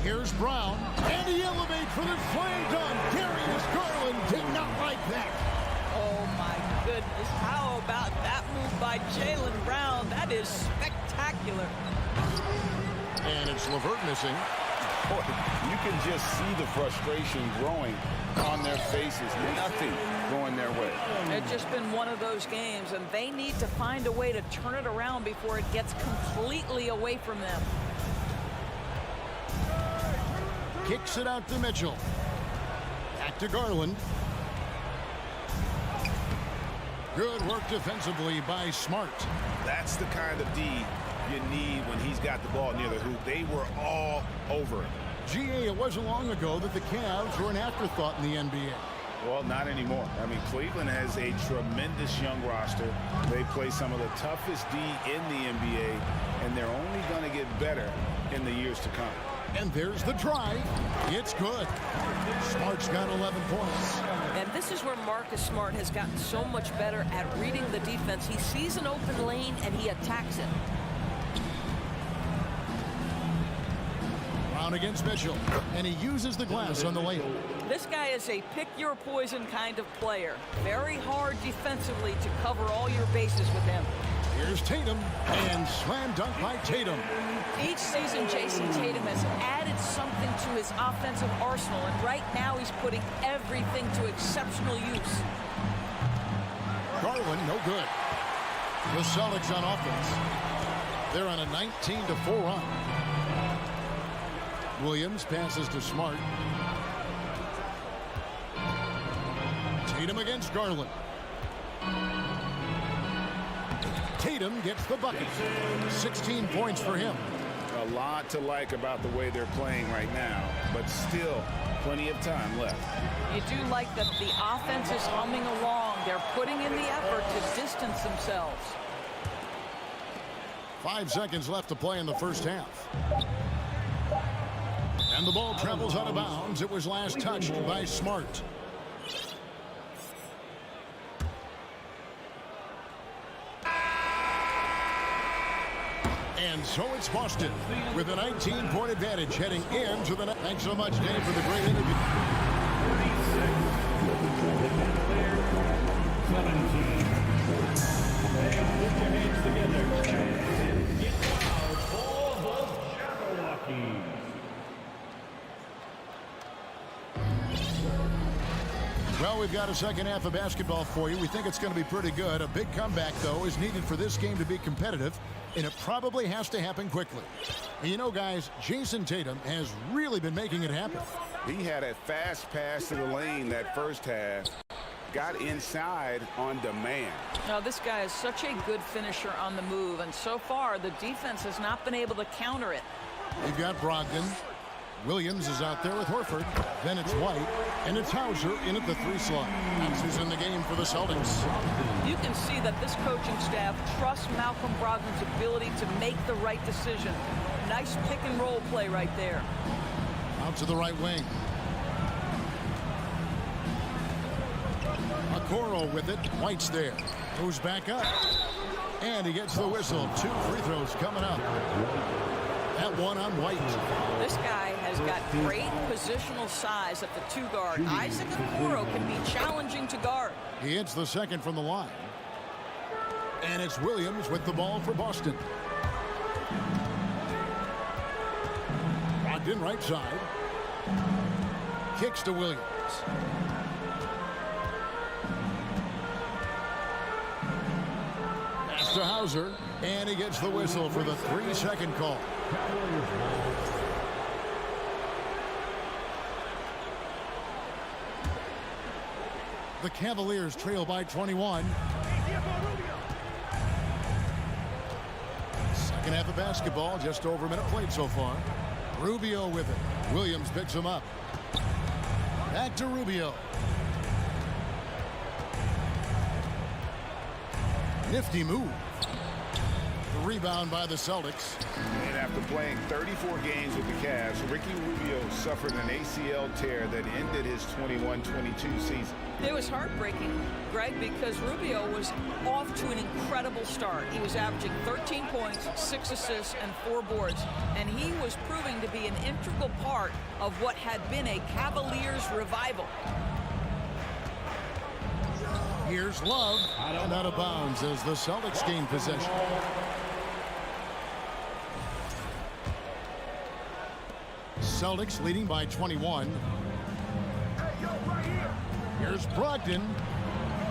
Here's Brown, and he elevates for the slam dunk. Darius Garland did not like that. Oh, my goodness. How about that move by Jaylen Brown? That is spectacular. And it's LeVert missing. Boy, you can just see the frustration growing on their faces. Nothing going their way. It's just been one of those games, and they need to find a way to turn it around before it gets completely away from them. Kicks it out to Mitchell. Back to Garland. Good work defensively by Smart. That's the kind of D you need when he's got the ball near the hoop. They were all over it. GA, it wasn't long ago that the Cavs were an afterthought in the NBA. Well, not anymore. I mean, Cleveland has a tremendous young roster. They play some of the toughest D in the NBA, and they're only going to get better in the years to come. And there's the drive. It's good. Smart's got 11 points. And this is where Marcus Smart has gotten so much better at reading the defense. He sees an open lane and he attacks it. Brown against Mitchell, and he uses the glass on the layup. This guy is a pick-your-poison kind of player. Very hard defensively to cover all your bases with him. Here's Tatum, and slam dunk by Tatum. Each season, Jason Tatum has added something to his offensive arsenal, and right now he's putting everything to exceptional use. Garland, no good. The Celtics on offense. They're on a 19-4 run. Williams passes to Smart. Tatum against Garland. Tatum gets the bucket. 16 points for him. A lot to like about the way they're playing right now, but still plenty of time left. You do like that the offense is humming along. They're putting in the effort to distance themselves. 5 seconds left to play in the first half. And the ball travels out of bounds. It was last touched by Smart. And so it's Boston with a 19-point advantage heading into the net. Thanks so much, Dave, for the great interview. 17. And put your hands together. It's now for the Jabberwockies. Well, we've got a second half of basketball for you. We think it's going to be pretty good. A big comeback, though, is needed for this game to be competitive, and it probably has to happen quickly. And you know, guys, Jason Tatum has really been making it happen. He had a fast pass to the lane that first half. Got inside on demand. Now, this guy is such a good finisher on the move, and so far the defense has not been able to counter it. We've got Brogdon. Williams is out there with Horford. Then it's White, and it's Hauser in at the 3 slot. That's who's in the game for the Celtics. You can see that this coaching staff trusts Malcolm Brogdon's ability to make the right decision. Nice pick and roll play right there. Out to the right wing. Okoro with it. White's there. Goes back up. And he gets the whistle. 2 free throws coming up. That one on White. This guy has got great positional size at the 2 guard. Isaac Okoro can be challenging to guard. He hits the second from the line. And it's Williams with the ball for Boston. Brogdon right side. Kicks to Williams. Pass to Hauser. And he gets the whistle for the 3-second call. The Cavaliers trail by 21. Second half of basketball, just over a minute played so far. Rubio with it. Williams picks him up. Back to Rubio. Nifty move. The rebound by the Celtics. They'd have After playing 34 games with the Cavs, Ricky Rubio suffered an ACL tear that ended his 21-22 season. It was heartbreaking, Greg, because Rubio was off to an incredible start. He was averaging 13 points, 6 assists, and 4 boards, and he was proving to be an integral part of what had been a Cavaliers revival. Here's Love, and out of bounds as the Celtics gain possession. Celtics leading by 21. Here's Brogdon.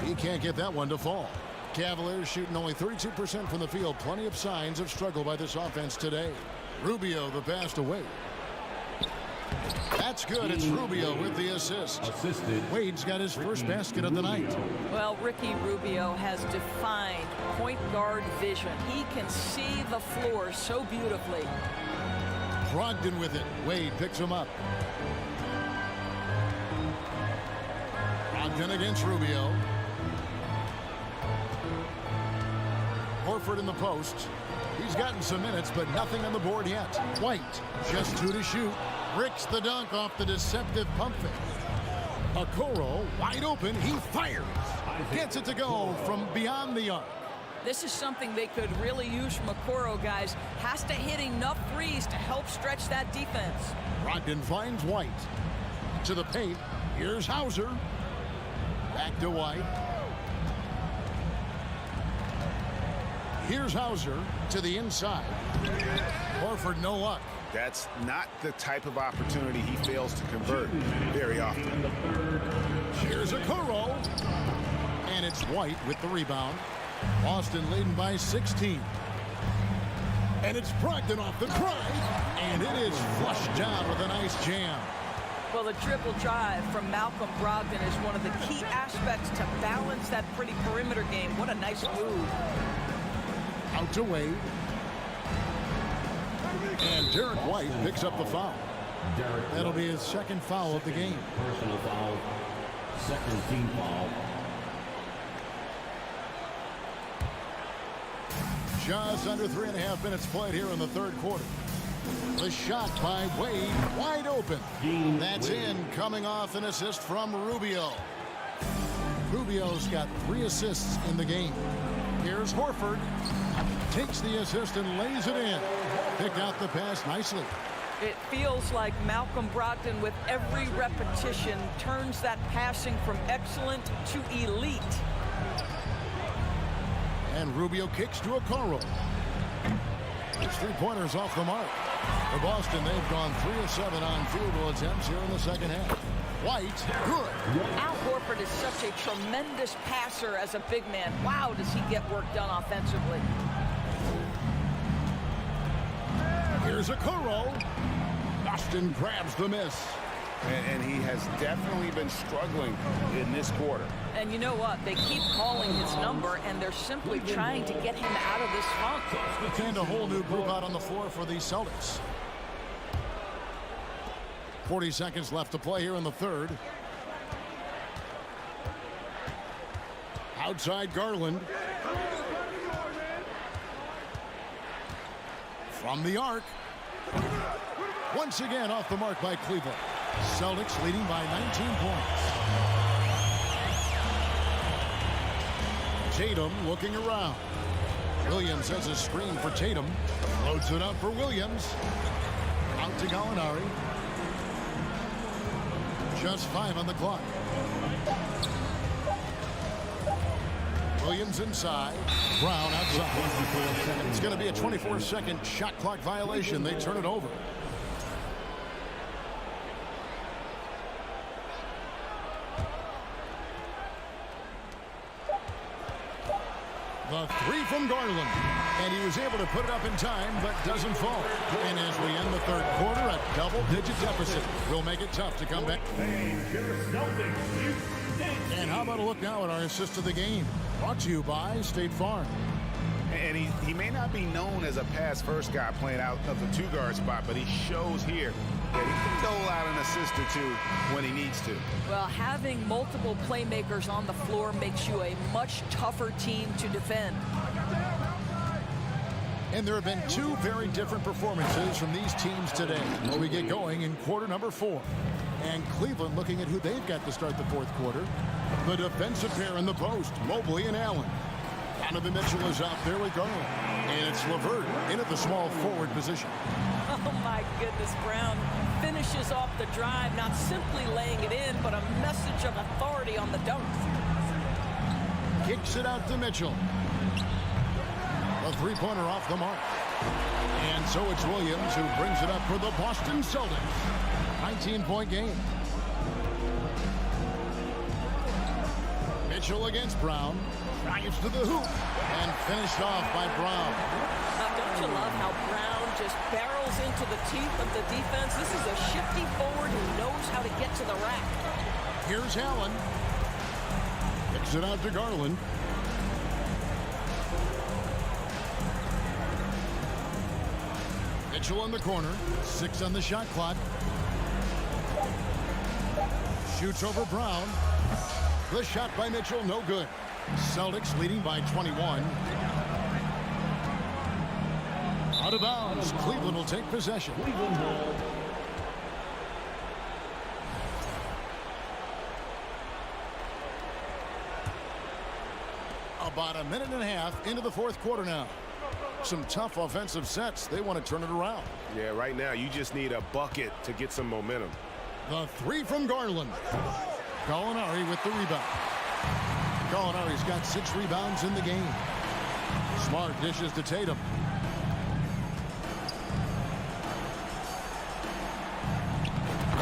He can't get that one to fall. Cavaliers shooting only 32% from the field. Plenty of signs of struggle by this offense today. Rubio the pass away. That's good. It's Rubio with the assist. Wade's got his first basket of the night. Well, Ricky Rubio has defined point guard vision. He can see the floor so beautifully. Brogdon with it. Wade picks him up. Brogdon against Rubio. Horford in the post. He's gotten some minutes, but nothing on the board yet. White, just 2 to shoot. Bricks the dunk off the deceptive pump fake. Okoro wide open. He fires. Gets it to go from beyond the arc. This is something they could really use from Okoro, guys. Has to hit enough threes to help stretch that defense. Brogdon finds White. To the paint. Here's Hauser. Back to White. Here's Hauser to the inside. Horford no luck. That's not the type of opportunity he fails to convert very often. Here's Okoro. And it's White with the rebound. Boston leading by 16. And it's Brogdon off the drive. And it is flushed down with a nice jam. Well, the triple drive from Malcolm Brogdon is one of the key aspects to balance that pretty perimeter game. What a nice move. Out to Wade. And Derek White picks up the foul. That'll be his second foul of the game. Personal foul. Second team foul. Just under 3.5 minutes played here in the third quarter. The shot by Wade, wide open. That's in, coming off an assist from Rubio. Rubio's got 3 assists in the game. Here's Horford. Takes the assist and lays it in. Picked out the pass nicely. It feels like Malcolm Brogdon, with every repetition, turns that passing from excellent to elite. And Rubio kicks to Okoro. His 3-pointers off the mark. For Boston, they've gone 3 of 7 on field goal attempts here in the second half. White, good. Al Horford is such a tremendous passer as a big man. Wow, does he get work done offensively. Here's Okoro. Boston grabs the miss. And he has definitely been struggling in this quarter. And you know what? They keep calling his number, and they're simply trying to get him out of this funk. And a whole new group out on the floor for the Celtics. 40 seconds left to play here in the third. Outside Garland. From the arc. Once again off the mark by Cleveland. Celtics leading by 19 points. Tatum looking around. Williams has a screen for Tatum. Loads it up for Williams. Out to Gallinari. Just 5 on the clock. Williams inside. Brown outside. It's going to be a 24-second shot clock violation. They turn it over. The 3 from Garland. And he was able to put it up in time, but doesn't fall. And as we end the third quarter, a double-digit deficit will make it tough to come back. And how about a look now at our assist of the game? Brought to you by State Farm. And he may not be known as a pass-first guy playing out of the 2-guard spot, but he shows here that he can dole out an assist or 2 when he needs to. Well, having multiple playmakers on the floor makes you a much tougher team to defend. And there have been two very different performances from these teams today as we get going in quarter number 4. And Cleveland looking at who they've got to start the fourth quarter. The defensive pair in the post, Mobley and Allen. Donovan Mitchell is out there with Garland. And it's LeVert in at the small forward position. Oh, my goodness, Brown finishes off the drive, not simply laying it in, but a message of authority on the dunk. Kicks it out to Mitchell. A three-pointer off the mark. And so it's Williams who brings it up for the Boston Celtics. 19-point game. Mitchell against Brown. Drives to the hoop. And finished off by Brown. Now, don't you love how Brown just barrels into the teeth of the defense? This is a shifty forward who knows how to get to the rack. Here's Allen. Kicks it out to Garland. Mitchell in the corner. 6 on the shot clock. Shoots over Brown. The shot by Mitchell, no good. Celtics leading by 21. Out of bounds. Cleveland will take possession. About a minute and a half into the fourth quarter now. Some tough offensive sets. They want to turn it around. Yeah, right now you just need a bucket to get some momentum. The three from Garland. Gallinari with the rebound. Gallinari's got 6 rebounds in the game. Smart dishes to Tatum.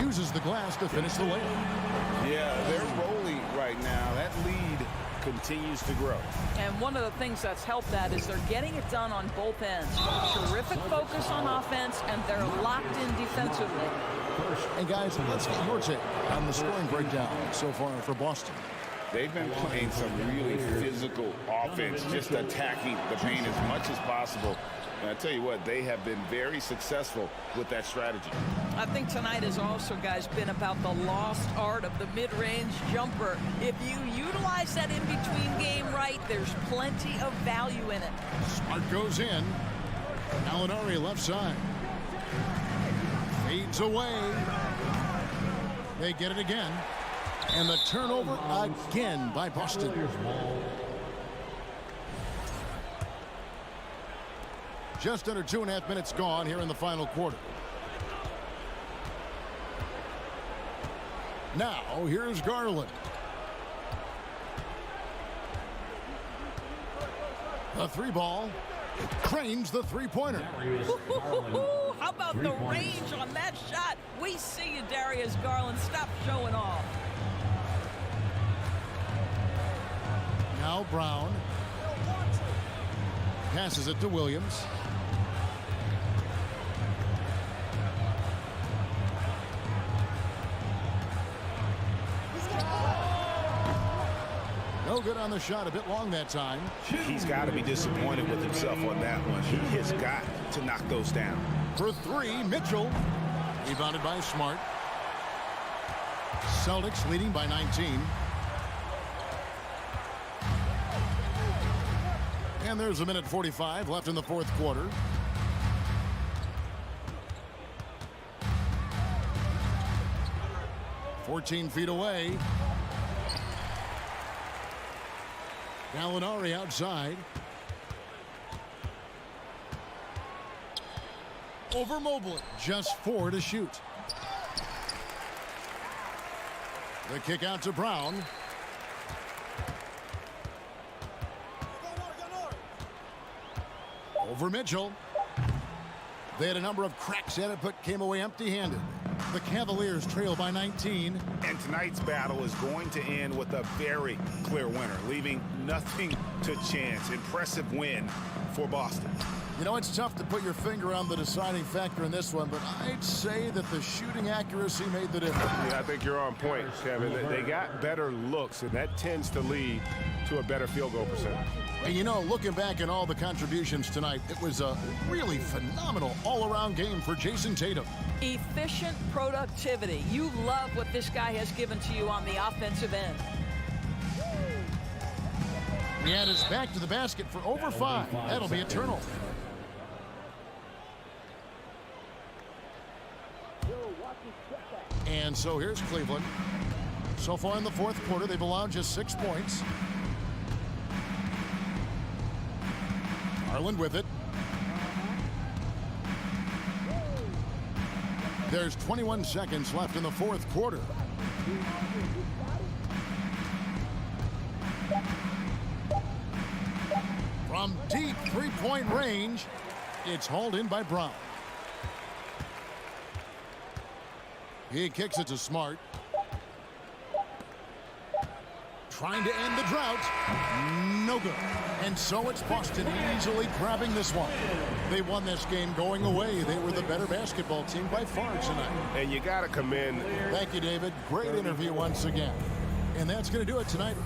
Uses the glass to finish the layup. Yeah, they're rolling right now. That lead continues to grow. And one of the things that's helped that is they're getting it done on both ends. Terrific focus on offense, and they're locked in defensively. And guys, let's get your take on the scoring breakdown so far for Boston. They've been playing some really physical offense, just attacking the paint as much as possible. And I tell you what, they have been very successful with that strategy. I think tonight has also, guys, been about the lost art of the mid-range jumper. If you utilize that in-between game right, there's plenty of value in it. Smart goes in. Gallinari left side. Fades away. They get it again. And the turnover again by Boston. Just under 2.5 minutes gone here in the final quarter. Now, here's Garland. The three ball. Cranes the three-pointer. How about the range on that shot? We see you, Darius Garland. Stop showing off. Now Brown. Passes it to Williams. No good on the shot, a bit long that time. He's got to be disappointed with himself on that one. He has got to knock those down. For 3, Mitchell. Rebounded by Smart. Celtics leading by 19. And there's 1:45 left in the fourth quarter. "14 feet away. Gallinari outside. Over Mobley. Just 4 to shoot. The kick out to Brown. Over Mitchell. They had a number of cracks at it, but came away empty-handed. The Cavaliers trail by 19. And tonight's battle is going to end with a very clear winner, leaving nothing to chance. Impressive win for Boston. You know, it's tough to put your finger on the deciding factor in this one, but I'd say that the shooting accuracy made the difference. Yeah, I think you're on point, Kevin. They got better looks, and that tends to lead to a better field goal percentage. And you know, looking back at all the contributions tonight, it was a really phenomenal all-around game for Jason Tatum. Efficient productivity. You love what this guy has given to you on the offensive end. He had his back to the basket for over 5. That'll be a turnover. And so here's Cleveland. So far in the fourth quarter, they've allowed just 6 points. Garland with it. There's 21 seconds left in the fourth quarter. From deep three-point range, it's hauled in by Brown. He kicks it to Smart. Trying to end the drought. No good. And so it's Boston easily grabbing this one. They won this game going away. They were the better basketball team by far tonight. And you got to commend. Thank you, David. Great interview once again. And that's going to do it tonight.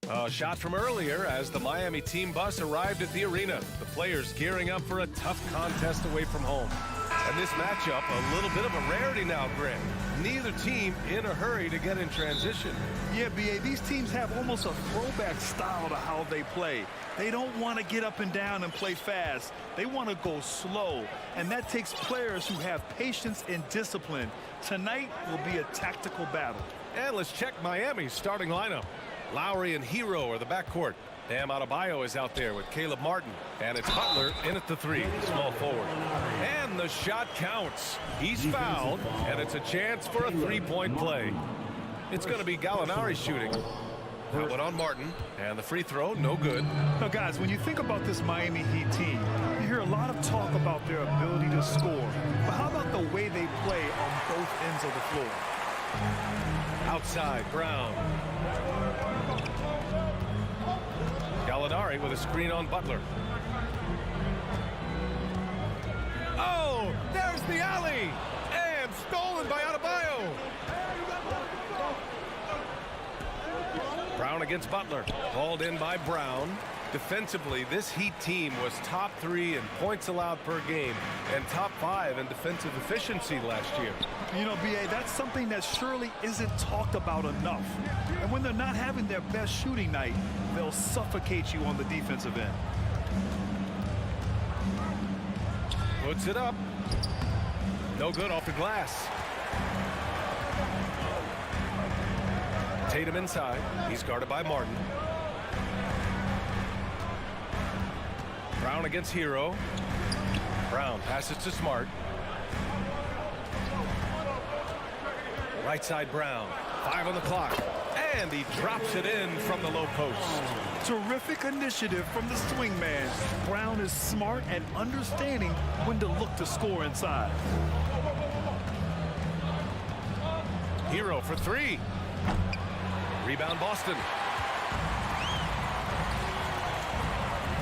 A shot from earlier as the Miami team bus arrived at the arena. The players gearing up for a tough contest away from home. And this matchup, a little bit of a rarity now, Greg. Neither team in a hurry to get in transition. Yeah, B.A., these teams have almost a throwback style to how they play. They don't want to get up and down and play fast. They want to go slow, and that takes players who have patience and discipline. Tonight will be a tactical battle. And let's check Miami's starting lineup. Lowry and Hero are the backcourt. Bam Adebayo is out there with Caleb Martin. And it's Butler in at the 3, small forward. And the shot counts. He's fouled, and it's a chance for a three-point play. It's going to be Gallinari shooting. That went on Martin, and the free throw, no good. Now, guys, when you think about this Miami Heat team, you hear a lot of talk about their ability to score. But how about the way they play on both ends of the floor? Outside, Brown. Gallinari with a screen on Butler. Oh, there's the alley! And stolen by Adebayo. Brown against Butler. Called in by Brown. Defensively, this Heat team was top 3 in points allowed per game and top 5 in defensive efficiency last year. You know, B.A., that's something that surely isn't talked about enough. And when they're not having their best shooting night, they'll suffocate you on the defensive end. Puts it up. No good off the glass. Tatum inside. He's guarded by Martin. Brown against Hero. Brown passes to Smart. Right side Brown. 5 on the clock. And he drops it in from the low post. Terrific initiative from the swing man. Brown is smart and understanding when to look to score inside. Hero for 3. Rebound Boston.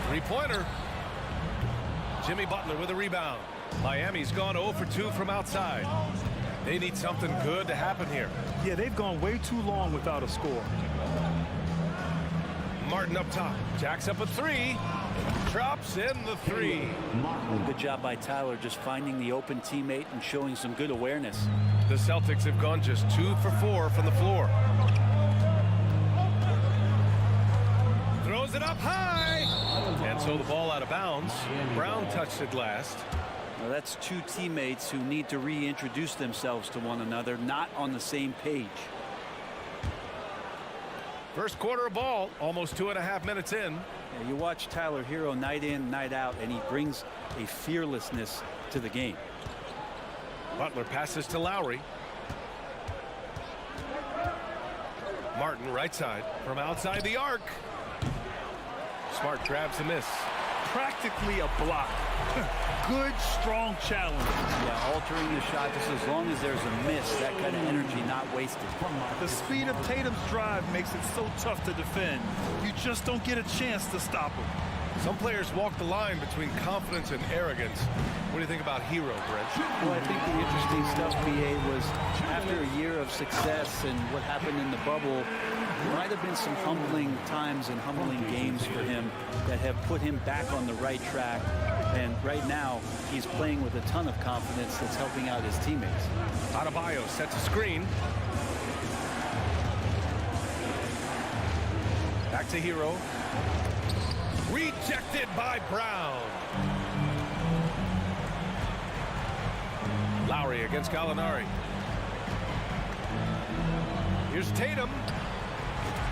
Three-pointer. Jimmy Butler with a rebound. Miami's gone 0 for 2 from outside. They need something good to happen here. Yeah, they've gone way too long without a score. Martin up top. Jacks up a 3. Drops in the 3. Good job by Tyler just finding the open teammate and showing some good awareness. The Celtics have gone just 2 for 4 from the floor. Throws it up high. And so the ball out of bounds. Brown touched it last. Well, that's 2 teammates who need to reintroduce themselves to one another, not on the same page. First quarter of ball, almost 2.5 minutes in. Yeah, you watch Tyler Hero night in, night out, and he brings a fearlessness to the game. Butler passes to Lowry. Martin right side from outside the arc. Smart grabs a miss. Practically a block. Good, strong challenge. Yeah, altering the shot just as long as there's a miss, that kind of energy not wasted. The speed of Tatum's drive makes it so tough to defend. You just don't get a chance to stop him. Some players walk the line between confidence and arrogance. What do you think about Hero, Brent? Well, I think the interesting stuff, B.A., was after a year of success and what happened in the bubble, there might have been some humbling times and humbling games for him that have put him back on the right track. And right now, he's playing with a ton of confidence that's helping out his teammates. Adebayo sets a screen. Back to Hero. Rejected by Brown. Lowry against Gallinari. Here's Tatum.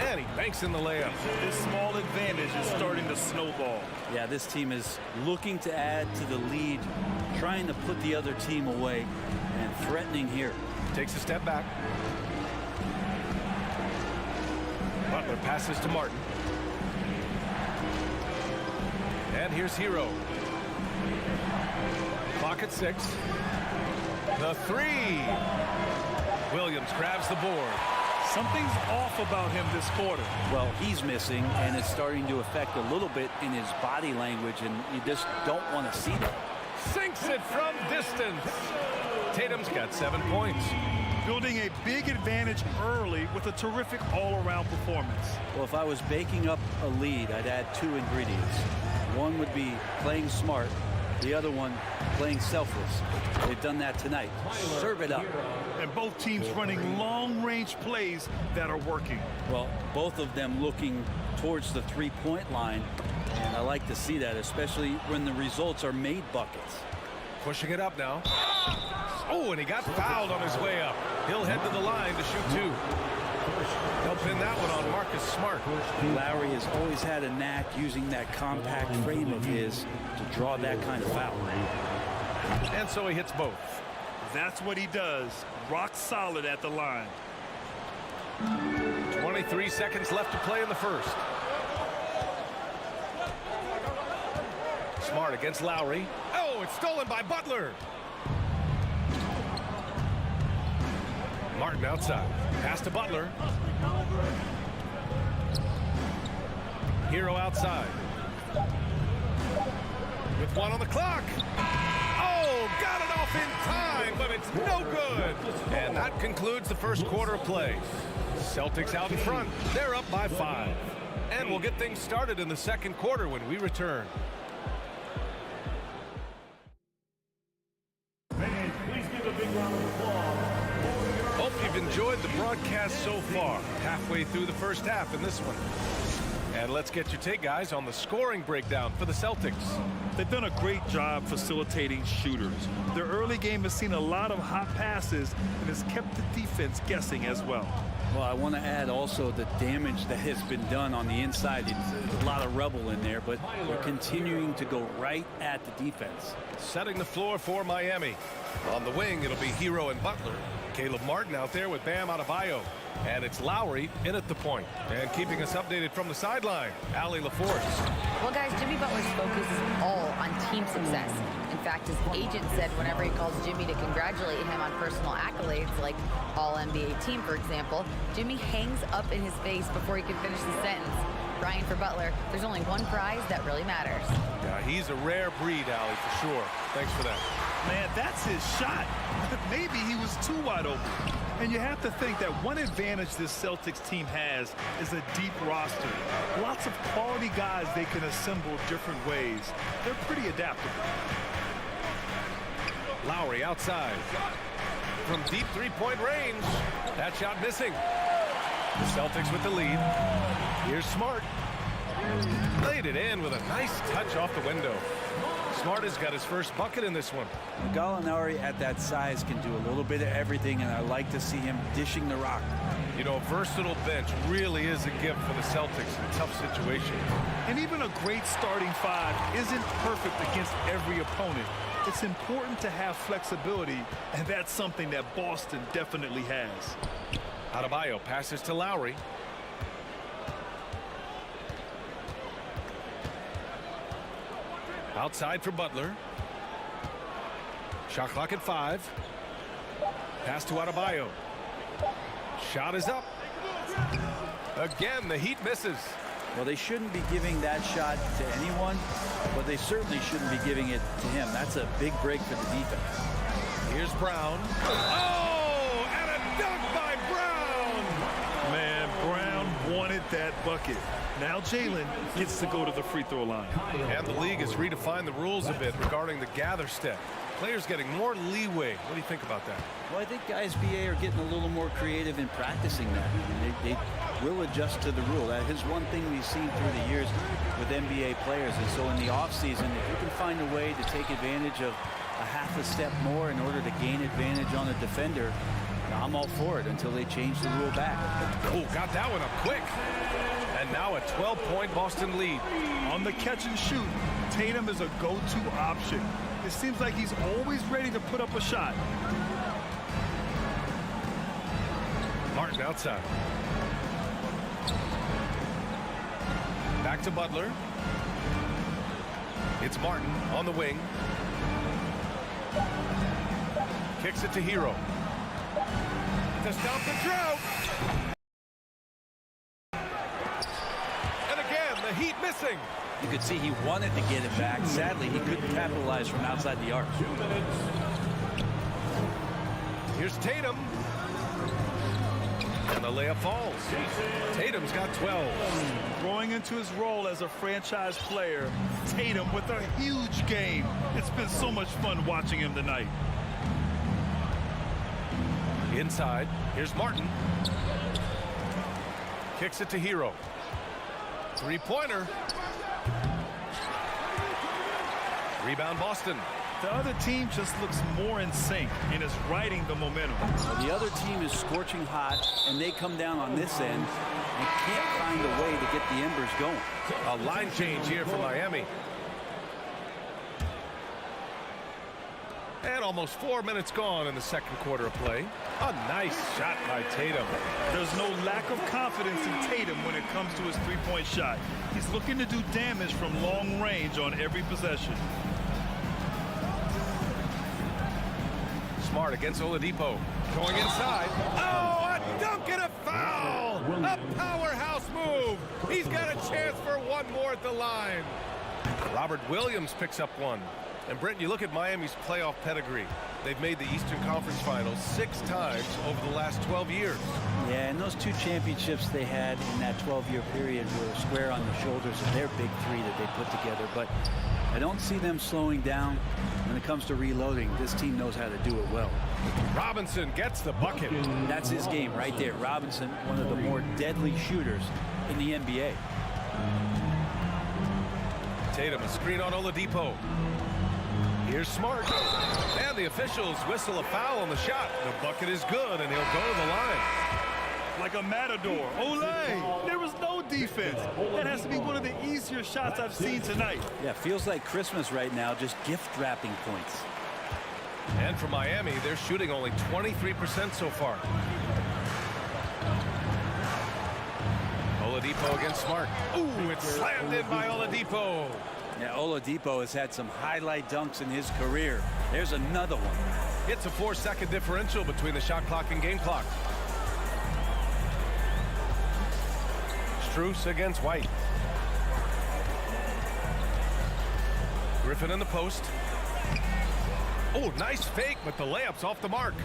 And he banks in the layup. This small advantage is starting to snowball. Yeah, this team is looking to add to the lead, trying to put the other team away, and threatening here. Takes a step back. Butler passes to Martin. And here's Hero. Clock at 6. The 3. Williams grabs the board. Something's off about him this quarter. Well, he's missing, and it's starting to affect a little bit in his body language, and you just don't want to see that. Sinks it from distance. Tatum's got 7 points. Building a big advantage early with a terrific all-around performance. Well, if I was baking up a lead, I'd add 2 ingredients. One would be playing smart, The other one playing selfless. They've done that tonight. Serve it up. And both teams running long-range plays that are working. Well, both of them looking towards the three-point line, and I like to see that, especially when the results are made buckets. Pushing it up now. Oh, and he got fouled on his way up. He'll head to the line to shoot 2. They'll pin that one on Marcus Smart. Lowry has always had a knack using that compact frame of his to draw that kind of foul. And so he hits both. That's what he does. Rock solid at the line. 23 seconds left to play in the first. Smart against Lowry. Oh, it's stolen by Butler. Martin outside. Pass to Butler. Hero outside. With 1 on the clock. Oh, got it off in time, but it's no good. And that concludes the first quarter of play. Celtics out in front. They're up by 5. And we'll get things started in the second quarter when we return. Please give a big round of applause. Hope you've enjoyed the broadcast so far. Halfway through the first half in this one. And let's get your take, guys, on the scoring breakdown for the Celtics. They've done a great job facilitating shooters. Their early game has seen a lot of hot passes and has kept the defense guessing as well. Well, I want to add also the damage that has been done on the inside. It's a lot of rubble in there, but we're continuing to go right at the defense. Setting the floor for Miami. On the wing, it'll be Hero and Butler. Caleb Martin out there with Bam Adebayo. And it's Lowry in at the point. And keeping us updated from the sideline, Allie LaForce. Well, guys, Jimmy Butler's focus is all on team success. In fact, his agent said whenever he calls Jimmy to congratulate him on personal accolades, like All-NBA team, for example, Jimmy hangs up in his face before he can finish the sentence. Brian, for Butler, there's only one prize that really matters. Yeah, he's a rare breed, Allie, for sure. Thanks for that. Man, that's his shot. Maybe he was too wide open. And you have to think that one advantage this Celtics team has is a deep roster. Lots of quality guys they can assemble different ways. They're pretty adaptable. Lowry outside. From deep three-point range. That shot missing. The Celtics with the lead. Here's Smart. Laid it in with a nice touch off the window. Smart has got his first bucket in this one. Gallinari at that size can do a little bit of everything, and I like to see him dishing the rock. You know, a versatile bench really is a gift for the Celtics in a tough situation. And even a great starting 5 isn't perfect against every opponent. It's important to have flexibility, and that's something that Boston definitely has. Adebayo passes to Lowry. Outside for Butler. Shot clock at 5. Pass to Adebayo. Shot is up. Again, the Heat misses. Well, they shouldn't be giving that shot to anyone, but they certainly shouldn't be giving it to him. That's a big break for the defense. Here's Brown. Oh, and a dunk by Brown. Man, Brown wanted that bucket. Now Jalen gets to go to the free throw line. And the league has redefined the rules a bit regarding the gather step. Players getting more leeway. What do you think about that? Well, I think guys, BA, are getting a little more creative in practicing that. I mean, they will adjust to the rule. That is one thing we've seen through the years with NBA players. And so in the offseason, if you can find a way to take advantage of a half a step more in order to gain advantage on a defender, I'm all for it until they change the rule back. Oh, got that one up quick. And now a 12-point Boston lead. On the catch and shoot, Tatum is a go-to option. It seems like he's always ready to put up a shot. Martin outside. Back to Butler. It's Martin on the wing. Kicks it to Hero. To stop the drought. And again, the Heat missing. You could see he wanted to get it back. Sadly, he couldn't capitalize from outside the arc. Here's Tatum. And the layup falls. Tatum's got 12. Growing into his role as a franchise player, Tatum with a huge game. It's been so much fun watching him tonight. Inside, here's Martin. Kicks it to Hero. Three-pointer. Rebound Boston. The other team just looks more in sync and is riding the momentum. The other team is scorching hot, and they come down on this end and can't find a way to get the embers going. A line change here for Miami. And almost 4 minutes gone in the second quarter of play. A nice shot by Tatum. There's no lack of confidence in Tatum when it comes to his three-point shot. He's looking to do damage from long range on every possession. Smart against Oladipo. Going inside. Oh, a dunk and a foul! A powerhouse move. He's got a chance for one more at the line. Robert Williams picks up one. And Brent, you look at Miami's playoff pedigree. They've made the Eastern Conference Finals 6 times over the last 12 years. Yeah, and those 2 championships they had in that 12-year period were square on the shoulders of their big 3 that they put together. But I don't see them slowing down when it comes to reloading. This team knows how to do it well. Robinson gets the bucket. That's his game right there. Robinson, one of the more deadly shooters in the NBA. Tatum, a screen on Oladipo. Here's Smart. And the officials whistle a foul on the shot. The bucket is good, and he'll go to the line. Like a matador. Olay! There was no defense. That has to be one of the easier shots I've seen tonight. Yeah, feels like Christmas right now, just gift wrapping points. And for Miami, they're shooting only 23% so far. Oladipo against Smart. Ooh, it's slammed in by Oladipo. Yeah, Oladipo has had some highlight dunks in his career. There's another one. It's a 4-second differential between the shot clock and game clock. Strus against White. Griffin in the post. Oh, nice fake, but the layup's off the mark.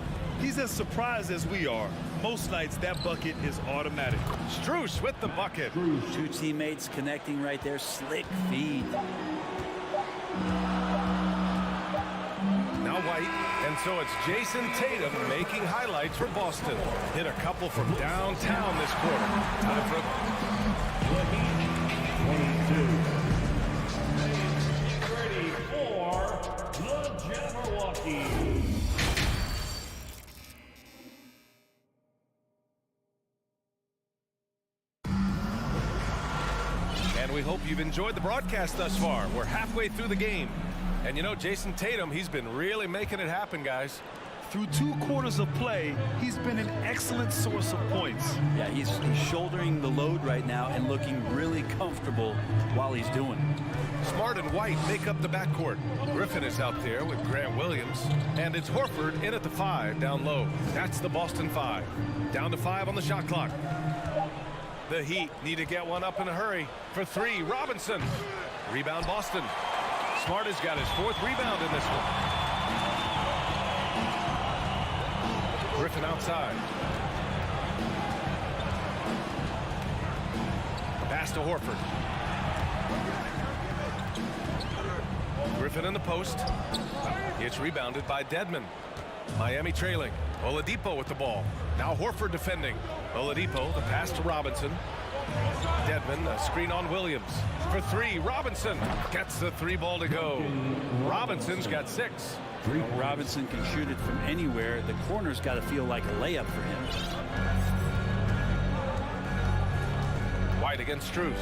He's as surprised as we are. Most nights, that bucket is automatic. Strus with the bucket. 2 teammates connecting right there. Slick feed. Now White, and so it's Jason Tatum making highlights for Boston. Hit a couple from downtown this quarter. Time for 22. Ready for the Jabberwocky. And we hope you've enjoyed the broadcast thus far. We're halfway through the game. And you know, Jason Tatum, he's been really making it happen, guys. Through 2 quarters of play, he's been an excellent source of points. Yeah, he's shouldering the load right now and looking really comfortable while he's doing it. Smart and White make up the backcourt. Griffin is out there with Grant Williams. And it's Horford in at the 5 down low. That's the Boston 5. Down to 5 on the shot clock. The Heat need to get one up in a hurry. For 3, Robinson. Rebound Boston. Smart has got his 4th rebound in this one. Griffin outside. Pass to Horford. Griffin in the post. It's rebounded by Dedmon. Miami trailing. Oladipo with the ball. Now Horford defending. Oladipo, the pass to Robinson. Dedmon, a screen on Williams. For 3, Robinson gets the 3 ball to go. Robinson's got 6. Robinson can shoot it from anywhere. The corner's got to feel like a layup for him. White against Strus.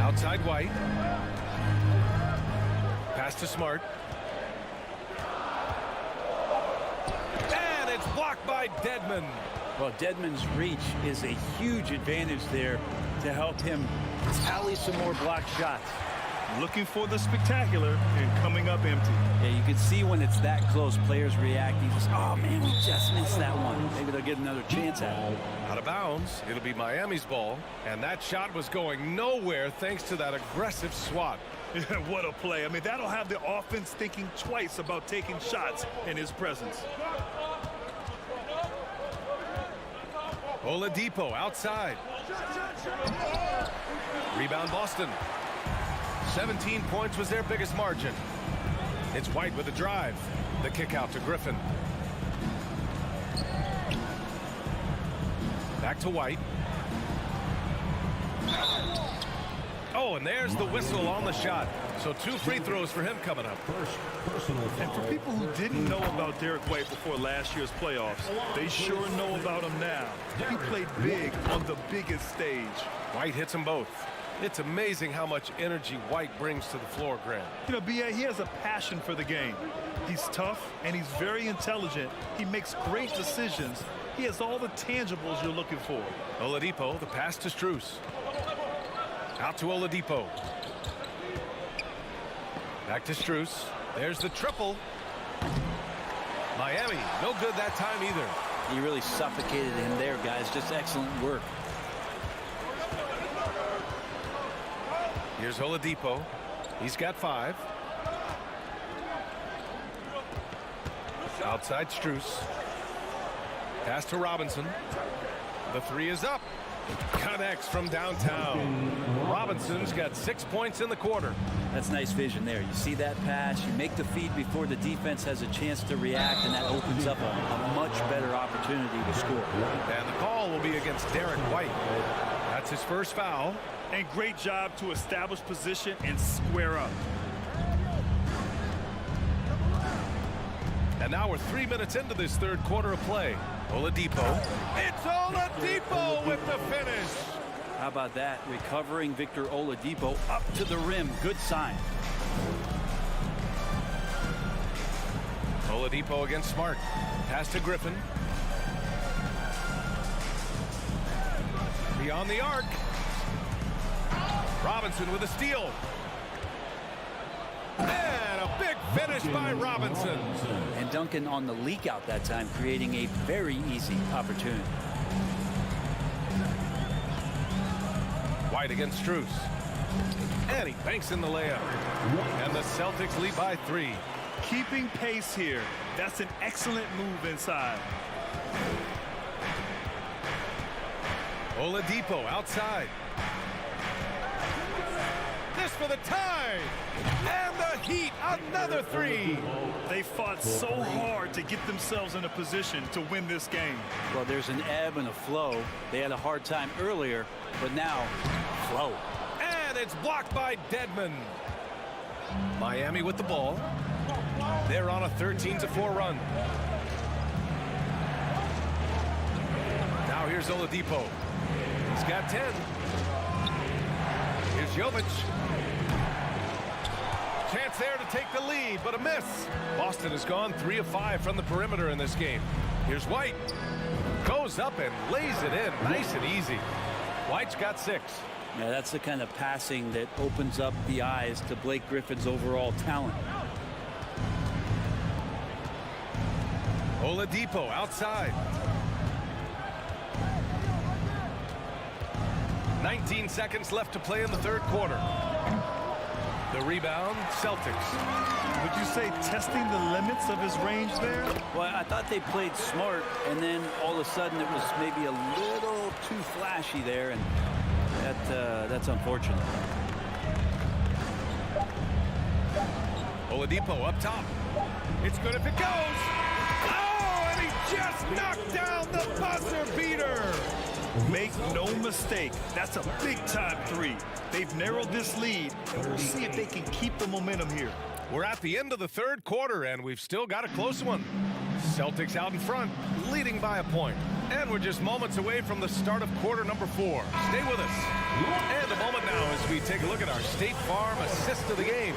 Outside White. Pass to Smart. And it's blocked by Dedmon. Well, Dedmon's reach is a huge advantage there to help him tally some more blocked shots. Looking for the spectacular and coming up empty. Yeah, you can see when it's that close, players reacting. Just, oh, man, we just missed that one. Maybe they'll get another chance at it. Out of bounds. It'll be Miami's ball. And that shot was going nowhere thanks to that aggressive swat. What a play. I mean, that'll have the offense thinking twice about taking shots in his presence. Oladipo outside. Rebound Boston. 17 points was their biggest margin. It's White with a drive. The kick out to Griffin. Back to White. Oh, and there's the whistle on the shot. So 2 free throws for him coming up. And for people who didn't know about Derek White before last year's playoffs, they sure know about him now. He played big on the biggest stage. White hits them both. It's amazing how much energy White brings to the floor, Grant. You know, B.A., he has a passion for the game. He's tough, and he's very intelligent. He makes great decisions. He has all the tangibles you're looking for. Oladipo, the pass to Strus. Out to Oladipo. Back to Strus. There's the triple. Miami, no good that time either. He really suffocated him there, guys. Just excellent work. Here's Oladipo. He's got 5. Outside Strus. Pass to Robinson. The 3 is up. Connects from downtown. Robinson's got 6 points in the quarter. That's nice vision there. You see that pass, you make the feed before the defense has a chance to react, and that opens up a much better opportunity to score. And the call will be against Derek White. That's his first foul. And great job to establish position and square up. And now we're 3 minutes into this third quarter of play. Oladipo. It's Oladipo with the finish. How about that? Recovering Victor Oladipo up to the rim. Good sign. Oladipo against Smart. Pass to Griffin. Beyond the arc. Robinson with a steal. And a big finish by Robinson. And Duncan on the leak out that time, creating a very easy opportunity. White against Strus. And he banks in the layup. And the Celtics lead by 3. Keeping pace here. That's an excellent move inside. Oladipo outside. This for the tie. And the Heat, another 3. They fought so hard to get themselves in a position to win this game. Well, there's an ebb and a flow. They had a hard time earlier, but now, flow. And it's blocked by Dedmon. Miami with the ball. They're on a 13-4 run. Now here's Oladipo. He's got 10. Here's Jovic. Chance there to take the lead, but a miss. Boston has gone 3 of 5 from the perimeter in this game. Here's White. Goes up and lays it in. Nice and easy. White's got 6. Yeah, that's the kind of passing that opens up the eyes to Blake Griffin's overall talent. Oladipo outside. 19 seconds left to play in the third quarter. The rebound, Celtics. Would you say testing the limits of his range there? Well, I thought they played smart, and then all of a sudden it was maybe a little too flashy there, and that's unfortunate. Oladipo up top. It's good if it goes. Oh, and he just knocked down the buzzer beater. Make no mistake, that's a big-time 3. They've narrowed this lead, and we'll see if they can keep the momentum here. We're at the end of the third quarter, and we've still got a close one. Celtics out in front, leading by a point. And we're just moments away from the start of quarter number 4. Stay with us. And a moment now as we take a look at our State Farm assist of the game.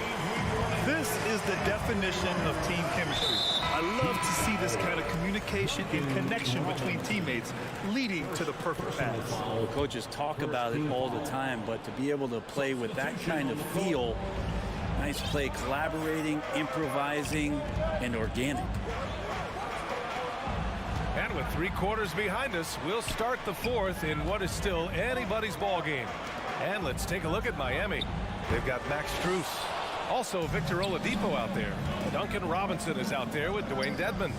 This is the definition of team chemistry. I love to see this kind of communication and connection between teammates leading to the perfect pass. Well, coaches talk about it all the time, but to be able to play with that kind of feel, nice play, collaborating, improvising, and organic. And with 3 quarters behind us, we'll start the fourth in what is still anybody's ball game. And let's take a look at Miami. They've got Max Strus. Also, Victor Oladipo out there. Duncan Robinson is out there with Dwayne Dedmon.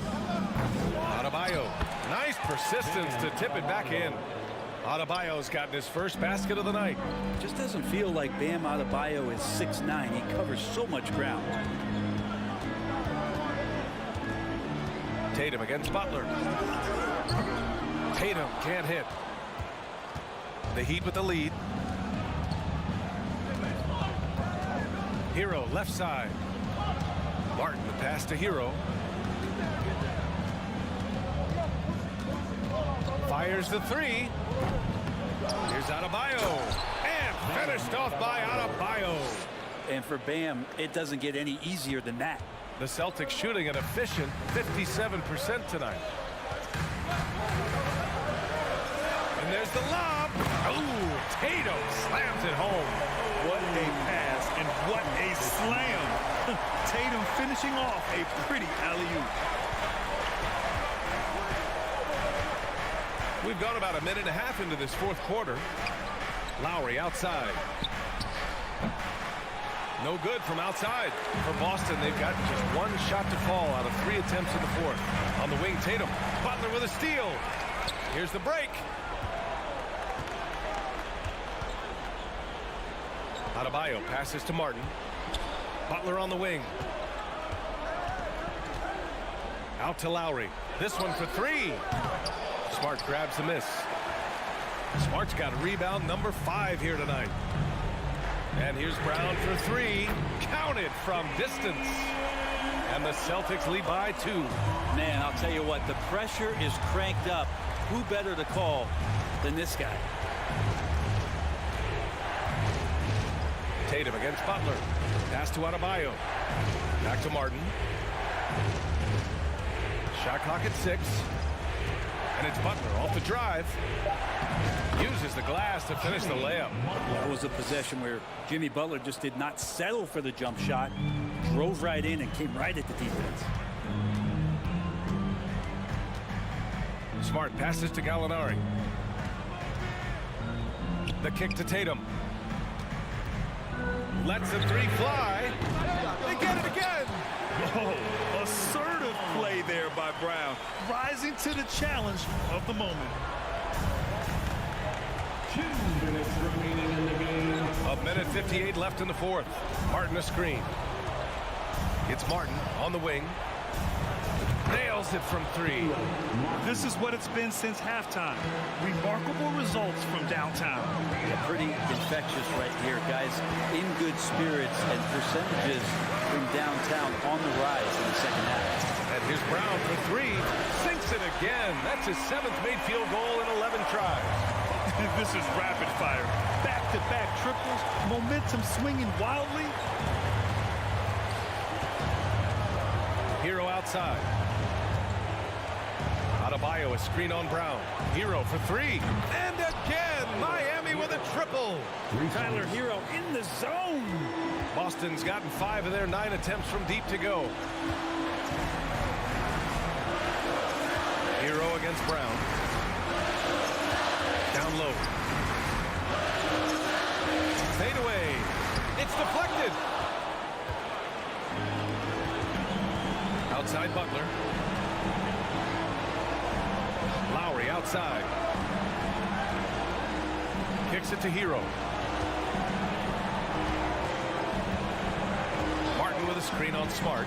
Adebayo, nice persistence to tip it back in. Adebayo's gotten his first basket of the night. Just doesn't feel like Bam Adebayo is 6'9". He covers so much ground. Tatum against Butler. Tatum can't hit. The Heat with the lead. Hero left side. Martin the pass to Hero. Fires the three. Here's Adebayo. And finished off by Adebayo. And for Bam, it doesn't get any easier than that. The Celtics shooting an efficient 57% tonight. And there's the lob. Ooh, Tatum slams it home. What a pass and what a slam. Tatum finishing off a pretty alley-oop. We've gone about a minute and a half into this fourth quarter. Lowry outside. No good from outside. For Boston, they've got just one shot to fall out of 3 attempts in the fourth. On the wing, Tatum. Butler with a steal. Here's the break. Adebayo passes to Martin. Butler on the wing. Out to Lowry. This one for three. Smart grabs the miss. Smart's got rebound number 5 here tonight. And here's Brown for three. Counted from distance. And the Celtics lead by 2. Man, I'll tell you what, the pressure is cranked up. Who better to call than this guy? Tatum against Butler. Pass to Adebayo. Back to Martin. Shot clock at 6. And it's Butler off the drive. Uses the glass to finish the layup. That was a possession where Jimmy Butler just did not settle for the jump shot. Drove right in and came right at the defense. Smart passes to Gallinari. The kick to Tatum. Lets the three fly. They get it again. Oh, assertive play there by Brown. Rising to the challenge of the moment. 2 minutes remaining in the game. A minute 58 left in the fourth. Martin a screen. It's Martin on the wing. Nails it from 3. This is what it's been since halftime. Remarkable results from downtown. Yeah, pretty infectious right here, guys. In good spirits and percentages from downtown on the rise in the second half. And here's Brown for 3. Sinks it again. That's his 7th made field goal in 11 tries. This is rapid fire. Back-to-back triples. Momentum swinging wildly. Hero outside. Adebayo a screen on Brown. Hero for 3. And again, Miami with a triple. Tyler Hero in the zone. Boston's gotten 5 of their 9 attempts from deep to go. Hero against Brown. Down low. Fade away. It's deflected. Outside Butler. Lowry outside. Kicks it to Hero. Martin with a screen on Smart.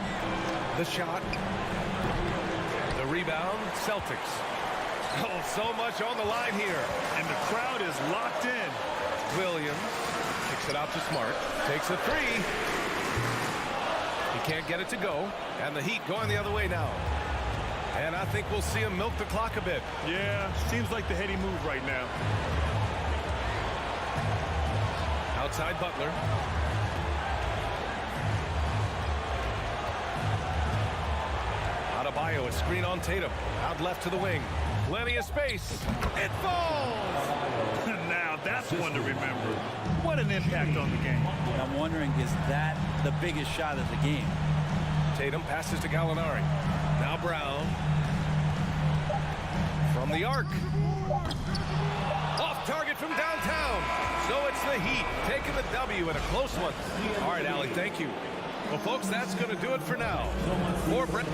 The shot. The rebound, Celtics. Oh, so much on the line here. And the crowd is locked in. Williams kicks it out to Smart. Takes a 3. He can't get it to go. And the Heat going the other way now. And I think we'll see him milk the clock a bit. Yeah, seems like the heady move right now. Outside Butler. Adebayo a screen on Tatum. Out left to the wing. Plenty of space. It falls! Now that's one to remember. What an impact on the game. I'm wondering, is that the biggest shot of the game? Tatum passes to Gallinari. Now Brown. From the arc. Off target from downtown. So it's the Heat taking the W in a close one. All right, Allie, thank you. Well, folks, that's going to do it for now. For Brent.